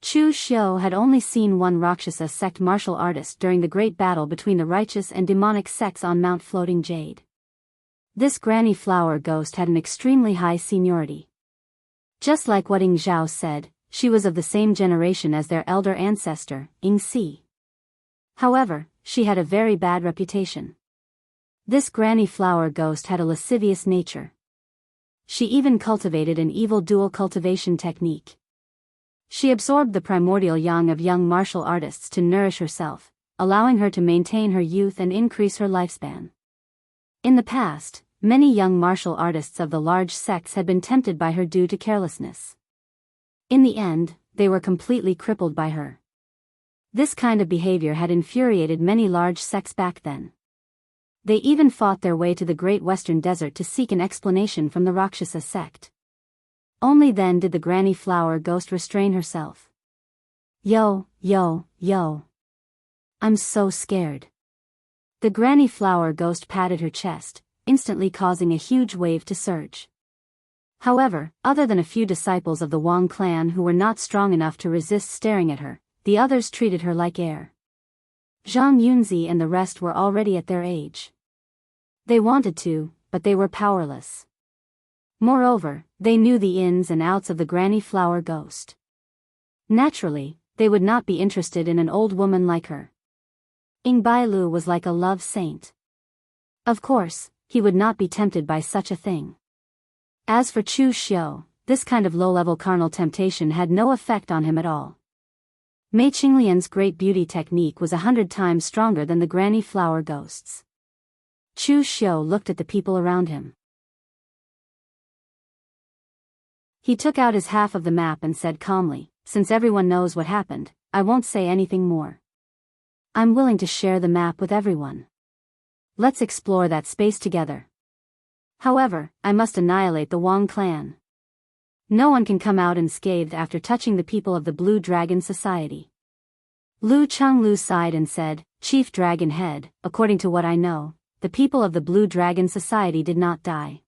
Chu Xiu had only seen one Rakshasa sect martial artist during the great battle between the righteous and demonic sects on Mount Floating Jade. This Granny Flower Ghost had an extremely high seniority. Just like what Ing Zhao said, she was of the same generation as their elder ancestor, Ing Si. However, she had a very bad reputation. This Granny Flower Ghost had a lascivious nature. She even cultivated an evil dual cultivation technique. She absorbed the primordial yang of young martial artists to nourish herself, allowing her to maintain her youth and increase her lifespan. In the past, many young martial artists of the large sects had been tempted by her due to carelessness. In the end, they were completely crippled by her. This kind of behavior had infuriated many large sects back then. They even fought their way to the great western desert to seek an explanation from the Rakshasa sect. Only then did the Granny Flower Ghost restrain herself. Yo. I'm so scared. The Granny Flower Ghost patted her chest, instantly causing a huge wave to surge. However, other than a few disciples of the Wang clan who were not strong enough to resist staring at her, the others treated her like air. Zhang Yunzi and the rest were already at their age. They wanted to, but they were powerless. Moreover, they knew the ins and outs of the Granny Flower Ghost. Naturally, they would not be interested in an old woman like her. Ing Bailu was like a love saint. Of course, he would not be tempted by such a thing. As for Chu Xiu, this kind of low-level carnal temptation had no effect on him at all. Mei Qinglian's great beauty technique was 100 times stronger than the Granny Flower Ghost's. Chu Xiu looked at the people around him. He took out his half of the map and said calmly, since everyone knows what happened, I won't say anything more. I'm willing to share the map with everyone. Let's explore that space together. However, I must annihilate the Wang clan. No one can come out unscathed after touching the people of the Blue Dragon Society. Lu Chenglu sighed and said, Chief Dragon Head, according to what I know, the people of the Blue Dragon Society did not die.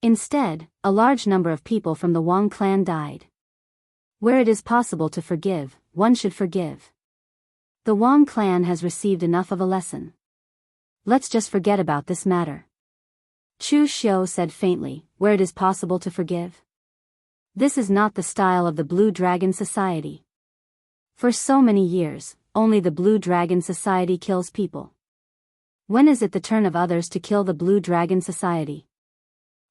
Instead, a large number of people from the Wang clan died. Where it is possible to forgive, one should forgive. The Wang clan has received enough of a lesson. Let's just forget about this matter. Chu Xiu said faintly, where it is possible to forgive. This is not the style of the Blue Dragon Society. For so many years, only the Blue Dragon Society kills people. When is it the turn of others to kill the Blue Dragon Society?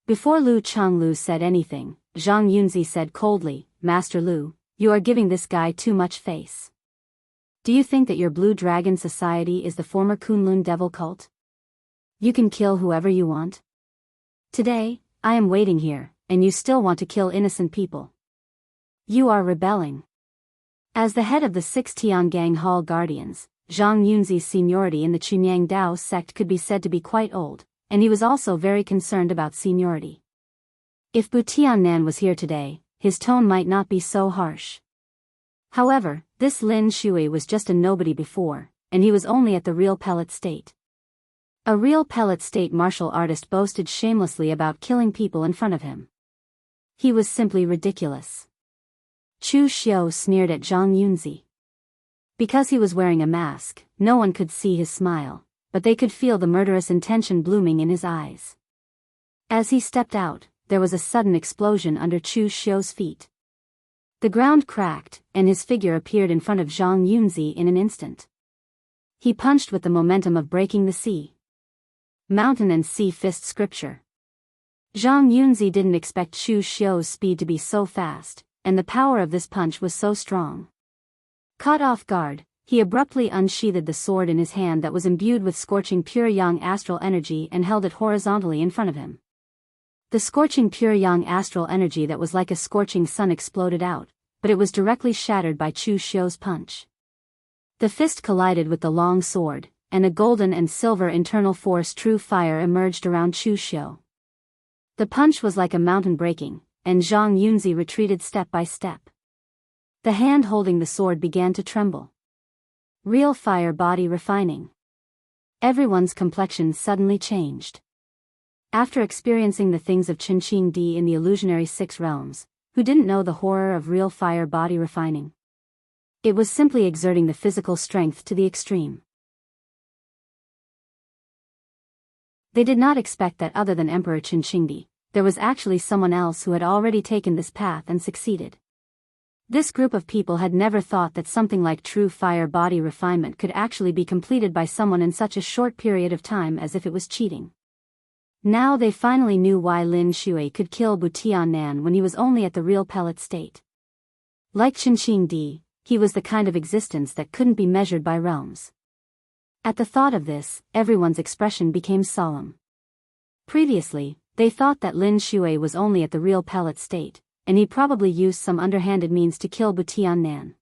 Before Lu Chenglu said anything, Zhang Yunzi said coldly, Master Lu, you are giving this guy too much face. Do you think that your Blue Dragon Society is the former Kunlun Devil cult? You can kill whoever you want. Today, I am waiting here, and you still want to kill innocent people. You are rebelling. As the head of the 6 Tiangang Hall Guardians, Zhang Yunzi's seniority in the Chunyang Dao sect could be said to be quite old, and he was also very concerned about seniority. If Butiannan was here today, his tone might not be so harsh. However, this Lin Shui was just a nobody before, and he was only at the real pellet state. A real pellet state martial artist boasted shamelessly about killing people in front of him. He was simply ridiculous. Chu Xiu sneered at Zhang Yunzi. Because he was wearing a mask, no one could see his smile, but they could feel the murderous intention blooming in his eyes. As he stepped out, there was a sudden explosion under Chu Xiu's feet. The ground cracked, and his figure appeared in front of Zhang Yunzi in an instant. He punched with the momentum of breaking the sea. Mountain and sea fist scripture. Zhang Yunzi didn't expect Chu Xiu's speed to be so fast, and the power of this punch was so strong. Caught off guard, he abruptly unsheathed the sword in his hand that was imbued with scorching pure yang astral energy and held it horizontally in front of him. The scorching pure yang astral energy that was like a scorching sun exploded out, but it was directly shattered by Chu Xiu's punch. The fist collided with the long sword, and a golden and silver internal force true fire emerged around Chu Xiu. The punch was like a mountain breaking, and Zhang Yunzi retreated step by step. The hand holding the sword began to tremble. Real fire body refining. Everyone's complexion suddenly changed. After experiencing the things of Qinqing Di in the illusionary six realms, who didn't know the horror of real fire body refining? It was simply exerting the physical strength to the extreme. They did not expect that other than Emperor Qinqing Di, there was actually someone else who had already taken this path and succeeded. This group of people had never thought that something like true fire body refinement could actually be completed by someone in such a short period of time, as if it was cheating. Now they finally knew why Lin Shui could kill Butian when he was only at the real pellet state. Like Qinqing Di, he was the kind of existence that couldn't be measured by realms. At the thought of this, everyone's expression became solemn. Previously, they thought that Lin Shui was only at the real pellet state, and he probably used some underhanded means to kill Butian.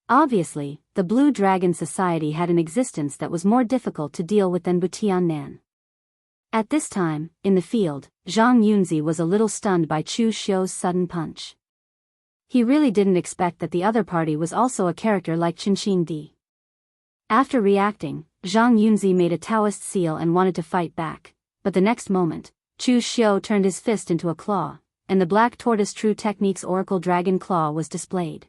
Obviously, the Blue Dragon Society had an existence that was more difficult to deal with than Butian. At this time, in the field, Zhang Yunzi was a little stunned by Chu Xiu's sudden punch. He really didn't expect that the other party was also a character like Qinqing Di. After reacting, Zhang Yunzi made a Taoist seal and wanted to fight back, but the next moment, Chu Xiu turned his fist into a claw, and the Black Tortoise True Technique's Oracle Dragon Claw was displayed.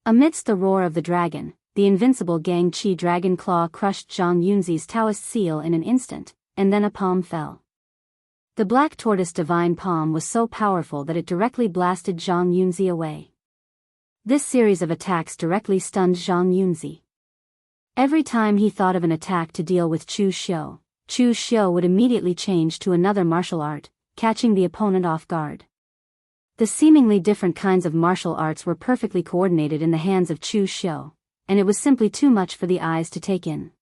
Amidst the roar of the dragon, the invincible Gang Qi Dragon Claw crushed Zhang Yunzi's Taoist seal in an instant, and then a palm fell. The Black Tortoise Divine Palm was so powerful that it directly blasted Zhang Yunzi away. This series of attacks directly stunned Zhang Yunzi. Every time he thought of an attack to deal with Chu Xiu would immediately change to another martial art, catching the opponent off guard. The seemingly different kinds of martial arts were perfectly coordinated in the hands of Chu Xiu, and it was simply too much for the eyes to take in.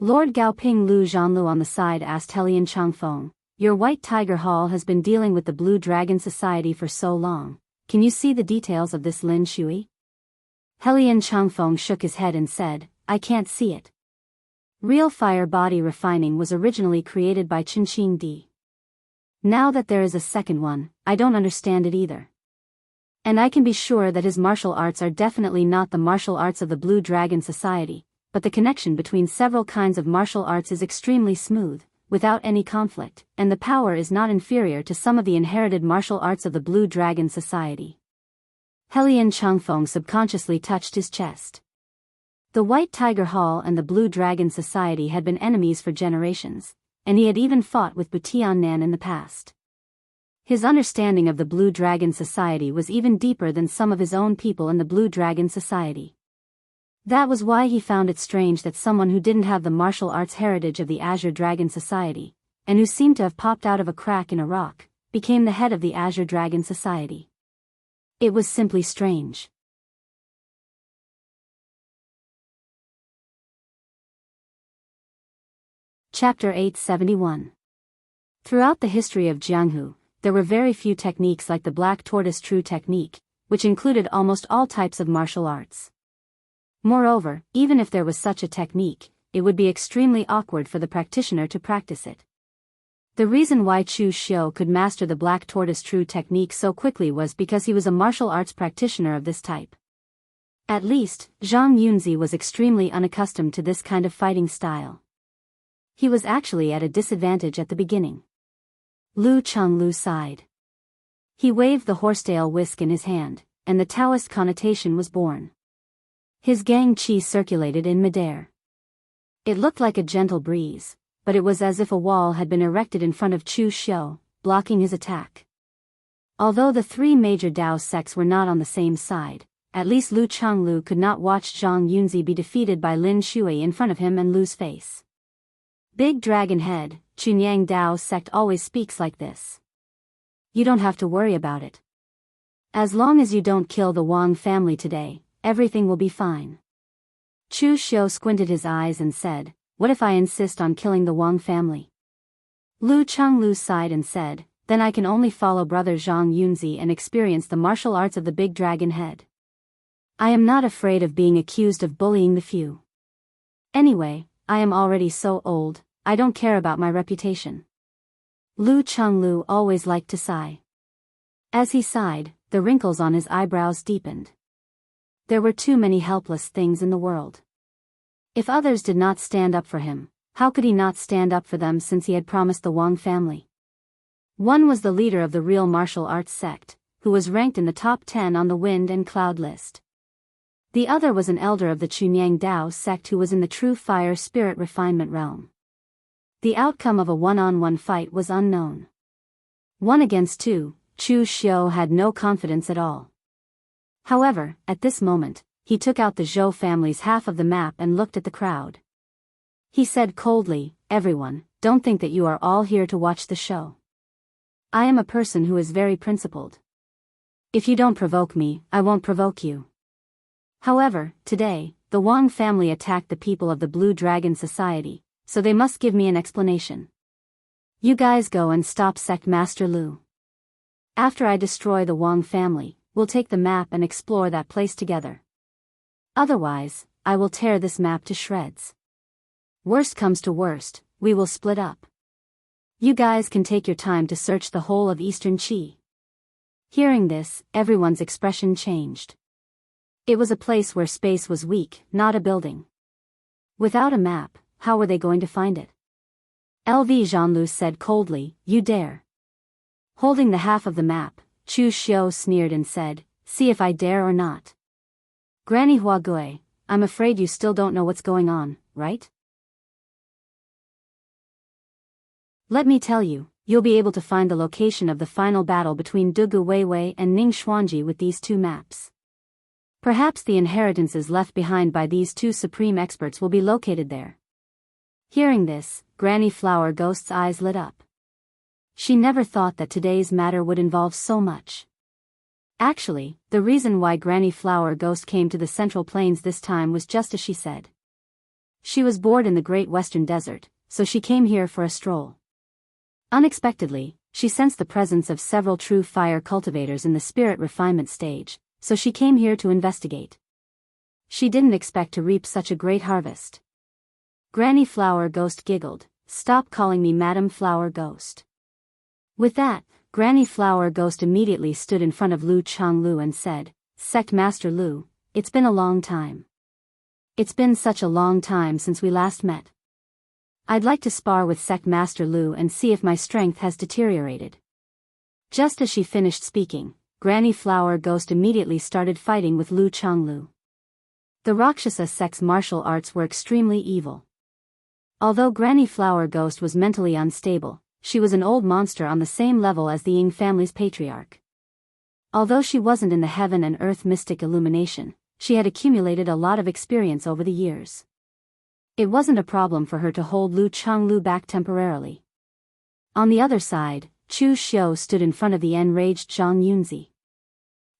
Lord Gaoping Lu Zhanlu on the side asked Helian Changfeng, "Your White Tiger Hall has been dealing with the Blue Dragon Society for so long, can you see the details of this Lin Shui?" Helian Changfeng shook his head and said, "I can't see it. Real fire body refining was originally created by Qinqing Di. Now that there is a second one, I don't understand it either. And I can be sure that his martial arts are definitely not the martial arts of the Blue Dragon Society, but the connection between several kinds of martial arts is extremely smooth, without any conflict, and the power is not inferior to some of the inherited martial arts of the Blue Dragon Society." Helian Changfeng subconsciously touched his chest. The White Tiger Hall and the Blue Dragon Society had been enemies for generations, and he had even fought with Butian in the past. His understanding of the Blue Dragon Society was even deeper than some of his own people in the Blue Dragon Society. That was why he found it strange that someone who didn't have the martial arts heritage of the Azure Dragon Society, and who seemed to have popped out of a crack in a rock, became the head of the Azure Dragon Society. It was simply strange. Chapter 871. Throughout the history of Jianghu, there were very few techniques like the Black Tortoise True Technique, which included almost all types of martial arts. Moreover, even if there was such a technique, it would be extremely awkward for the practitioner to practice it. The reason why Chu Xiu could master the Black Tortoise True Technique so quickly was because he was a martial arts practitioner of this type. At least, Zhang Yunzi was extremely unaccustomed to this kind of fighting style. He was actually at a disadvantage at the beginning. Lu Chenglu sighed. He waved the horsetail whisk in his hand, and the Taoist connotation was born. His Gang Qi circulated in midair. It looked like a gentle breeze, but it was as if a wall had been erected in front of Chu Xiu, blocking his attack. Although the three major Dao sects were not on the same side, at least Lu Changlu could not watch Zhang Yunzi be defeated by Lin Shui in front of him and lose face. Big Dragon Head, Chunyang Dao sect always speaks like this. You don't have to worry about it. As long as you don't kill the Wang family today, everything will be fine. Chu Xiu squinted his eyes and said, what if I insist on killing the Wang family? Lu Changlu sighed and said, then I can only follow brother Zhang Yunzi and experience the martial arts of the Big Dragon Head. I am not afraid of being accused of bullying the few. Anyway, I am already so old, I don't care about my reputation. Lu Changlu always liked to sigh. As he sighed, the wrinkles on his eyebrows deepened. There were too many helpless things in the world. If others did not stand up for him, how could he not stand up for them since he had promised the Wang family? One was the leader of the real martial arts sect, who was ranked in the top 10 on the wind and cloud list. The other was an elder of the Chunyang Dao sect who was in the true fire spirit refinement realm. The outcome of a one-on-one fight was unknown. 1 against 2, Chu Xiu had no confidence at all. However, at this moment, he took out the Zhou family's half of the map and looked at the crowd. He said coldly, everyone, don't think that you are all here to watch the show. I am a person who is very principled. If you don't provoke me, I won't provoke you. However, today, the Wang family attacked the people of the Blue Dragon Society, so they must give me an explanation. You guys go and stop Sect Master Lu. After I destroy the Wang family, we'll take the map and explore that place together. Otherwise, I will tear this map to shreds. Worst comes to worst, we will split up. You guys can take your time to search the whole of Eastern Qi. Hearing this, everyone's expression changed. It was a place where space was weak, not a building. Without a map, how were they going to find it? LV Zhanlu said coldly, you dare. Holding the half of the map, Chu Xiu sneered and said, see if I dare or not. Granny Huagui, I'm afraid you still don't know what's going on, right? Let me tell you, you'll be able to find the location of the final battle between Dugu Weiwei and Ning Xuanji with these two maps. Perhaps the inheritances left behind by these two supreme experts will be located there. Hearing this, Granny Flower Ghost's eyes lit up. She never thought that today's matter would involve so much. Actually, the reason why Granny Flower Ghost came to the Central Plains this time was just as she said. She was bored in the Great Western Desert, so she came here for a stroll. Unexpectedly, she sensed the presence of several true fire cultivators in the spirit refinement stage, so she came here to investigate. She didn't expect to reap such a great harvest. Granny Flower Ghost giggled, stop calling me Madam Flower Ghost. With that, Granny Flower Ghost immediately stood in front of Lu Changlu and said, Sect Master Lu, it's been a long time. It's been such a long time since we last met. I'd like to spar with Sect Master Lu and see if my strength has deteriorated. Just as she finished speaking, Granny Flower Ghost immediately started fighting with Lu Changlu. The Rakshasa sect's martial arts were extremely evil. Although Granny Flower Ghost was mentally unstable, she was an old monster on the same level as the Ying family's patriarch. Although she wasn't in the heaven and earth mystic illumination, she had accumulated a lot of experience over the years. It wasn't a problem for her to hold Lu Changlu back temporarily. On the other side, Chu Xiu stood in front of the enraged Zhang Yunzi.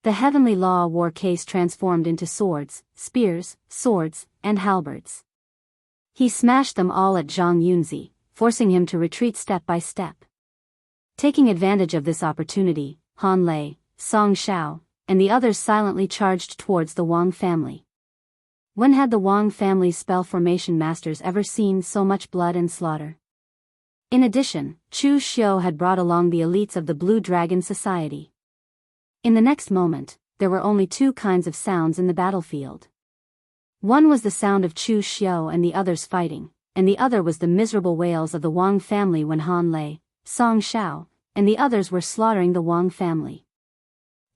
The heavenly law war case transformed into swords, spears, swords, and halberds. He smashed them all at Zhang Yunzi, forcing him to retreat step by step. Taking advantage of this opportunity, Han Lei, Song Shao, and the others silently charged towards the Wang family. When had the Wang family's spell formation masters ever seen so much blood and slaughter? In addition, Chu Xiu had brought along the elites of the Blue Dragon Society. In the next moment, there were only two kinds of sounds in the battlefield. One was the sound of Chu Xiu and the others fighting, and the other was the miserable wails of the Wang family when Han Lei, Song Shao, and the others were slaughtering the Wang family.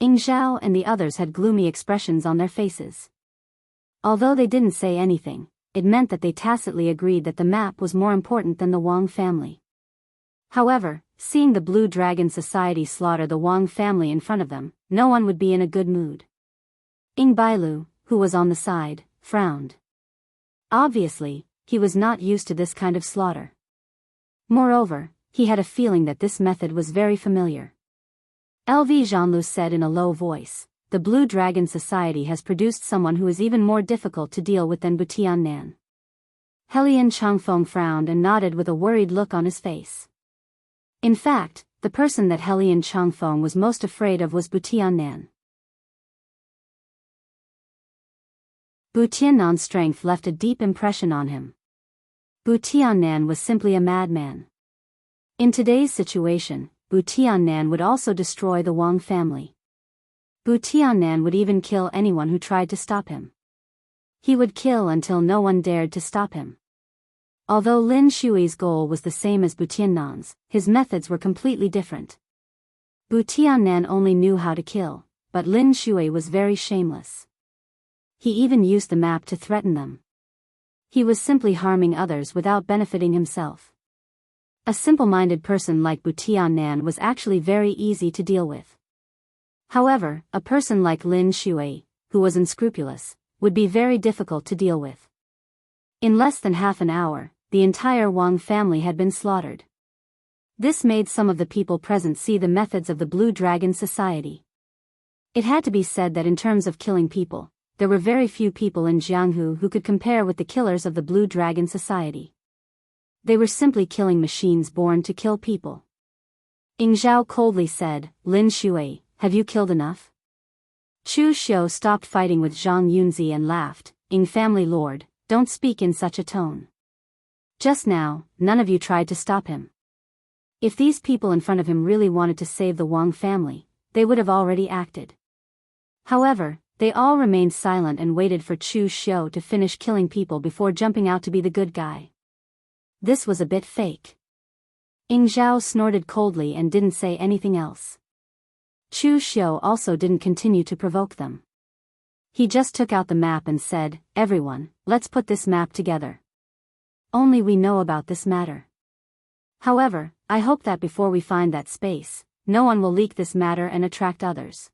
Ying Zhao and the others had gloomy expressions on their faces. Although they didn't say anything, it meant that they tacitly agreed that the map was more important than the Wang family. However, seeing the Blue Dragon Society slaughter the Wang family in front of them, no one would be in a good mood. Ying Bailu, who was on the side, frowned. Obviously, he was not used to this kind of slaughter. Moreover, he had a feeling that this method was very familiar. LV Zhanlu said in a low voice, "The Blue Dragon Society has produced someone who is even more difficult to deal with than Butian-nan." Helian Changfeng frowned and nodded with a worried look on his face. In fact, the person that Helian Changfeng was most afraid of was Butian-nan. Butian-nan's strength left a deep impression on him. Butian-nan was simply a madman. In today's situation, Butian-nan would also destroy the Wang family. Butian-nan would even kill anyone who tried to stop him. He would kill until no one dared to stop him. Although Lin Shui's goal was the same as Butian-nan's, his methods were completely different. Butian-nan only knew how to kill, but Lin Shui was very shameless. He even used the map to threaten them. He was simply harming others without benefiting himself. A simple-minded person like Butian-nan was actually very easy to deal with. However, a person like Lin Shui, who was unscrupulous, would be very difficult to deal with. In less than half an hour, the entire Wang family had been slaughtered. This made some of the people present see the methods of the Blue Dragon Society. It had to be said that in terms of killing people, there were very few people in Jianghu who could compare with the killers of the Blue Dragon Society. They were simply killing machines born to kill people. Ying Zhao coldly said, "Lin Shui, have you killed enough?" Chu Xiu stopped fighting with Zhang Yunzi and laughed, "Ying family lord, don't speak in such a tone. Just now, none of you tried to stop him. If these people in front of him really wanted to save the Wang family, they would have already acted." However, they all remained silent and waited for Chu Xiu to finish killing people before jumping out to be the good guy. This was a bit fake. Ying Zhao snorted coldly and didn't say anything else. Chu Xiu also didn't continue to provoke them. He just took out the map and said, "Everyone, let's put this map together. Only we know about this matter. However, I hope that before we find that space, no one will leak this matter and attract others.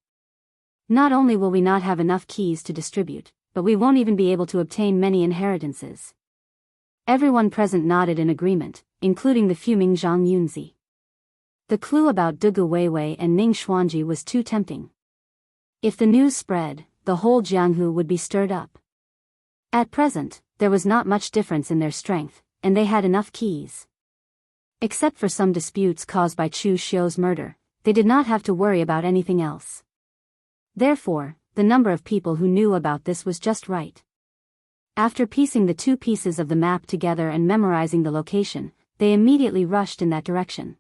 Not only will we not have enough keys to distribute, but we won't even be able to obtain many inheritances." Everyone present nodded in agreement, including the fuming Zhang Yunzi. The clue about Dugu Weiwei and Ning Xuanji was too tempting. If the news spread, the whole Jianghu would be stirred up. At present, there was not much difference in their strength, and they had enough keys. Except for some disputes caused by Chu Xiu's murder, they did not have to worry about anything else. Therefore, the number of people who knew about this was just right. After piecing the two pieces of the map together and memorizing the location, they immediately rushed in that direction.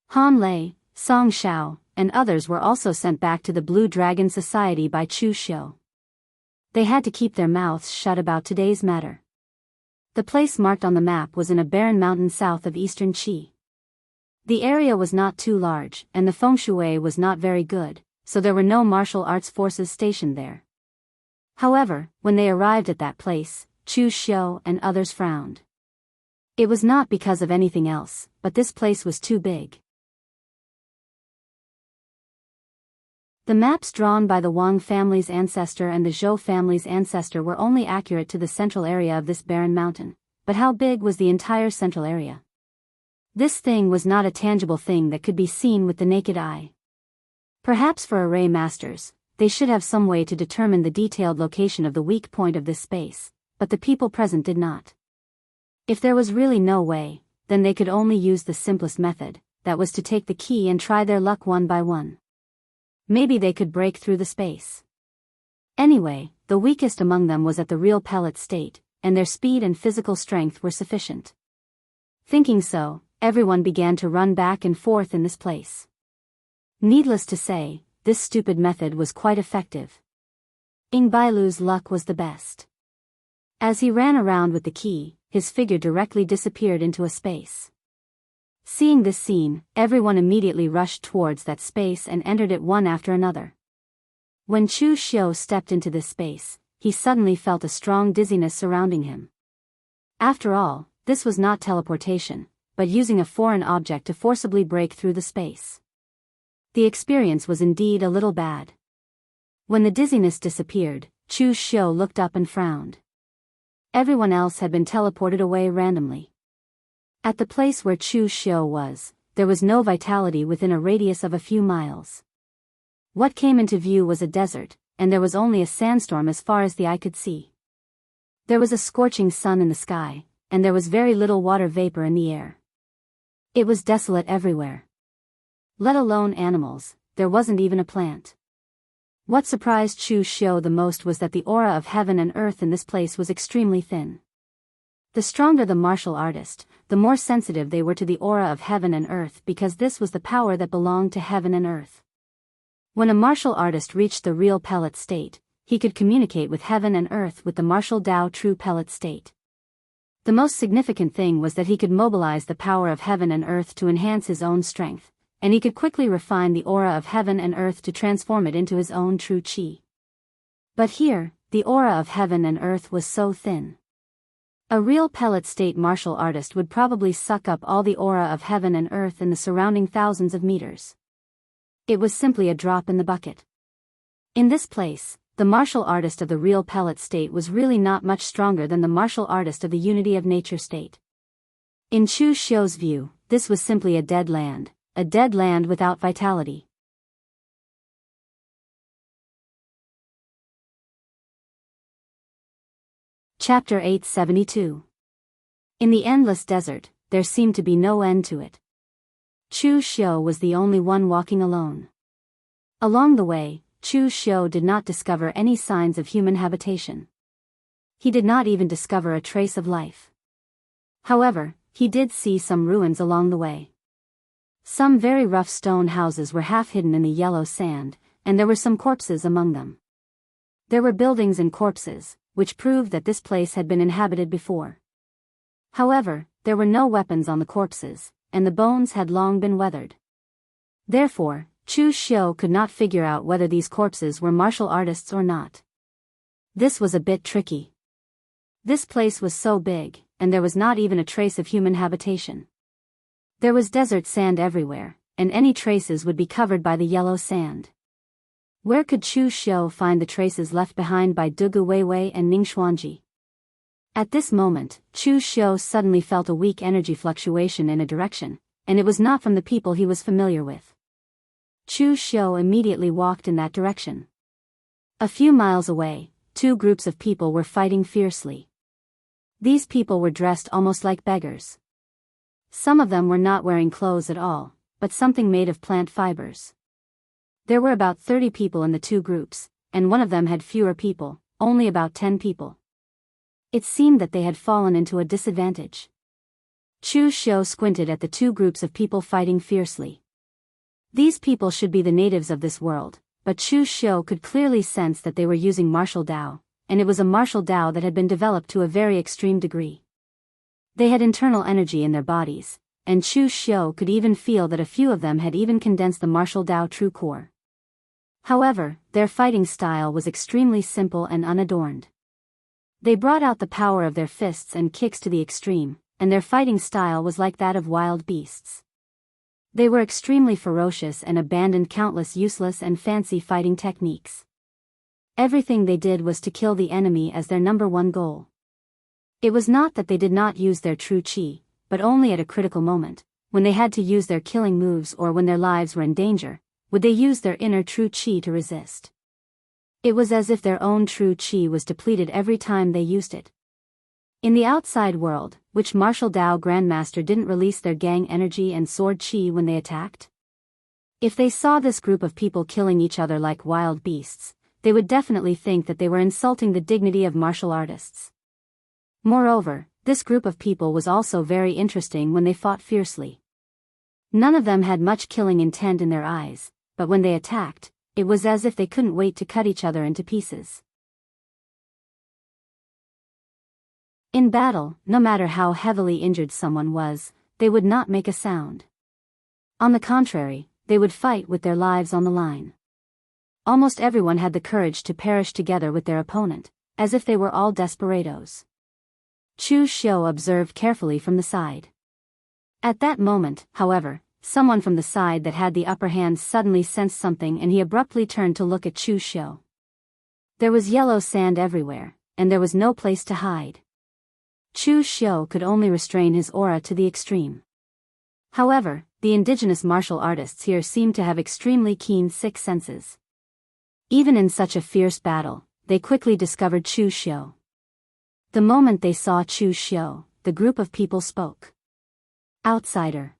Han Lei, Song Xiao, and others were also sent back to the Blue Dragon Society by Chu Xiu. They had to keep their mouths shut about today's matter. The place marked on the map was in a barren mountain south of eastern Qi. The area was not too large, and the feng shui was not very good, so there were no martial arts forces stationed there. However, when they arrived at that place, Chu Xiu and others frowned. It was not because of anything else, but this place was too big. The maps drawn by the Wang family's ancestor and the Zhou family's ancestor were only accurate to the central area of this barren mountain, but how big was the entire central area? This thing was not a tangible thing that could be seen with the naked eye. Perhaps for array masters, they should have some way to determine the detailed location of the weak point of this space, but the people present did not. If there was really no way, then they could only use the simplest method, that was to take the key and try their luck one by one. Maybe they could break through the space. Anyway, the weakest among them was at the real pellet state, and their speed and physical strength were sufficient. Thinking so, everyone began to run back and forth in this place. Needless to say, this stupid method was quite effective. Ying Bailu's luck was the best. As he ran around with the key, his figure directly disappeared into a space. Seeing this scene, everyone immediately rushed towards that space and entered it one after another. When Chu Xiu stepped into this space, he suddenly felt a strong dizziness surrounding him. After all, this was not teleportation, but using a foreign object to forcibly break through the space. The experience was indeed a little bad. When the dizziness disappeared, Chu Xiu looked up and frowned. Everyone else had been teleported away randomly. At the place where Chu Xiu was, there was no vitality within a radius of a few miles. What came into view was a desert, and there was only a sandstorm as far as the eye could see. There was a scorching sun in the sky, and there was very little water vapor in the air. It was desolate everywhere. Let alone animals, there wasn't even a plant. What surprised Chu Xiu the most was that the aura of heaven and earth in this place was extremely thin. The stronger the martial artist, the more sensitive they were to the aura of heaven and earth, because this was the power that belonged to heaven and earth. When a martial artist reached the real pellet state, he could communicate with heaven and earth with the martial Dao true pellet state. The most significant thing was that he could mobilize the power of heaven and earth to enhance his own strength, and he could quickly refine the aura of heaven and earth to transform it into his own true qi. But here, the aura of heaven and earth was so thin. A real pellet state martial artist would probably suck up all the aura of heaven and earth in the surrounding thousands of meters. It was simply a drop in the bucket. In this place, the martial artist of the real pellet state was really not much stronger than the martial artist of the unity of nature state. In Chu Xiu's view, this was simply a dead land without vitality. Chapter 872. In the endless desert, there seemed to be no end to it. Chu Xiu was the only one walking alone. Along the way, Chu Xiu did not discover any signs of human habitation. He did not even discover a trace of life. However, he did see some ruins along the way. Some very rough stone houses were half hidden in the yellow sand, and there were some corpses among them. There were buildings and corpses, which proved that this place had been inhabited before. However, there were no weapons on the corpses, and the bones had long been weathered. Therefore, Chu Xiu could not figure out whether these corpses were martial artists or not. This was a bit tricky. This place was so big, and there was not even a trace of human habitation. There was desert sand everywhere, and any traces would be covered by the yellow sand. Where could Chu Xiu find the traces left behind by Dugu Weiwei and Ning Xuanji? At this moment, Chu Xiu suddenly felt a weak energy fluctuation in a direction, and it was not from the people he was familiar with. Chu Xiu immediately walked in that direction. A few miles away, two groups of people were fighting fiercely. These people were dressed almost like beggars. Some of them were not wearing clothes at all, but something made of plant fibers. There were about 30 people in the two groups, and one of them had fewer people, only about 10 people. It seemed that they had fallen into a disadvantage. Chu Xiu squinted at the two groups of people fighting fiercely. These people should be the natives of this world, but Chu Xiu could clearly sense that they were using martial Dao, and it was a martial Dao that had been developed to a very extreme degree. They had internal energy in their bodies, and Chu Xiu could even feel that a few of them had even condensed the martial Dao true core. However, their fighting style was extremely simple and unadorned. They brought out the power of their fists and kicks to the extreme, and their fighting style was like that of wild beasts. They were extremely ferocious and abandoned countless useless and fancy fighting techniques. Everything they did was to kill the enemy as their number one goal. It was not that they did not use their true qi, but only at a critical moment, when they had to use their killing moves or when their lives were in danger, would they use their inner true qi to resist. It was as if their own true qi was depleted every time they used it. In the outside world, which martial Dao Grandmaster didn't release their gang energy and sword qi when they attacked? If they saw this group of people killing each other like wild beasts, they would definitely think that they were insulting the dignity of martial artists. Moreover, this group of people was also very interesting when they fought fiercely. None of them had much killing intent in their eyes, but when they attacked, it was as if they couldn't wait to cut each other into pieces. In battle, no matter how heavily injured someone was, they would not make a sound. On the contrary, they would fight with their lives on the line. Almost everyone had the courage to perish together with their opponent, as if they were all desperados. Chu Xiu observed carefully from the side. At that moment, however, someone from the side that had the upper hand suddenly sensed something, and he abruptly turned to look at Chu Xiu. There was yellow sand everywhere, and there was no place to hide. Chu Xiu could only restrain his aura to the extreme. However, the indigenous martial artists here seemed to have extremely keen sixth senses. Even in such a fierce battle, they quickly discovered Chu Xiu. The moment they saw Chu Xiu, the group of people spoke. Outsider.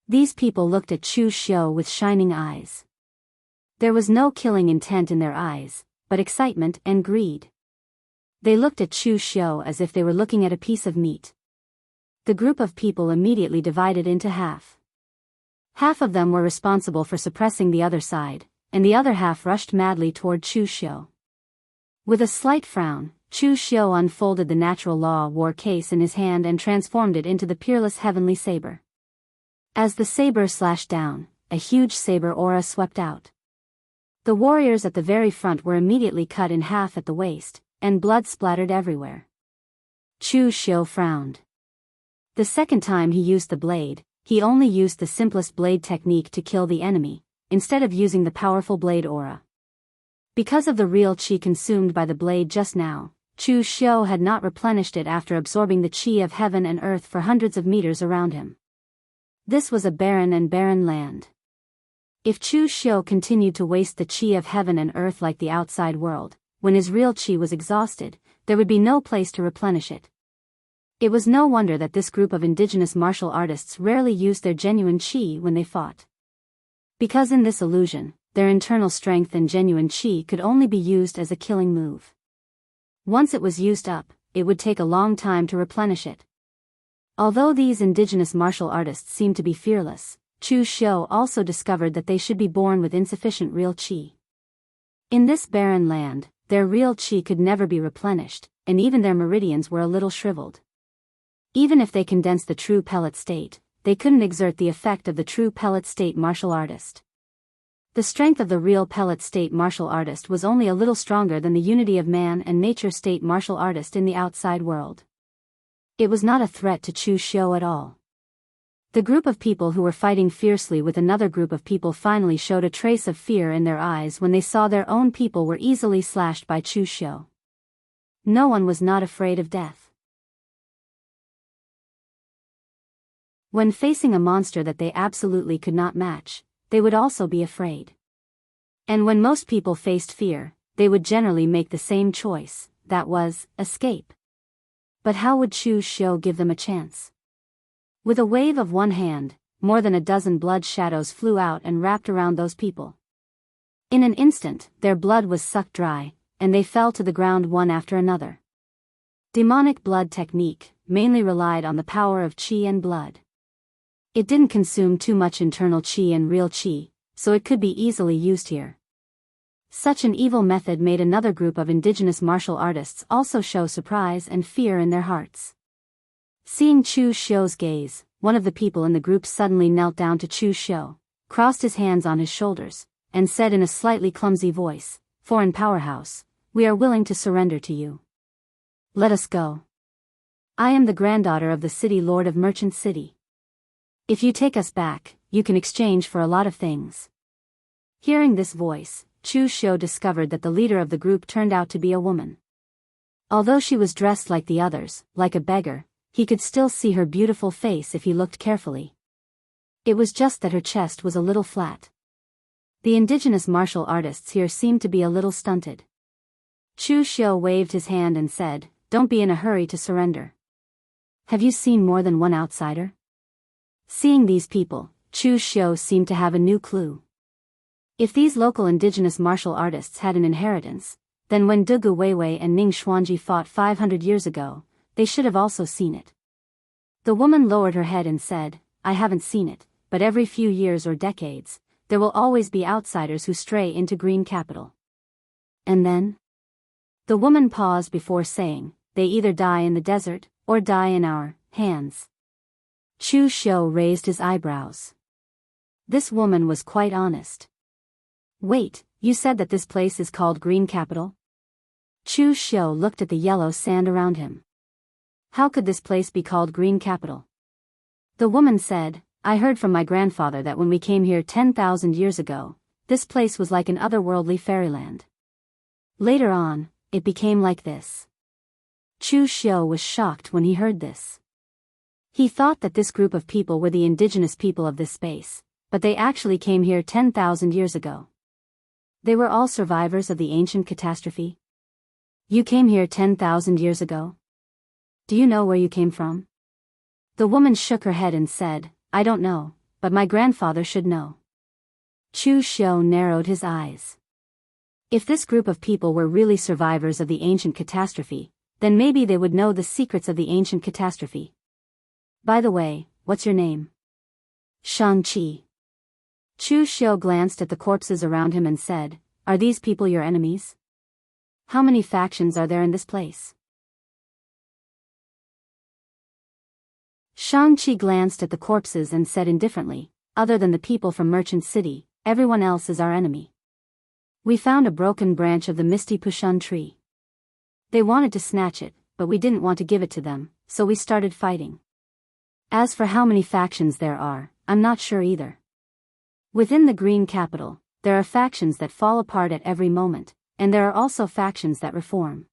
These people looked at Chu Xiu with shining eyes. There was no killing intent in their eyes, but excitement and greed. They looked at Chu Xiu as if they were looking at a piece of meat. The group of people immediately divided into half. Half of them were responsible for suppressing the other side, and the other half rushed madly toward Chu Xiu. With a slight frown, Chu Xiu unfolded the natural law war case in his hand and transformed it into the peerless heavenly saber. As the saber slashed down, a huge saber aura swept out. The warriors at the very front were immediately cut in half at the waist, and blood splattered everywhere. Chu Xiu frowned. The second time he used the blade, he only used the simplest blade technique to kill the enemy, instead of using the powerful blade aura. Because of the real qi consumed by the blade just now, Chu Xiu had not replenished it after absorbing the qi of heaven and earth for hundreds of meters around him. This was a barren land. If Chu Xiu continued to waste the qi of heaven and earth like the outside world, when his real qi was exhausted, there would be no place to replenish it. It was no wonder that this group of indigenous martial artists rarely used their genuine qi when they fought. Because in this illusion, their internal strength and genuine qi could only be used as a killing move. Once it was used up, it would take a long time to replenish it. Although these indigenous martial artists seemed to be fearless, Chu Xiu also discovered that they should be born with insufficient real qi. In this barren land, their real qi could never be replenished, and even their meridians were a little shriveled. Even if they condensed the true pellet state, they couldn't exert the effect of the true pellet state martial artist. The strength of the real pellet state martial artist was only a little stronger than the unity of man and nature state martial artist in the outside world. It was not a threat to Chu Xiu at all. The group of people who were fighting fiercely with another group of people finally showed a trace of fear in their eyes when they saw their own people were easily slashed by Chu Xiu. No one was not afraid of death. When facing a monster that they absolutely could not match, they would also be afraid. And when most people faced fear, they would generally make the same choice, that was, escape. But how would Chu Xiu give them a chance? With a wave of one hand, more than a dozen blood shadows flew out and wrapped around those people. In an instant, their blood was sucked dry, and they fell to the ground one after another. Demonic blood technique mainly relied on the power of qi and blood. It didn't consume too much internal qi and real qi, so it could be easily used here. Such an evil method made another group of indigenous martial artists also show surprise and fear in their hearts. Seeing Chu Xiu's gaze, one of the people in the group suddenly knelt down to Chu Xiu, crossed his hands on his shoulders, and said in a slightly clumsy voice, "Foreign powerhouse, we are willing to surrender to you. Let us go. I am the granddaughter of the city lord of Merchant City. If you take us back, you can exchange for a lot of things." Hearing this voice, Chu Xiu discovered that the leader of the group turned out to be a woman. Although she was dressed like the others, like a beggar, he could still see her beautiful face if he looked carefully. It was just that her chest was a little flat. The indigenous martial artists here seemed to be a little stunted. Chu Xiu waved his hand and said, "Don't be in a hurry to surrender. Have you seen more than one outsider?" Seeing these people, Chu Xiu seemed to have a new clue. If these local indigenous martial artists had an inheritance, then when Dugu Weiwei and Ning Xuanji fought 500 years ago, they should have also seen it. The woman lowered her head and said, "I haven't seen it, but every few years or decades, there will always be outsiders who stray into Green Capital." And then? The woman paused before saying, "They either die in the desert, or die in our hands." Chu Xiu raised his eyebrows. This woman was quite honest. "Wait, you said that this place is called Green Capital?" Chu Xiu looked at the yellow sand around him. How could this place be called Green Capital? The woman said, I heard from my grandfather that when we came here 10,000 years ago, this place was like an otherworldly fairyland. Later on, it became like this. Chu Xiu was shocked when he heard this. He thought that this group of people were the indigenous people of this space, but they actually came here 10,000 years ago. They were all survivors of the ancient catastrophe. You came here 10,000 years ago? Do you know where you came from? The woman shook her head and said, I don't know, but my grandfather should know. Chu Xiu narrowed his eyes. If this group of people were really survivors of the ancient catastrophe, then maybe they would know the secrets of the ancient catastrophe. By the way, what's your name? Shang-Chi. Chu Xiu glanced at the corpses around him and said, Are these people your enemies? How many factions are there in this place? Shang-Chi glanced at the corpses and said indifferently, Other than the people from Merchant City, everyone else is our enemy. We found a broken branch of the Misty Pushun tree. They wanted to snatch it, but we didn't want to give it to them, so we started fighting. As for how many factions there are, I'm not sure either. Within the Green Capital, there are factions that fall apart at every moment, and there are also factions that reform.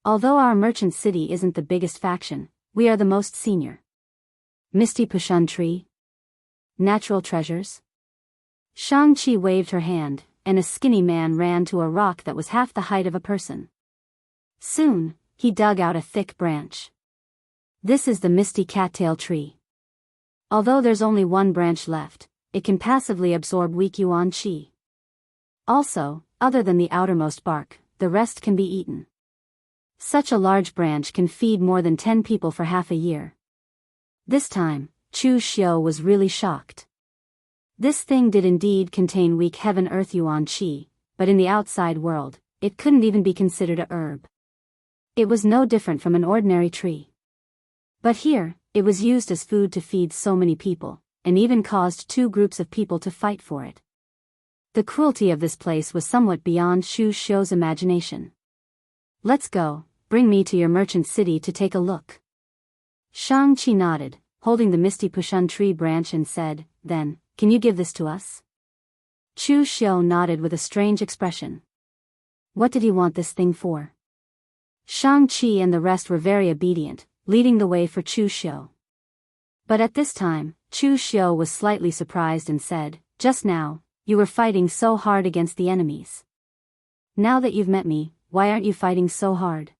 Although our Merchant City isn't the biggest faction, we are the most senior. Misty Pushun Tree? Natural treasures? Shang-Chi waved her hand, and a skinny man ran to a rock that was half the height of a person. Soon, he dug out a thick branch. This is the Misty Cattail Tree. Although there's only one branch left, it can passively absorb weak yuan qi. Also, other than the outermost bark, the rest can be eaten. Such a large branch can feed more than 10 people for half a year. This time, Chu Xiu was really shocked. This thing did indeed contain weak heaven-earth yuan qi, but in the outside world, it couldn't even be considered a herb. It was no different from an ordinary tree. But here, it was used as food to feed so many people, and even caused 2 groups of people to fight for it. The cruelty of this place was somewhat beyond Chu Xiu's imagination. Let's go, bring me to your merchant city to take a look. Shang-Chi nodded, holding the Misty Pushun tree branch and said, Then, can you give this to us? Chu Xiu nodded with a strange expression. What did he want this thing for? Shang-Chi and the rest were very obedient, leading the way for Chu Xiu. But at this time, Chu Xiu was slightly surprised and said, Just now, you were fighting so hard against the enemies. Now that you've met me, why aren't you fighting so hard?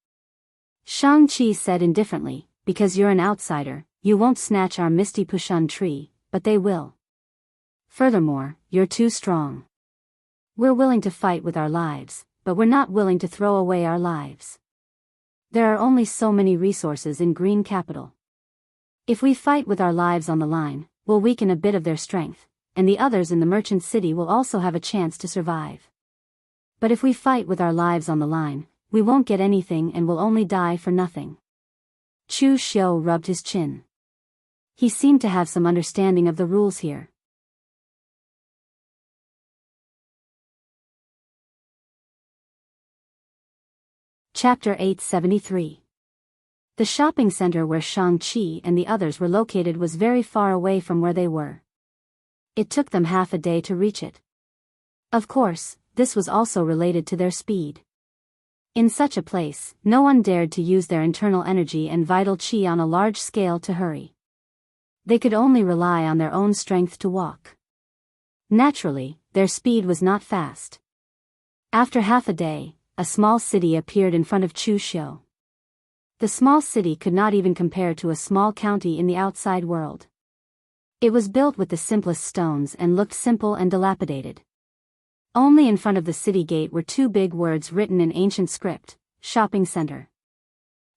Shang-Chi said indifferently, Because you're an outsider, you won't snatch our Misty Pushun tree, but they will. Furthermore, you're too strong. We're willing to fight with our lives, but we're not willing to throw away our lives. There are only so many resources in Green Capital. If we fight with our lives on the line, we'll weaken a bit of their strength, and the others in the merchant city will also have a chance to survive. But if we fight with our lives on the line, we won't get anything and will only die for nothing. Chu Xiu rubbed his chin. He seemed to have some understanding of the rules here. Chapter 873. The shopping center where Shang-Chi and the others were located was very far away from where they were. It took them half a day to reach it. Of course, this was also related to their speed. In such a place, no one dared to use their internal energy and vital qi on a large scale to hurry. They could only rely on their own strength to walk. Naturally, their speed was not fast. After half a day, a small city appeared in front of Chu Xiu. The small city could not even compare to a small county in the outside world. It was built with the simplest stones and looked simple and dilapidated. Only in front of the city gate were 2 big words written in ancient script, Shopping Center.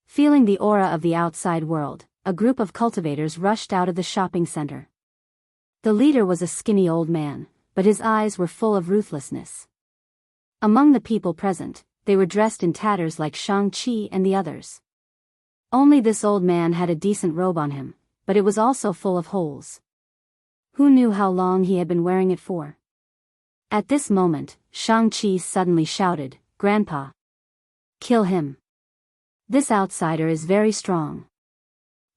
Feeling the aura of the outside world, a group of cultivators rushed out of the shopping center. The leader was a skinny old man, but his eyes were full of ruthlessness. Among the people present, they were dressed in tatters like Shang-Chi and the others. Only this old man had a decent robe on him, but it was also full of holes. Who knew how long he had been wearing it for? At this moment, Shang-Chi suddenly shouted, "Grandpa! Kill him! This outsider is very strong."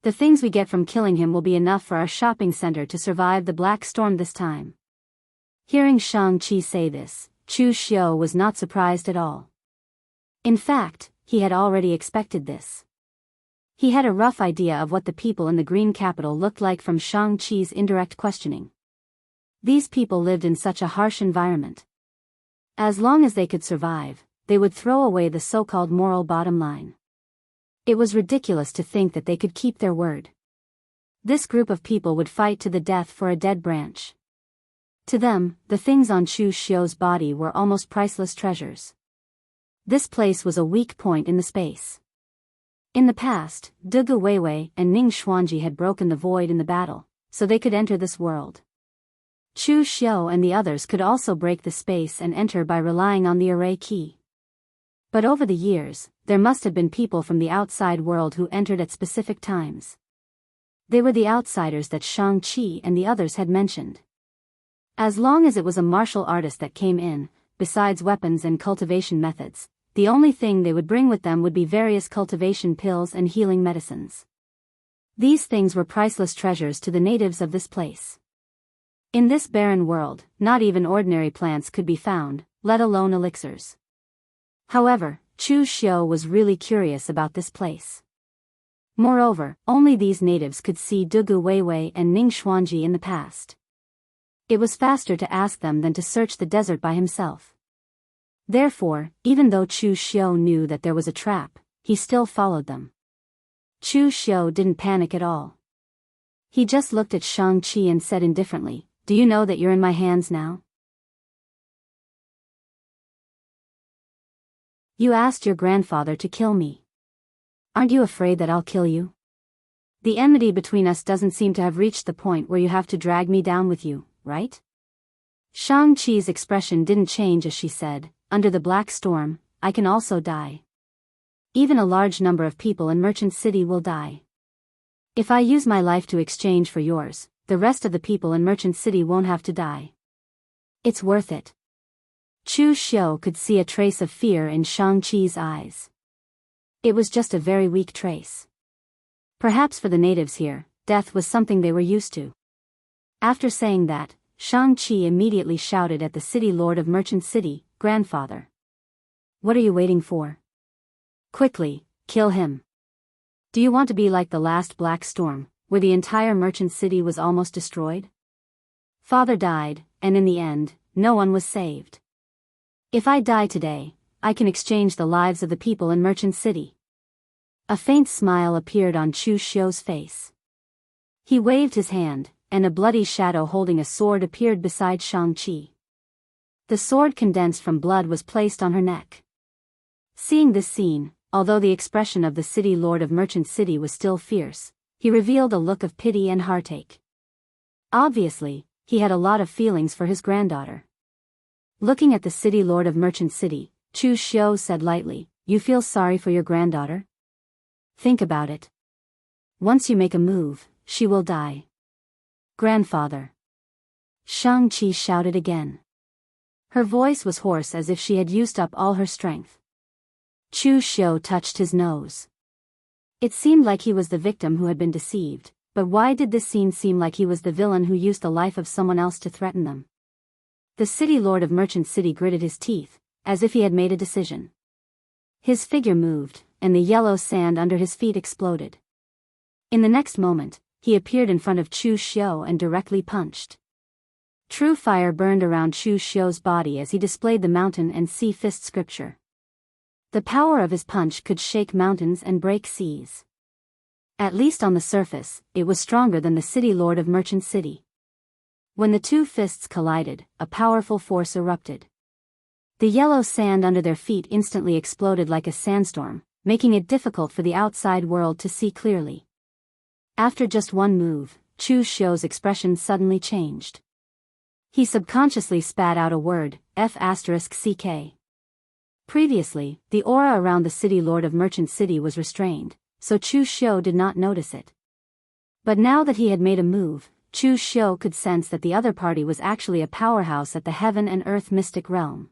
The things we get from killing him will be enough for our shopping center to survive the black storm this time. Hearing Xianxia say this, Chu Xiu was not surprised at all. In fact, he had already expected this. He had a rough idea of what the people in the Green Capital looked like from Xianxia's indirect questioning. These people lived in such a harsh environment. As long as they could survive, they would throw away the so-called moral bottom line. It was ridiculous to think that they could keep their word. This group of people would fight to the death for a dead branch. To them, the things on Chu Xiu's body were almost priceless treasures. This place was a weak point in the space. In the past, Dugu Weiwei and Ning Xuanji had broken the void in the battle, so they could enter this world. Chu Xiu and the others could also break the space and enter by relying on the array key. But over the years, there must have been people from the outside world who entered at specific times. They were the outsiders that Xianxia and the others had mentioned. As long as it was a martial artist that came in, besides weapons and cultivation methods, the only thing they would bring with them would be various cultivation pills and healing medicines. These things were priceless treasures to the natives of this place. In this barren world, not even ordinary plants could be found, let alone elixirs. However, Chu Xiu was really curious about this place. Moreover, only these natives could see Dugu Weiwei and Ning Xuanji in the past. It was faster to ask them than to search the desert by himself. Therefore, even though Chu Xiu knew that there was a trap, he still followed them. Chu Xiu didn't panic at all. He just looked at Xianxia and said indifferently, "Do you know that you're in my hands now? You asked your grandfather to kill me. Aren't you afraid that I'll kill you? The enmity between us doesn't seem to have reached the point where you have to drag me down with you, right?" Xianxia's expression didn't change as she said, "Under the black storm, I can also die. Even a large number of people in Merchant City will die. If I use my life to exchange for yours, the rest of the people in Merchant City won't have to die. It's worth it." Chu Xiu could see a trace of fear in Xianxia's eyes. It was just a very weak trace. Perhaps for the natives here, death was something they were used to. After saying that, Xianxia immediately shouted at the city lord of Merchant City, "Grandfather! What are you waiting for? Quickly, kill him. Do you want to be like the last black storm, where the entire Merchant City was almost destroyed? Father died, and in the end, no one was saved. If I die today, I can exchange the lives of the people in Merchant City." A faint smile appeared on Chu Xiu's face. He waved his hand, and a bloody shadow holding a sword appeared beside Xianxia. The sword condensed from blood was placed on her neck. Seeing this scene, although the expression of the city lord of Merchant City was still fierce, he revealed a look of pity and heartache. Obviously, he had a lot of feelings for his granddaughter. Looking at the city lord of Merchant City, Chu Xiu said lightly, "You feel sorry for your granddaughter? Think about it. Once you make a move, she will die." "Grandfather!" Xianxia shouted again. Her voice was hoarse as if she had used up all her strength. Chu Xiu touched his nose. It seemed like he was the victim who had been deceived, but why did this scene seem like he was the villain who used the life of someone else to threaten them? The city lord of Merchant City gritted his teeth, as if he had made a decision. His figure moved, and the yellow sand under his feet exploded. In the next moment, he appeared in front of Chu Xiu and directly punched. True fire burned around Chu Xiu's body as he displayed the mountain and sea fist scripture. The power of his punch could shake mountains and break seas. At least on the surface, it was stronger than the city lord of Merchant City. When the two fists collided, a powerful force erupted. The yellow sand under their feet instantly exploded like a sandstorm, making it difficult for the outside world to see clearly. After just one move, Chu Xiu's expression suddenly changed. He subconsciously spat out a word, F***ck. Previously, the aura around the city lord of Merchant City was restrained, so Chu Xiu did not notice it. But now that he had made a move, Chu Xiu could sense that the other party was actually a powerhouse at the heaven and earth mystic realm.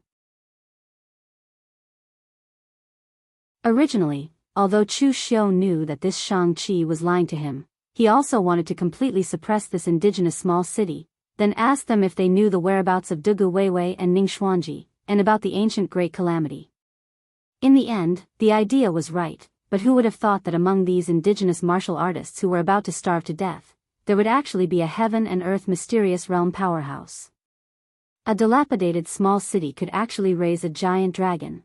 Originally, although Chu Xiu knew that this Xianxia was lying to him, he also wanted to completely suppress this indigenous small city, then ask them if they knew the whereabouts of Dugu Weiwei and Ning Xuanji, and about the ancient Great Calamity. In the end, the idea was right, but who would have thought that among these indigenous martial artists who were about to starve to death, there would actually be a heaven and earth mysterious realm powerhouse. A dilapidated small city could actually raise a giant dragon.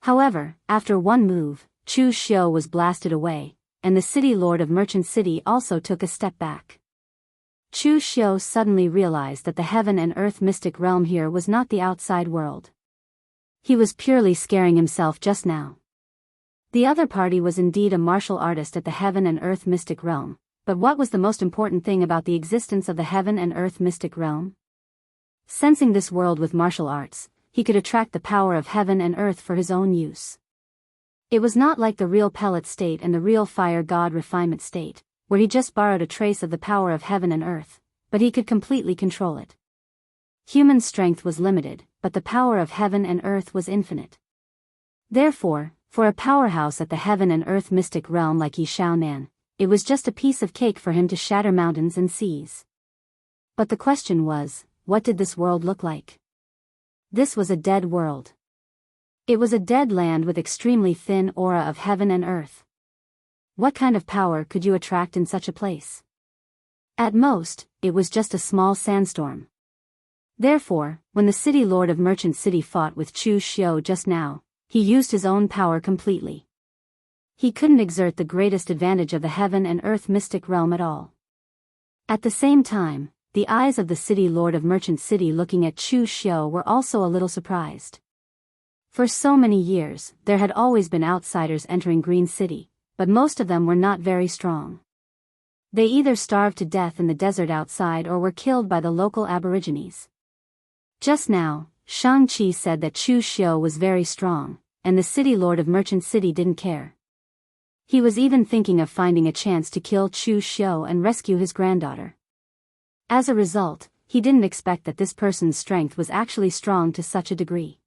However, after one move, Chu Xiu was blasted away, and the city lord of Merchant City also took a step back. Chu Xiu suddenly realized that the heaven and earth mystic realm here was not the outside world. He was purely scaring himself just now. The other party was indeed a martial artist at the heaven and earth mystic realm, but what was the most important thing about the existence of the heaven and earth mystic realm? Sensing this world with martial arts, he could attract the power of heaven and earth for his own use. It was not like the real pellet state and the real fire god refinement state, where he just borrowed a trace of the power of heaven and earth, but he could completely control it. Human strength was limited, but the power of heaven and earth was infinite. Therefore, for a powerhouse at the heaven and earth mystic realm like Yi Xiaonan, it was just a piece of cake for him to shatter mountains and seas. But the question was, what did this world look like? This was a dead world. It was a dead land with extremely thin aura of heaven and earth. What kind of power could you attract in such a place? At most, it was just a small sandstorm. Therefore, when the city lord of Merchant City fought with Chu Xiu just now, he used his own power completely. He couldn't exert the greatest advantage of the heaven and earth mystic realm at all. At the same time, the eyes of the city lord of Merchant City looking at Chu Xiu were also a little surprised. For so many years, there had always been outsiders entering Green City, but most of them were not very strong. They either starved to death in the desert outside or were killed by the local aborigines. Just now, Shang-Chi said that Chu Xiu was very strong, and the city lord of Merchant City didn't care. He was even thinking of finding a chance to kill Chu Xiu and rescue his granddaughter. As a result, he didn't expect that this person's strength was actually strong to such a degree.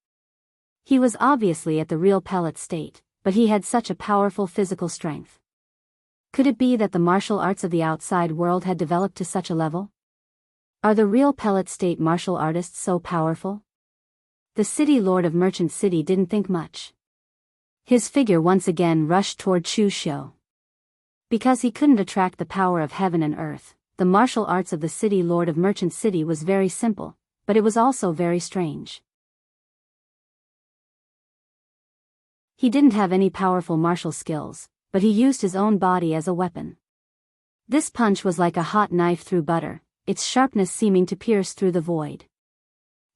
He was obviously at the real pellet state, but he had such a powerful physical strength. Could it be that the martial arts of the outside world had developed to such a level? Are the real pellet state martial artists so powerful? The city lord of Merchant City didn't think much. His figure once again rushed toward Chu Xiu. Because he couldn't attract the power of heaven and earth, the martial arts of the city lord of Merchant City was very simple, but it was also very strange. He didn't have any powerful martial skills, but he used his own body as a weapon. This punch was like a hot knife through butter, its sharpness seeming to pierce through the void.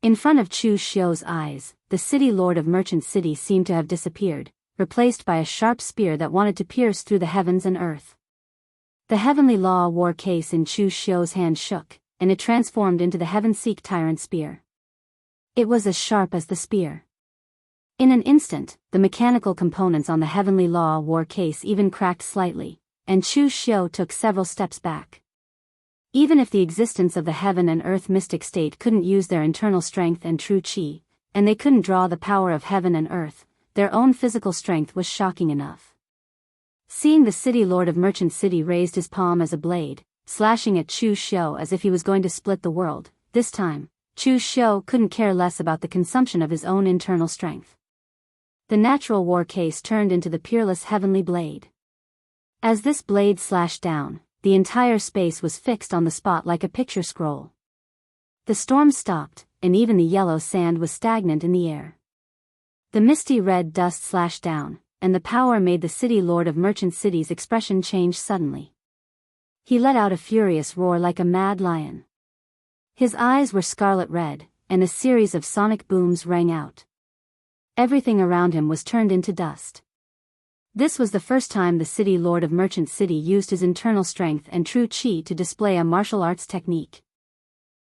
In front of Chu Xiu's eyes, the city lord of Merchant City seemed to have disappeared, replaced by a sharp spear that wanted to pierce through the heavens and earth. The heavenly law war case in Chu Xiu's hand shook, and it transformed into the Heaven-Seek Tyrant spear. It was as sharp as the spear. In an instant, the mechanical components on the heavenly law war case even cracked slightly, and Chu Xiu took several steps back. Even if the existence of the heaven and earth mystic state couldn't use their internal strength and true qi, and they couldn't draw the power of heaven and earth, their own physical strength was shocking enough. Seeing the city lord of Merchant City raised his palm as a blade, slashing at Chu Xiu as if he was going to split the world, this time, Chu Xiu couldn't care less about the consumption of his own internal strength. The natural war case turned into the peerless heavenly blade. As this blade slashed down, the entire space was fixed on the spot like a picture scroll. The storm stopped, and even the yellow sand was stagnant in the air. The misty red dust slashed down, and the power made the city lord of Merchant City's expression change suddenly. He let out a furious roar like a mad lion. His eyes were scarlet red, and a series of sonic booms rang out. Everything around him was turned into dust. This was the first time the city lord of Merchant City used his internal strength and true qi to display a martial arts technique.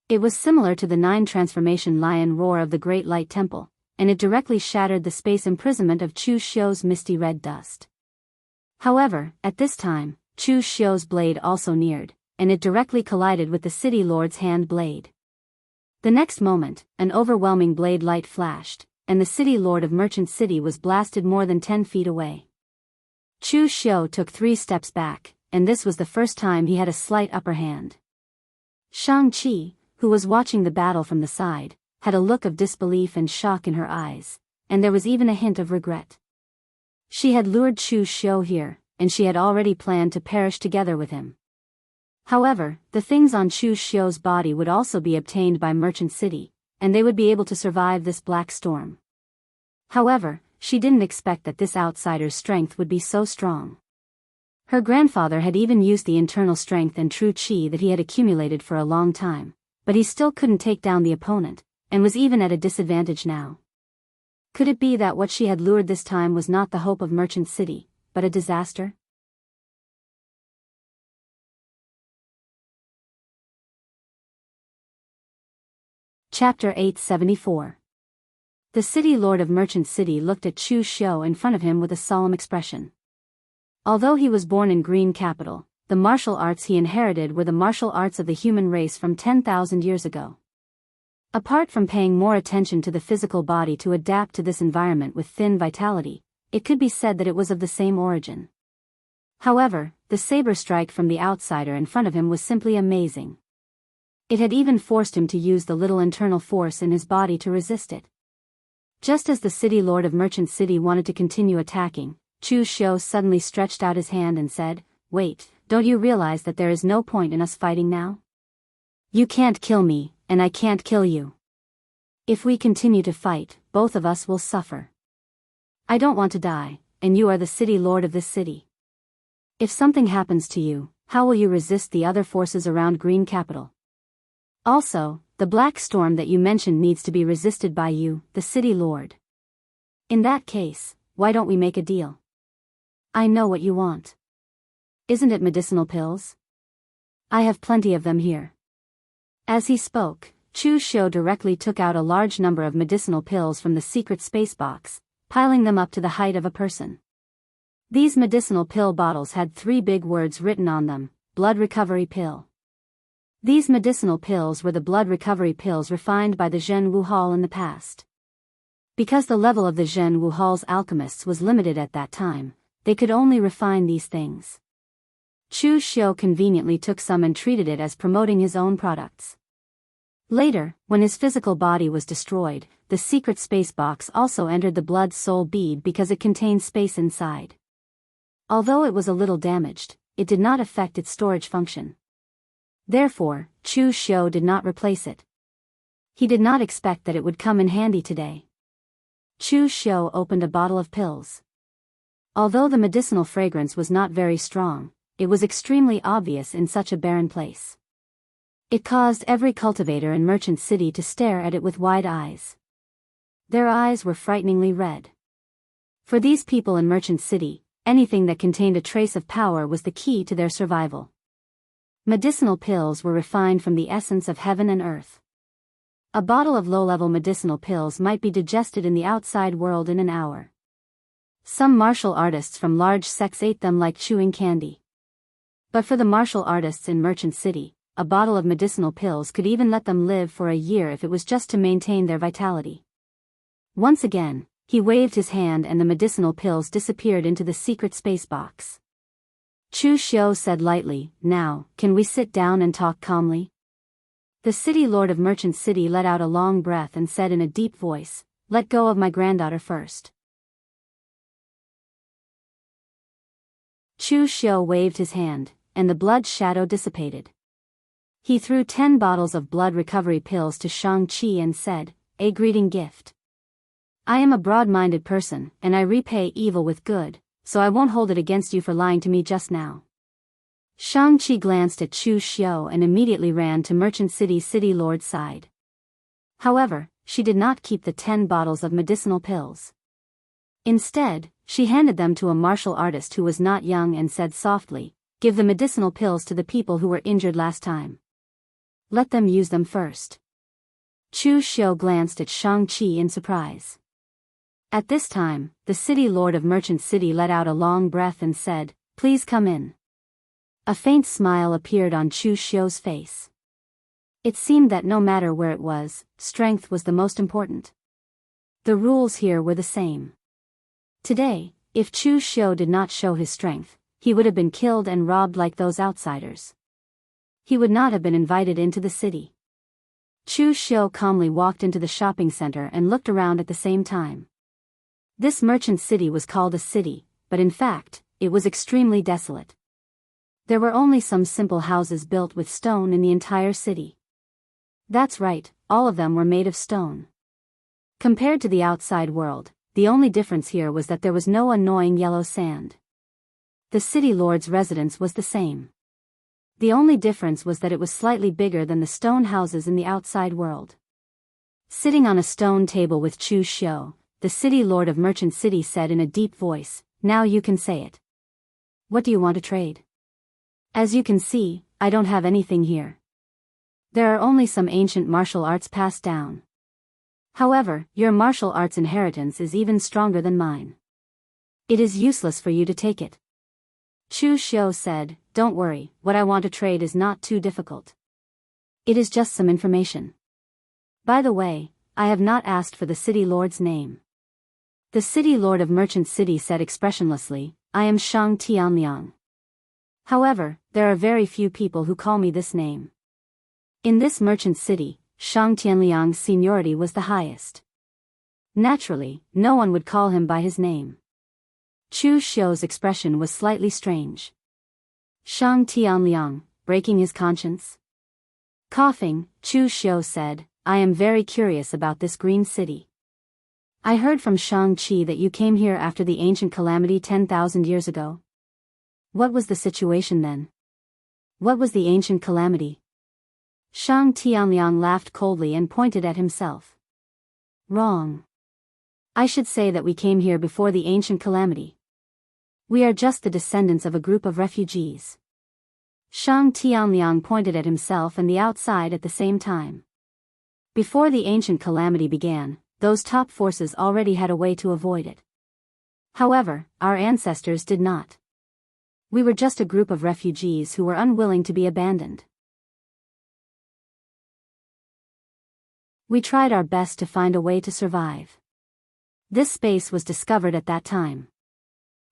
It was similar to the 9 transformation lion roar of the Great Light Temple, and it directly shattered the space imprisonment of Chu Xiu's misty red dust. However, at this time, Chu Xiu's blade also neared, and it directly collided with the city lord's hand blade. The next moment, an overwhelming blade light flashed, and the city lord of Merchant City was blasted more than 10 feet away. Chu Xiu took 3 steps back, and this was the first time he had a slight upper hand. Shang-Chi, who was watching the battle from the side, had a look of disbelief and shock in her eyes, and there was even a hint of regret. She had lured Chu Xiu here, and she had already planned to perish together with him. However, the things on Chu Xiu's body would also be obtained by Merchant City, and they would be able to survive this black storm. However, she didn't expect that this outsider's strength would be so strong. Her grandfather had even used the internal strength and true qi that he had accumulated for a long time, but he still couldn't take down the opponent, and was even at a disadvantage now. Could it be that what she had lured this time was not the hope of Merchant City, but a disaster? Chapter 874. The city lord of Merchant City looked at Chu Xiu in front of him with a solemn expression. Although he was born in Green Capital, the martial arts he inherited were the martial arts of the human race from 10,000 years ago. Apart from paying more attention to the physical body to adapt to this environment with thin vitality, it could be said that it was of the same origin. However, the saber strike from the outsider in front of him was simply amazing. It had even forced him to use the little internal force in his body to resist it. Just as the city lord of Merchant City wanted to continue attacking, Chu Xiu suddenly stretched out his hand and said, "Wait, don't you realize that there is no point in us fighting now? You can't kill me, and I can't kill you. If we continue to fight, both of us will suffer. I don't want to die, and you are the city lord of this city. If something happens to you, how will you resist the other forces around Green Capital? Also, the black storm that you mentioned needs to be resisted by you, the city lord. In that case, why don't we make a deal? I know what you want. Isn't it medicinal pills? I have plenty of them here." As he spoke, Chu Xiu directly took out a large number of medicinal pills from the secret space box, piling them up to the height of a person. These medicinal pill bottles had 3 big words written on them: blood recovery pill. These medicinal pills were the blood recovery pills refined by the Jianghu Hall in the past. Because the level of the Jianghu Hall's alchemists was limited at that time, they could only refine these things. Chu Xiu conveniently took some and treated it as promoting his own products. Later, when his physical body was destroyed, the secret space box also entered the blood soul bead because it contained space inside. Although it was a little damaged, it did not affect its storage function. Therefore, Chu Xiu did not replace it. He did not expect that it would come in handy today. Chu Xiu opened a bottle of pills. Although the medicinal fragrance was not very strong, it was extremely obvious in such a barren place. It caused every cultivator in Merchant City to stare at it with wide eyes. Their eyes were frighteningly red. For these people in Merchant City, anything that contained a trace of power was the key to their survival. Medicinal pills were refined from the essence of heaven and earth. A bottle of low-level medicinal pills might be digested in the outside world in an hour. Some martial artists from large sects ate them like chewing candy. But for the martial artists in Merchant City, a bottle of medicinal pills could even let them live for a year if it was just to maintain their vitality. Once again, he waved his hand and the medicinal pills disappeared into the secret space box. Chu Xiu said lightly, "Now, can we sit down and talk calmly?" The city lord of Merchant City let out a long breath and said in a deep voice, "Let go of my granddaughter first." Chu Xiu waved his hand, and the blood shadow dissipated. He threw 10 bottles of blood recovery pills to Shang-Chi and said, "A greeting gift. I am a broad-minded person, and I repay evil with good, so I won't hold it against you for lying to me just now." Shang-Chi glanced at Chu Xiu and immediately ran to Merchant City's city lord's side. However, she did not keep the 10 bottles of medicinal pills. Instead, she handed them to a martial artist who was not young and said softly, "Give the medicinal pills to the people who were injured last time. Let them use them first." Chu Xiu glanced at Shang-Chi in surprise. At this time, the city lord of Merchant City let out a long breath and said, "Please come in." A faint smile appeared on Chu Xiu's face. It seemed that no matter where it was, strength was the most important. The rules here were the same. Today, if Chu Xiu did not show his strength, he would have been killed and robbed like those outsiders. He would not have been invited into the city. Chu Xiu calmly walked into the shopping center and looked around at the same time. This merchant city was called a city, but in fact, it was extremely desolate. There were only some simple houses built with stone in the entire city. That's right, all of them were made of stone. Compared to the outside world, the only difference here was that there was no annoying yellow sand. The city lord's residence was the same. The only difference was that it was slightly bigger than the stone houses in the outside world. Sitting on a stone table with Chu Xiu, the city lord of Merchant City said in a deep voice, "Now you can say it. What do you want to trade?" "As you can see, I don't have anything here. There are only some ancient martial arts passed down. However, your martial arts inheritance is even stronger than mine. It is useless for you to take it." Chu Xiu said, "Don't worry, what I want to trade is not too difficult. It is just some information. By the way, I have not asked for the city lord's name." The city lord of Merchant City said expressionlessly, "I am Shang Tianliang. However, there are very few people who call me this name." In this merchant city, Shang Tianliang's seniority was the highest. Naturally, no one would call him by his name. Chu Xiu's expression was slightly strange. Shang Tianliang, breaking his conscience? Coughing, Chu Xiu said, "I am very curious about this green city. I heard from Shang Qi that you came here after the ancient calamity 10,000 years ago. What was the situation then? What was the ancient calamity?" Shang Tianliang laughed coldly and pointed at himself. "Wrong. I should say that we came here before the ancient calamity. We are just the descendants of a group of refugees." Shang Tianliang pointed at himself and the outside at the same time. Before the ancient calamity began, those top forces already had a way to avoid it. However, our ancestors did not. We were just a group of refugees who were unwilling to be abandoned. We tried our best to find a way to survive. This space was discovered at that time.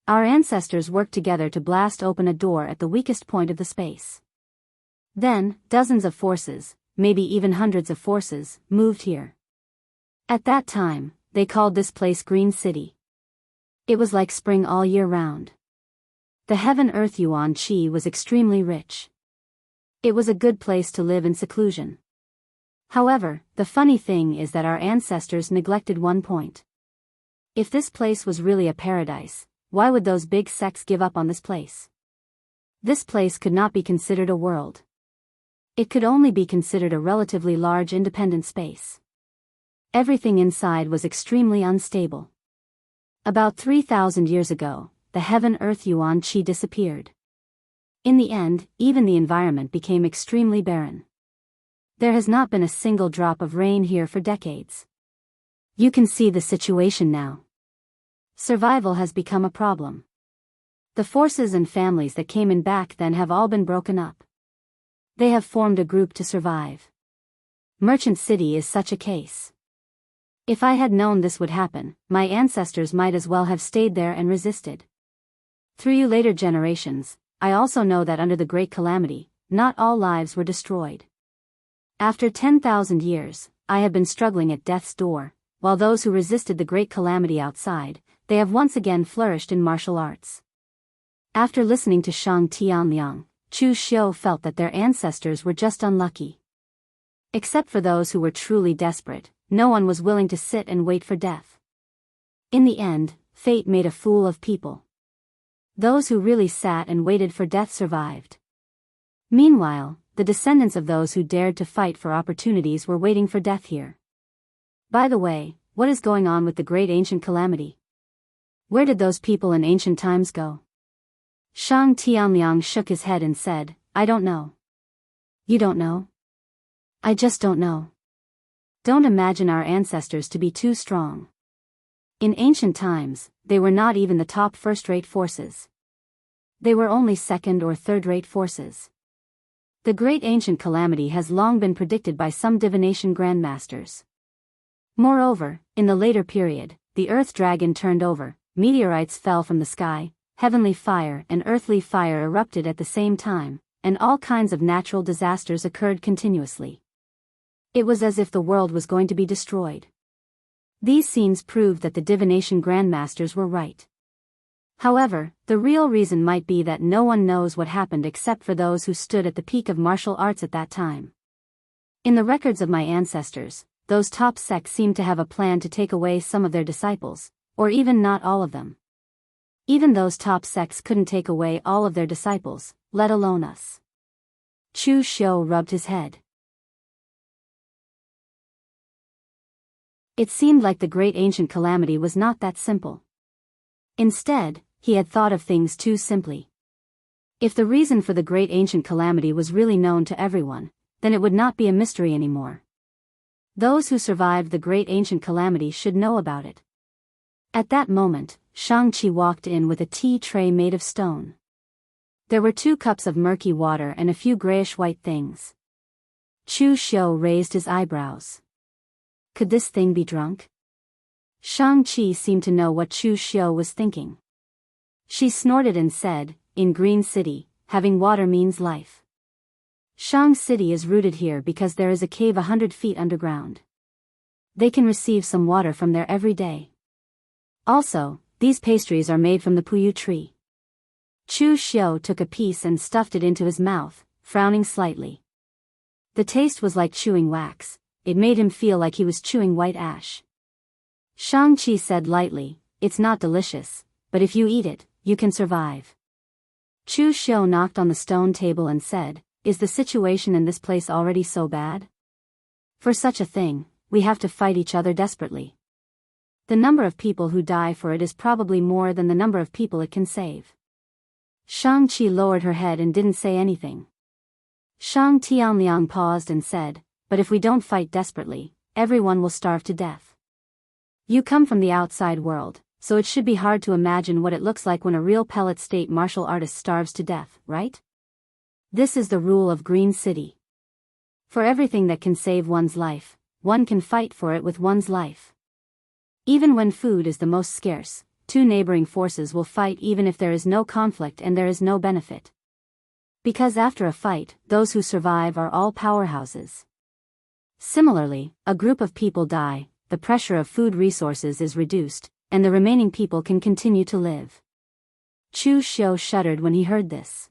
Our ancestors worked together to blast open a door at the weakest point of the space. Then, dozens of forces, maybe even hundreds of forces, moved here. At that time, they called this place Green City. It was like spring all year round. The heaven-earth yuan qi was extremely rich. It was a good place to live in seclusion. However, the funny thing is that our ancestors neglected one point. If this place was really a paradise, why would those big sects give up on this place? This place could not be considered a world. It could only be considered a relatively large independent space. Everything inside was extremely unstable. About 3,000 years ago, the heaven-earth yuan qi disappeared. In the end, even the environment became extremely barren. There has not been a single drop of rain here for decades. You can see the situation now. Survival has become a problem. The forces and families that came in back then have all been broken up. They have formed a group to survive. Merchant City is such a case. If I had known this would happen, my ancestors might as well have stayed there and resisted. Through later generations, I also know that under the Great Calamity, not all lives were destroyed. After 10,000 years, I have been struggling at death's door, while those who resisted the Great Calamity outside, they have once again flourished in martial arts. After listening to Shang Tianliang, Chu Xiu felt that their ancestors were just unlucky. Except for those who were truly desperate, no one was willing to sit and wait for death. In the end, fate made a fool of people. Those who really sat and waited for death survived. Meanwhile, the descendants of those who dared to fight for opportunities were waiting for death here. By the way, what is going on with the great ancient calamity? Where did those people in ancient times go? Shang Tianliang shook his head and said, "I don't know." "You don't know?" "I just don't know. Don't imagine our ancestors to be too strong. In ancient times, they were not even the top first-rate forces. They were only second or third-rate forces. The great ancient calamity has long been predicted by some divination grandmasters. Moreover, in the later period, the earth dragon turned over, meteorites fell from the sky, heavenly fire and earthly fire erupted at the same time, and all kinds of natural disasters occurred continuously. It was as if the world was going to be destroyed. These scenes proved that the divination grandmasters were right. However, the real reason might be that no one knows what happened except for those who stood at the peak of martial arts at that time. In the records of my ancestors, those top sects seemed to have a plan to take away some of their disciples, or even not all of them. Even those top sects couldn't take away all of their disciples, let alone us. Chu Xiu rubbed his head. It seemed like the great ancient calamity was not that simple. Instead, he had thought of things too simply. If the reason for the great ancient calamity was really known to everyone, then it would not be a mystery anymore. Those who survived the great ancient calamity should know about it. At that moment, Xianxia walked in with a tea tray made of stone. There were 2 cups of murky water and a few grayish-white things. Chu Xiu raised his eyebrows. Could this thing be drunk? Xianxia seemed to know what Chu Xiu was thinking. She snorted and said, "In Green City, having water means life. Shang City is rooted here because there is a cave 100 feet underground. They can receive some water from there every day. Also, these pastries are made from the puyu tree." Chu Xiu took a piece and stuffed it into his mouth, frowning slightly. The taste was like chewing wax. It made him feel like he was chewing white ash. Xianxia said lightly, "It's not delicious, but if you eat it, you can survive." Chu Xiu knocked on the stone table and said, "Is the situation in this place already so bad? For such a thing, we have to fight each other desperately. The number of people who die for it is probably more than the number of people it can save." Xianxia lowered her head and didn't say anything. Shang Tianliang paused and said, "But if we don't fight desperately, everyone will starve to death. You come from the outside world, so it should be hard to imagine what it looks like when a real pellet state martial artist starves to death, right? This is the rule of Green City. For everything that can save one's life, one can fight for it with one's life. Even when food is the most scarce, 2 neighboring forces will fight even if there is no conflict and there is no benefit. Because after a fight, those who survive are all powerhouses. Similarly, a group of people die, the pressure of food resources is reduced, and the remaining people can continue to live." Chu Xiu shuddered when he heard this.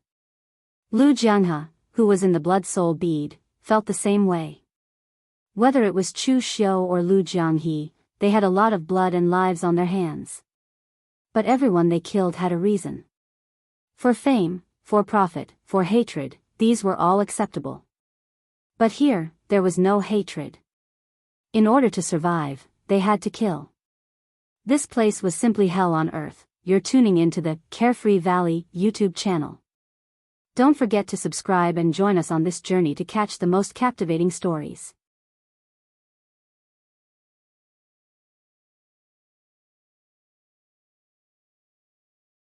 Lu Jianghu, who was in the blood soul bead, felt the same way. Whether it was Chu Xiu or Lu Jianghu, they had a lot of blood and lives on their hands. But everyone they killed had a reason. For fame, for profit, for hatred, these were all acceptable. But here, there was no hatred. In order to survive, they had to kill. This place was simply hell on earth. You're tuning into the Carefree Valley YouTube channel. Don't forget to subscribe and join us on this journey to catch the most captivating stories.